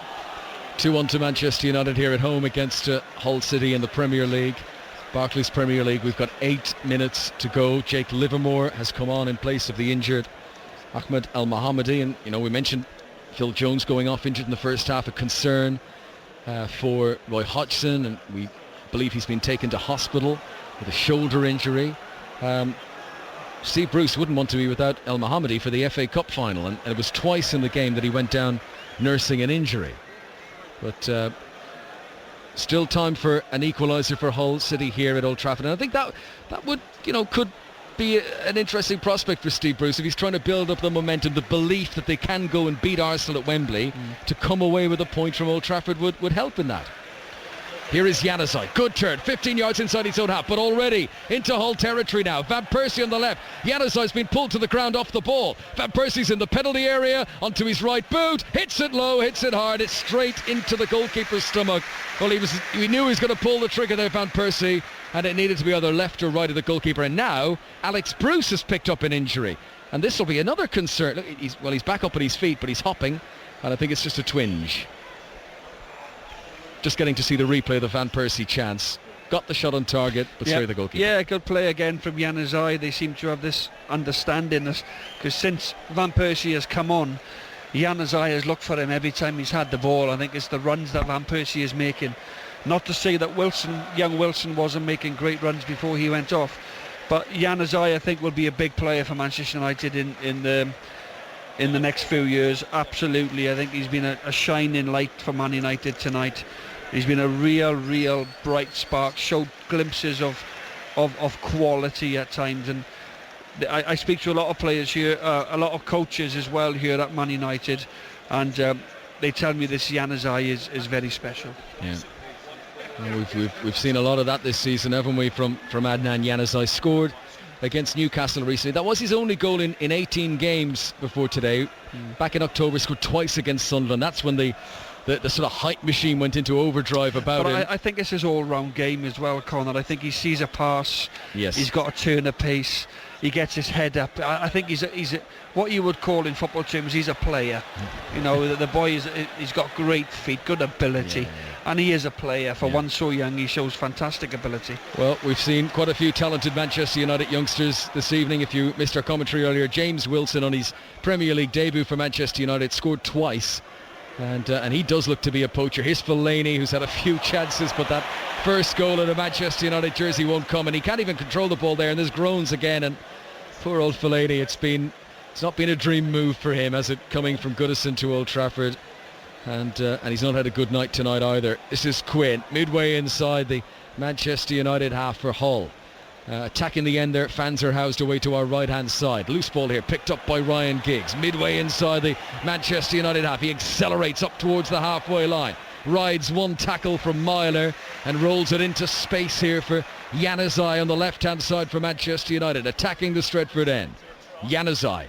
2-1 to Manchester United here at home against Hull City in the Premier League. Barclays Premier League. We've got 8 minutes to go. Jake Livermore has come on in place of the injured Ahmed El Mohammadi, and we mentioned Phil Jones going off injured in the first half, a concern for Roy Hodgson, and we believe he's been taken to hospital with a shoulder injury. Steve Bruce wouldn't want to be without El Mohammadi for the FA Cup final, and it was twice in the game that he went down nursing an injury. But still time for an equaliser for Hull City here at Old Trafford, and I think that would could be an interesting prospect for Steve Bruce if he's trying to build up the momentum, the belief that they can go and beat Arsenal at Wembley. To come away with a point from Old Trafford would help in that. Here is Januzaj, good turn, 15 yards inside his own half, but already into Hull territory now. Van Persie on the left. Januzaj's been pulled to the ground off the ball. Van Persie's in the penalty area, onto his right boot, hits it low, hits it hard, it's straight into the goalkeeper's stomach. Well, we knew he was going to pull the trigger there, Van Persie, and it needed to be either left or right of the goalkeeper. And now Alex Bruce has picked up an injury, and this will be another concern. Look, he's back up on his feet, but he's hopping, and I think it's just a twinge. Just getting to see the replay of the Van Persie chance. Got the shot on target, but straight the goalkeeper. Yeah, good play again from Januzaj. They seem to have this understanding, because since Van Persie has come on, Januzaj has looked for him every time he's had the ball. I think it's the runs that Van Persie is making. Not to say that young Wilson wasn't making great runs before he went off, but Januzaj, I think, will be a big player for Manchester United in the next few years. Absolutely, I think he's been a shining light for Man United tonight. He's been a real bright spark. Showed glimpses of quality at times, and I speak to a lot of players here, a lot of coaches as well here at Man United, and they tell me this Januzaj is very special. Yeah. Well, we've seen a lot of that this season, haven't we, from Adnan Januzaj. Scored against Newcastle recently. That was his only goal in 18 games before today. Back in October, scored twice against Sunderland. That's when the sort of hype machine went into overdrive about him. I think it's his all-round game as well, Conor. I think he sees a pass. Yes. He's got a turn of pace. He gets his head up. I think he's what you would call in football terms, he's a player. You know, the boy he's got great feet, good ability, and he is a player. For one so young, he shows fantastic ability. Well, we've seen quite a few talented Manchester United youngsters this evening. If you missed our commentary earlier, James Wilson on his Premier League debut for Manchester United scored twice. And he does look to be a poacher. Here's Fellaini, who's had a few chances, but that first goal in a Manchester United jersey won't come, and he can't even control the ball there, and there's groans again, and poor old Fellaini, it's not been a dream move for him, has it, coming from Goodison to Old Trafford, and he's not had a good night tonight either. This is Quinn, midway inside the Manchester United half for Hull. Attacking the end there, fans are housed away to our right hand side. Loose ball here, picked up by Ryan Giggs. Midway inside the Manchester United half, he accelerates up towards the halfway line. Rides one tackle from Myler and rolls it into space here for Januzaj on the left hand side for Manchester United, attacking the Stretford end. Januzaj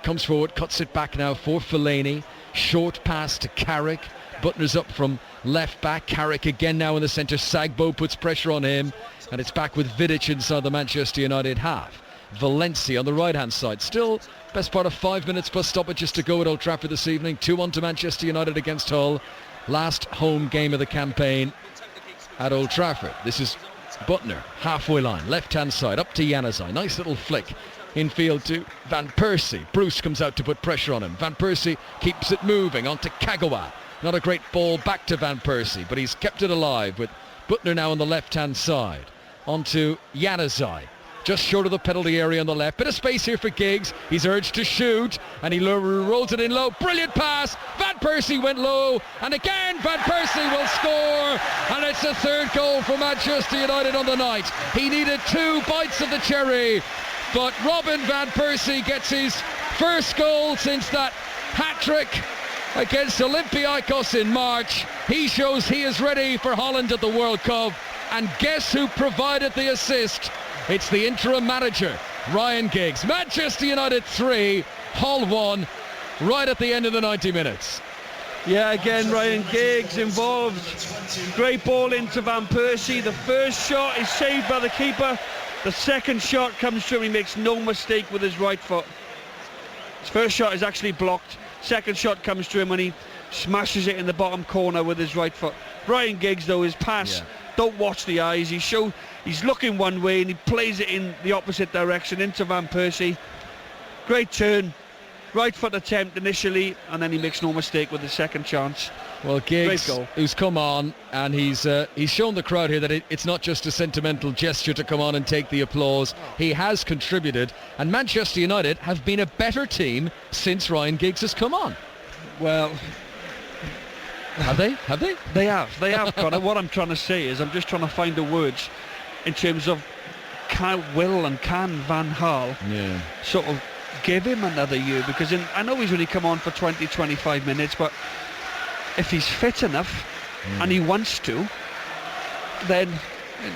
comes forward, cuts it back now for Fellaini. Short pass to Carrick. Butner's up from left back. Carrick again now in the centre. Sagbo puts pressure on him, and it's back with Vidic inside the Manchester United half. Valencia on the right hand side. Still best part of 5 minutes plus stoppages to go at Old Trafford this evening. 2-1 to Manchester United against Hull. Last home game of the campaign at Old Trafford. This is Butner, halfway line, left hand side, up to Januzaj. Nice little flick infield to Van Persie. Bruce comes out to put pressure on him. Van Persie keeps it moving onto Kagawa. Not a great ball back to Van Persie, but he's kept it alive with Butner now on the left-hand side. Onto Januzaj, just short of the penalty area on the left. Bit of space here for Giggs. He's urged to shoot, and he rolls it in low. Brilliant pass. Van Persie went low, and again Van Persie will score, and it's the third goal for Manchester United on the night. He needed 2 bites of the cherry, but Robin Van Persie gets his first goal since that hat-trick against Olympiacos in March. He shows he is ready for Holland at the World Cup, and guess who provided the assist? It's the interim manager, Ryan Giggs. Manchester United 3, Hull 1, right at the end of the 90 minutes. Yeah, again Ryan Giggs involved. Great ball into Van Persie. The first shot is saved by the keeper. The second shot comes through. He makes no mistake with his right foot. His first shot is actually blocked. Second shot comes to him and he smashes it in the bottom corner with his right foot. Ryan Giggs, though, his pass, don't watch the eyes. He's looking one way and he plays it in the opposite direction into Van Persie. Great turn, right foot attempt initially, and then he makes no mistake with the second chance. Well, Giggs, who's come on, and he's shown the crowd here that it's not just a sentimental gesture to come on and take the applause. He has contributed, and Manchester United have been a better team since Ryan Giggs has come on. Well, have they? Have they? They have, Conor. What I'm trying to say is I'm just trying to find the words in terms of can Van Gaal sort of give him another year, because I know he's only come on for 20-25 minutes, but if he's fit enough and he wants to, then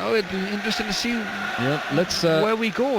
it'd be interesting to see where we go,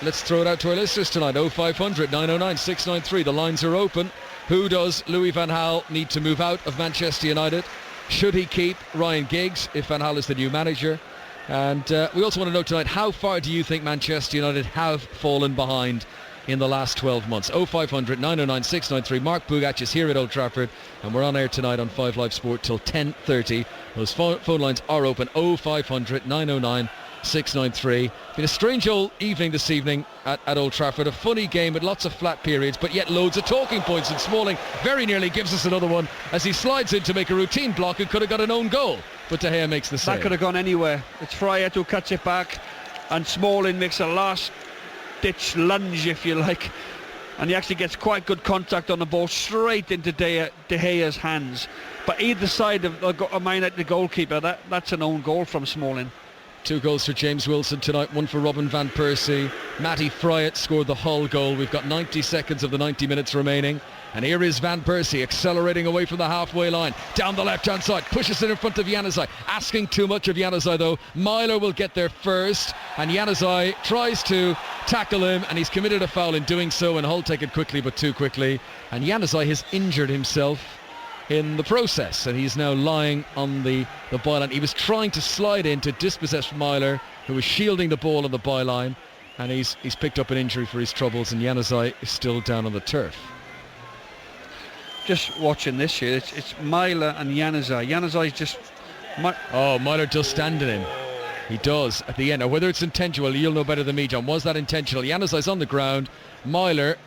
Let's throw it out to our listeners tonight. 0500 909 693. The lines are open. Who does Louis van Gaal need to move out of Manchester United? Should he keep Ryan Giggs if Van Gaal is the new manager? And we also want to know tonight, how far do you think Manchester United have fallen behind in the last 12 months? 0500 909 693. Mark Bugach is here at Old Trafford, and we're on air tonight on 5 Live Sport till 10:30. Those phone lines are open. 0500 909 693. Been a strange old evening this evening at Old Trafford. A funny game with lots of flat periods, but yet loads of talking points. And Smalling very nearly gives us another one as he slides in to make a routine block and could have got an own goal. But De Gea makes the save. That could have gone anywhere. It's Fryer who cuts it back, and Smalling makes a last-ditch lunge, if you like. And he actually gets quite good contact on the ball straight into De Gea's hands. But either side of the goalkeeper, that's an own goal from Smalling. 2 goals for James Wilson tonight, 1 for Robin van Persie. Matty Fryatt scored the Hull goal. We've got 90 seconds of the 90 minutes remaining. And here is Van Persie accelerating away from the halfway line. Down the left-hand side, pushes it in front of Januzaj. Asking too much of Januzaj though. Myler will get there first. And Januzaj tries to tackle him, and he's committed a foul in doing so. And Hull take it quickly, but too quickly. And Januzaj has injured himself in the process, and he's now lying on the byline. He was trying to slide in to dispossess Myler, who was shielding the ball on the byline, and he's picked up an injury for his troubles, and Januzaj is still down on the turf. Just watching this here, it's Myler and Januzaj. Januzaj just... Myler does stand in him. He does at the end. Now, whether it's intentional, you'll know better than me, John. Was that intentional? Januzaj's on the ground. Myler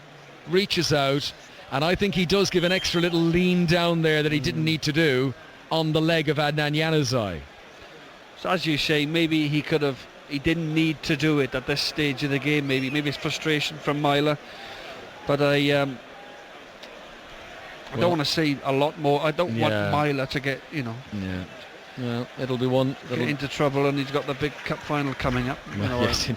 reaches out, and I think he does give an extra little lean down there that he didn't need to do on the leg of Adnan Januzaj. So as you say, maybe he didn't need to do it at this stage of the game. Maybe it's frustration from Myler. But I don't want to say a lot more. I don't want Myler to get, Yeah. Well, it'll be one get into trouble, and he's got the big cup final coming up. Yes,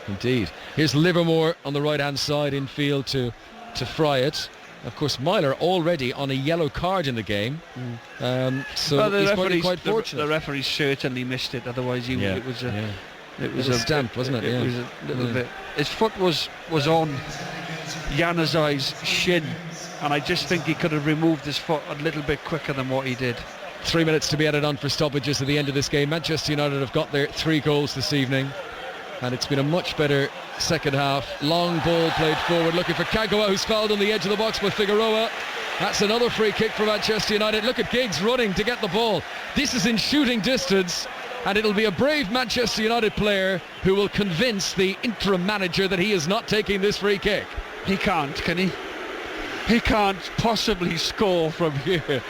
indeed. Here's Livermore on the right-hand side in field to Fryatt. Of course, Myler already on a yellow card in the game, so he's quite fortunate. The referee certainly missed it. Otherwise, it was a stamp, wasn't it? It was a little bit. His foot was on Januzaj's shin, and I just think he could have removed his foot a little bit quicker than what he did. 3 minutes to be added on for stoppages at the end of this game. Manchester United have got their 3 goals this evening, and it's been a much better second half. Long ball played forward, looking for Kagawa, who's fouled on the edge of the box by Figueroa. That's another free kick for Manchester United. Look at Giggs running to get the ball. This is in shooting distance, and it'll be a brave Manchester United player who will convince the interim manager that he is not taking this free kick. He can't, can he? He can't possibly score from here.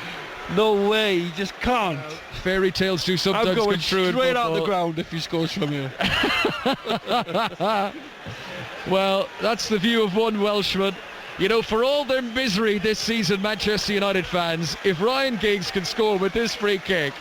No way, he just can't. Fairy tales do sometimes come true. I'm going straight out the ground if he scores from here. Well, that's the view of one Welshman. For all their misery this season, Manchester United fans, if Ryan Giggs can score with this free kick,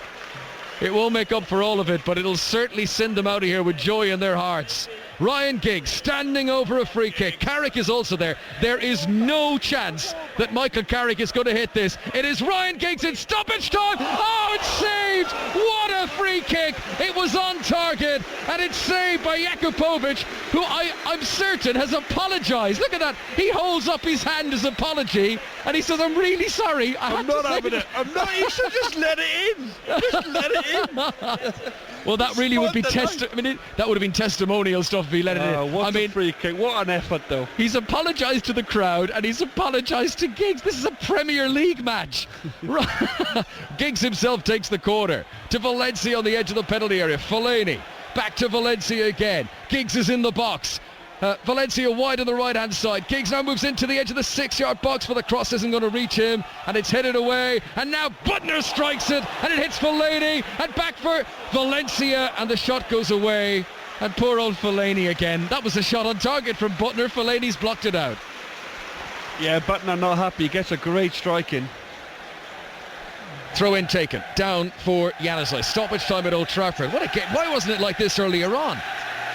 it won't make up for all of it, but it'll certainly send them out of here with joy in their hearts. Ryan Giggs standing over a free kick. Carrick is also there. There is no chance that Michael Carrick is going to hit this. It is Ryan Giggs in stoppage time. Oh, it's saved! What a free kick! It was on target, and it's saved by Jakupovic, who I'm certain has apologised. Look at that. He holds up his hand as apology, and he says, "I'm really sorry. I'm not having it. I'm not. You should just let it in. Just let it in." Well, that really would be that would have been testimonial stuff if he let it in. What a free kick. What an effort, though. He's apologised to the crowd, and he's apologised to Giggs. This is a Premier League match. Giggs himself takes the corner to Valencia on the edge of the penalty area. Fellaini back to Valencia again. Giggs is in the box. Valencia wide on the right-hand side. Giggs now moves into the edge of the 6-yard box, but the cross isn't going to reach him, and it's headed away, and now Butner strikes it, and it hits Fellaini, and back for Valencia, and the shot goes away, and poor old Fellaini again. That was a shot on target from Butner. Fellaini's blocked it out. Yeah, Butner not happy. Gets a great strike in. Throw in taken. Down for Januzaj. Stoppage time at Old Trafford. What a game. Why wasn't it like this earlier on?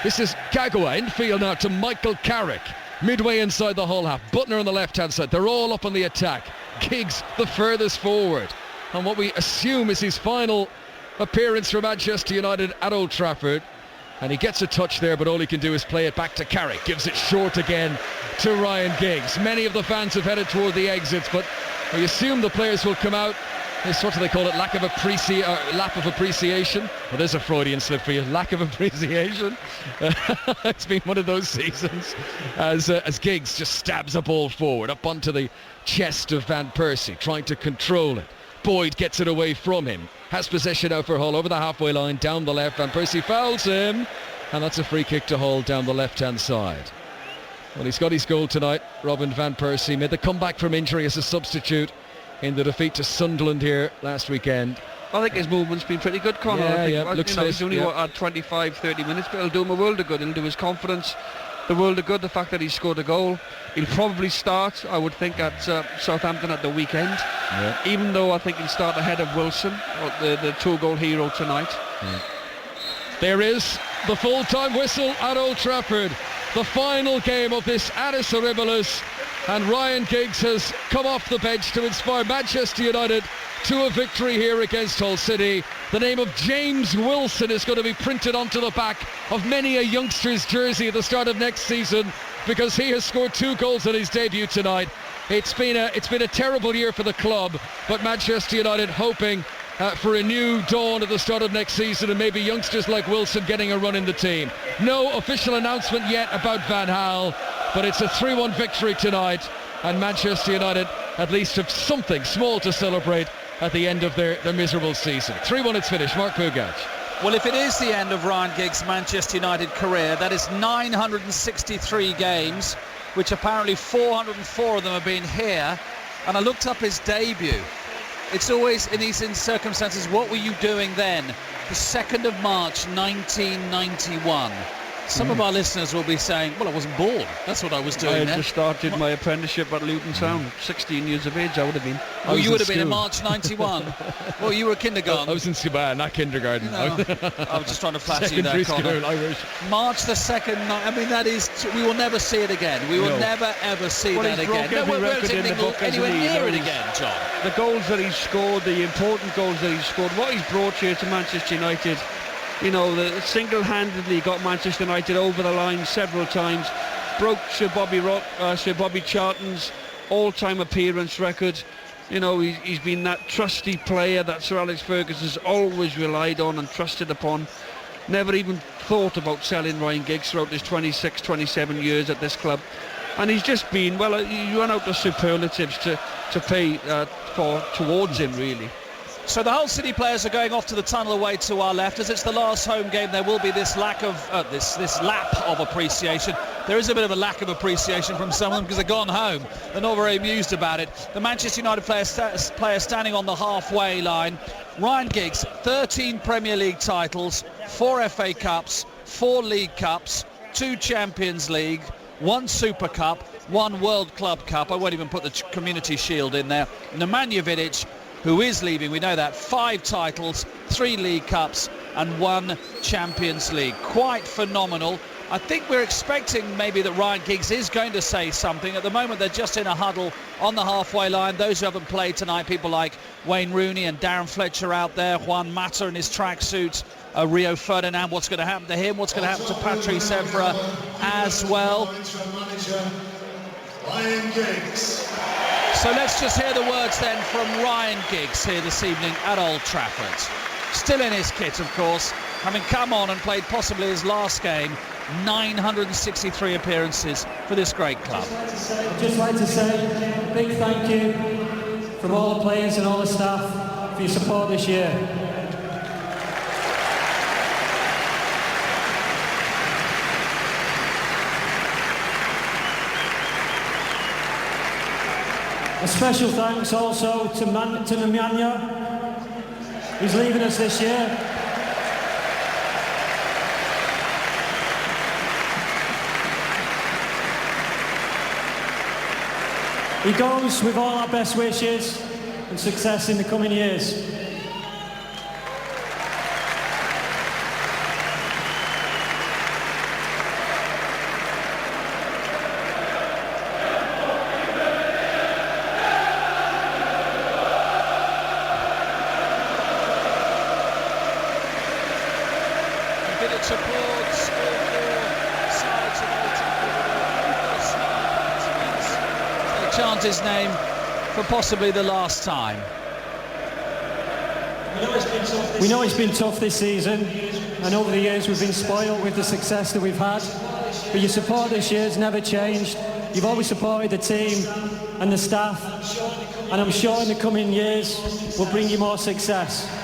This is Kagawa in field now to Michael Carrick. Midway inside the Hull half. Butner on the left-hand side. They're all up on the attack. Giggs the furthest forward. And what we assume is his final appearance for Manchester United at Old Trafford. And he gets a touch there, but all he can do is play it back to Carrick. Gives it short again to Ryan Giggs. Many of the fans have headed toward the exits, but we assume the players will come out. It's what do they call it? Lap of appreciation. Well, there's a Freudian slip for you. Lack of appreciation. It's been one of those seasons as Giggs just stabs a ball forward up onto the chest of Van Persie, trying to control it. Boyd gets it away from him. Has possession now for Hull over the halfway line, down the left. Van Persie fouls him, and that's a free kick to Hull down the left-hand side. Well, he's got his goal tonight. Robin Van Persie made the comeback from injury as a substitute in the defeat to Sunderland here last weekend. I think his movement's been pretty good, Conor. Looks fit, he's only had 25-30 minutes, but it'll do him a world of good. It'll do his confidence the world of good, the fact that he scored a goal. He'll probably start, I would think, at Southampton at the weekend, even though I think he'll start ahead of Wilson, the two-goal hero tonight. There is the full-time whistle at Old Trafford, the final game of this Annus Horribilis, and Ryan Giggs has come off the bench to inspire Manchester United to a victory here against Hull City. The name of James Wilson is going to be printed onto the back of many a youngster's jersey at the start of next season, because he has scored 2 goals in his debut tonight. It's been a terrible year for the club, but Manchester United hoping for a new dawn at the start of next season, and maybe youngsters like Wilson getting a run in the team. No official announcement yet about Van Gaal, but it's a 3-1 victory tonight, and Manchester United at least have something small to celebrate at the end of their miserable season. 3-1 it's finished. Mark Pugach. Well, if it is the end of Ryan Giggs' Manchester United career, that is 963 games, which apparently 404 of them have been here. And I looked up his debut. It's always in these circumstances, what were you doing then? The 2nd of March 1991. Some of our listeners will be saying, well, I wasn't born. That's what I was doing I there. just started my apprenticeship at Luton Town. 16 years of age I would have been. Oh, you would have been in March 91. Well, you were a kindergarten. I was in school, not kindergarten. No, I was just trying to flatter you there, Conor. March the 2nd, I mean, that is, we will never see it again. We will never, ever see that again. No, we're anywhere near it again, John. The goals that he's scored, the important goals that he's scored, what he's brought here to Manchester United, you know, single-handedly got Manchester United over the line several times, broke Sir Bobby Charlton's all-time appearance record. You know, he's been that trusty player that Sir Alex Ferguson has always relied on and trusted upon. Never even thought about selling Ryan Giggs throughout his 26, 27 years at this club. And he's just been, well, you run out of superlatives to pay towards him, really. So the Hull City players are going off to the tunnel away to our left. As it's the last home game, there will be this lack of this lap of appreciation. There is a bit of a lack of appreciation from some of them because they've gone home. They're not very amused about it. The Manchester United player standing on the halfway line. Ryan Giggs, 13 Premier League titles, 4 FA Cups, 4 League Cups, 2 Champions League, 1 Super Cup, 1 World Club Cup. I won't even put the Community Shield in there. Nemanja Vidic, who is leaving, we know that, 5 titles, 3 League Cups and 1 Champions League. Quite phenomenal. I think we're expecting maybe that Ryan Giggs is going to say something. At the moment they're just in a huddle on the halfway line. Those who haven't played tonight, people like Wayne Rooney and Darren Fletcher out there, Juan Mata in his tracksuit, Rio Ferdinand, what's going to happen to him, what's going to happen to Patrice Evra as well. Ryan Giggs. So let's just hear the words then from Ryan Giggs here this evening at Old Trafford. Still in his kit, of course, having come on and played possibly his last game, 963 appearances for this great club. I'd just like to say a big thank you from all the players and all the staff for your support this year. A special thanks also to Nemanja, who's leaving us this year. He goes with all our best wishes and success in the coming years. Village applauds all four sides of Old Trafford. They chant his name for possibly the last time. We know it's been tough this season, and over the years we've been spoiled with the success that we've had. But your support this year has never changed. You've always supported the team and the staff, and I'm sure in the coming years we'll bring you more success.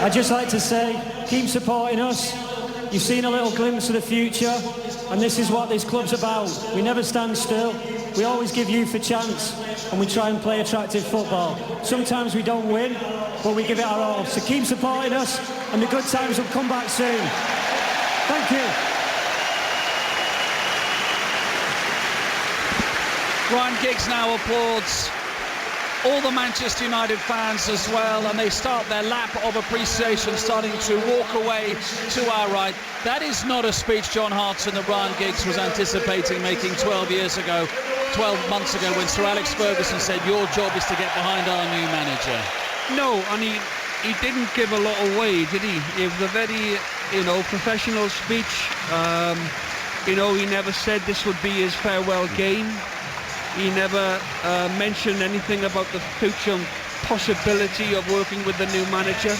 I'd just like to say, keep supporting us. You've seen a little glimpse of the future, and this is what this club's about. We never stand still. We always give youth a chance, and we try and play attractive football. Sometimes we don't win, but we give it our all. So keep supporting us, and the good times will come back soon. Thank you. Ryan Giggs now applauds all the Manchester United fans as well, and they start their lap of appreciation, starting to walk away to our right. That is not a speech, John Hartson, that Ryan Giggs was anticipating making 12 months ago, when Sir Alex Ferguson said, your job is to get behind our new manager. No, and he didn't give a lot away, did he? It was a very, professional speech. He never said this would be his farewell game. He never mentioned anything about the future possibility of working with the new manager.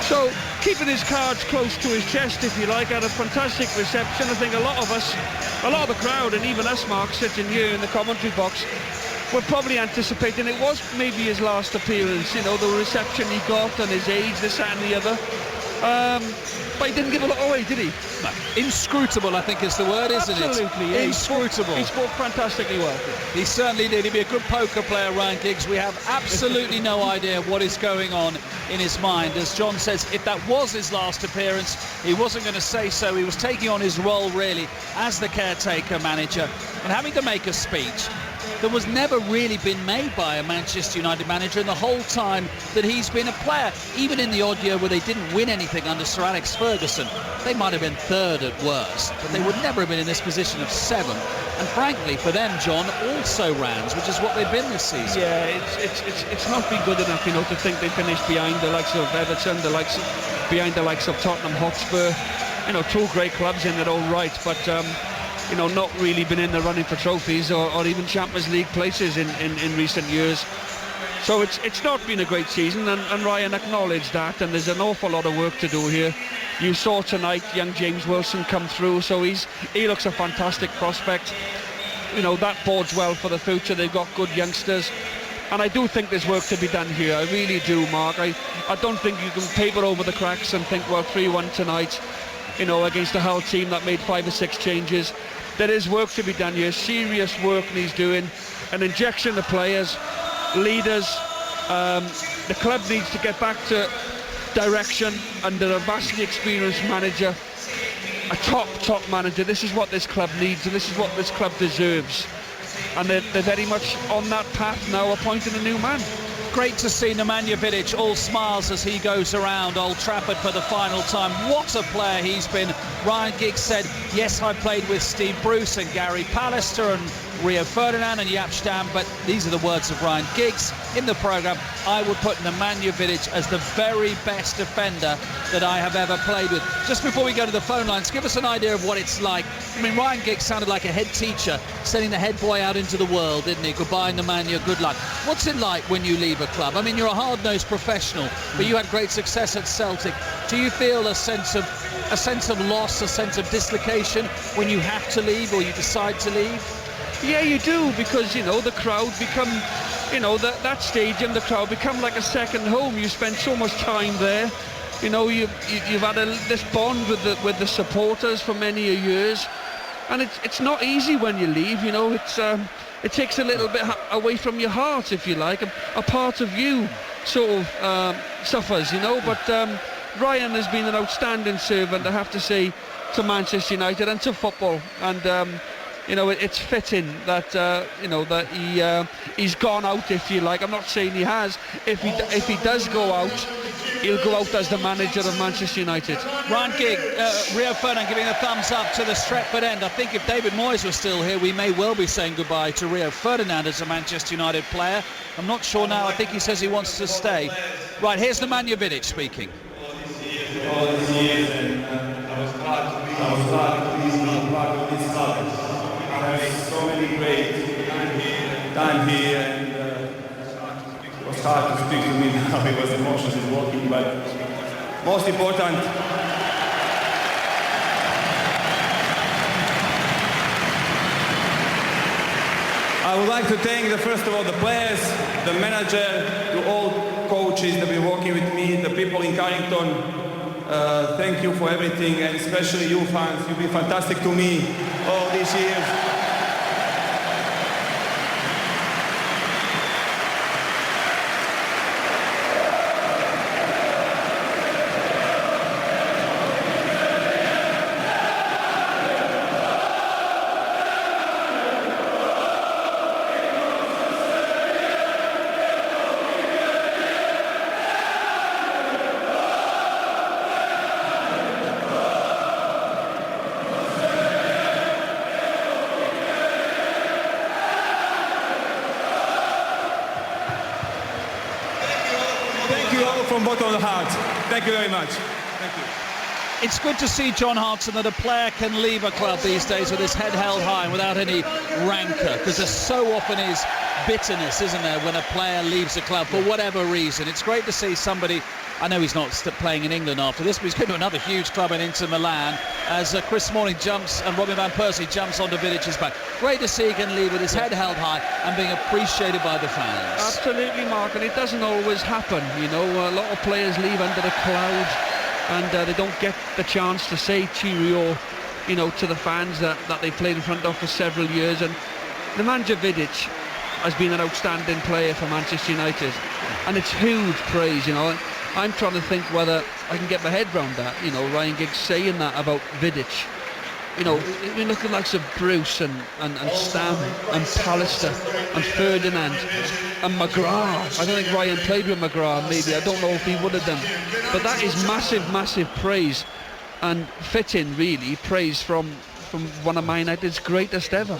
So, keeping his cards close to his chest, if you like, had a fantastic reception. I think a lot of the crowd, and even us, Mark, sitting here in the commentary box, were probably anticipating it was maybe his last appearance. The reception he got and his age, this, that and the other. But he didn't give a lot away, did he? No. Inscrutable, I think is the word, isn't it? Absolutely. Yeah. Inscrutable. He spoke fantastically well. He certainly did. He'd be a good poker player, Ryan Giggs. We have absolutely no idea what is going on in his mind. As John says, if that was his last appearance, he wasn't going to say so. He was taking on his role, really, as the caretaker manager and having to make a speech that was never really been made by a Manchester United manager in the whole time that he's been a player. Even in the odd year where they didn't win anything under Sir Alex Ferguson, they might have been third at worst, but they would never have been in this position of seventh. And frankly, for them, John, also Rams, which is what they've been this season. Yeah, it's not been good enough, to think they finished behind the likes of Everton, behind the likes of Tottenham Hotspur. Two great clubs in their own right, but not really been in the running for trophies or even Champions League places in recent years. So it's not been a great season, and Ryan acknowledged that, and there's an awful lot of work to do here. You saw tonight young James Wilson come through, so he looks a fantastic prospect. That bodes well for the future. They've got good youngsters, and I do think there's work to be done here. I really do, Mark. I don't think you can paper over the cracks and think, well, 3-1 tonight, against a Hull team that made 5 or 6 changes. There is work to be done here, serious work needs doing, an injection of players, leaders. The club needs to get back to direction under a vastly experienced manager, a top manager. This is what this club needs, and this is what this club deserves. And they're very much on that path now, appointing a new man. Great to see Nemanja Vidic all smiles as he goes around Old Trafford for the final time. What a player he's been. Ryan Giggs said, yes, I played with Steve Bruce and Gary Pallister and Rio Ferdinand and Jaap Stam, but these are the words of Ryan Giggs in the programme. I would put Nemanja Vidic as the very best defender that I have ever played with. Just before we go to the phone lines, give us an idea of what it's like. I mean, Ryan Giggs sounded like a head teacher sending the head boy out into the world, didn't he? Goodbye, Nemanja, good luck. What's it like when you leave a club? I mean, you're a hard-nosed professional, but you had great success at Celtic. Do you feel a sense of loss, a sense of dislocation when you have to leave or you decide to leave? Yeah, you do, because the crowd become, that stadium, the crowd become like a second home. You spend so much time there. You've had this bond with the supporters for many years, and it's not easy when you leave. It takes a little bit away from your heart, if you like. A part of you sort of suffers, But Ryan has been an outstanding servant, I have to say. to Manchester United and to football, and you know, it's fitting that you know, that he's gone out, if you like. I'm not saying he has. If he does go out, he'll go out as the manager of Manchester United. Ryan Giggs, Rio Ferdinand giving a thumbs up to the Stretford end. I think if David Moyes was still here, we may well be saying goodbye to Rio Ferdinand as a Manchester United player. I'm not sure now. I think he says he wants to stay. Right, here's Nemanja Vidic speaking. All these years, and I was glad to be part of this club. I had so many great time here, and it was hard to speak to me now because emotions is walking, but most important, I would like to thank first of all the players, the manager, to all coaches that have been working with me, the people in Carrington. Thank you for everything, and especially you fans. You've been fantastic to me all these years. From bottom of the heart. Thank you very much. Thank you. It's good to see, John Hartson, that a player can leave a club these days with his head held high and without any rancour, because there so often is bitterness, isn't there, when a player leaves a club for whatever reason. It's great to see somebody, I know he's not playing in England after this, but he's going to another huge club in Inter Milan as Chris Smalling jumps and Robin Van Persie jumps onto Vidic's back. Great to see he can leave with his head held high and being appreciated by the fans. Absolutely, Mark, and it doesn't always happen. You know, a lot of players leave under the cloud, and they don't get the chance to say cheerio, you know, to the fans that they played in front of for several years. And Nemanja Vidic has been an outstanding player for Manchester United, and it's huge praise, you know. I'm trying to think whether I can get my head around that, you know, Ryan Giggs saying that about Vidic. You know, we're looking like some Bruce and Stam and Pallister and Ferdinand and McGrath. I don't think Ryan played with McGrath, maybe. I don't know if he would have done. But that is massive, massive praise, and fitting, really, praise from one of Man United's greatest ever.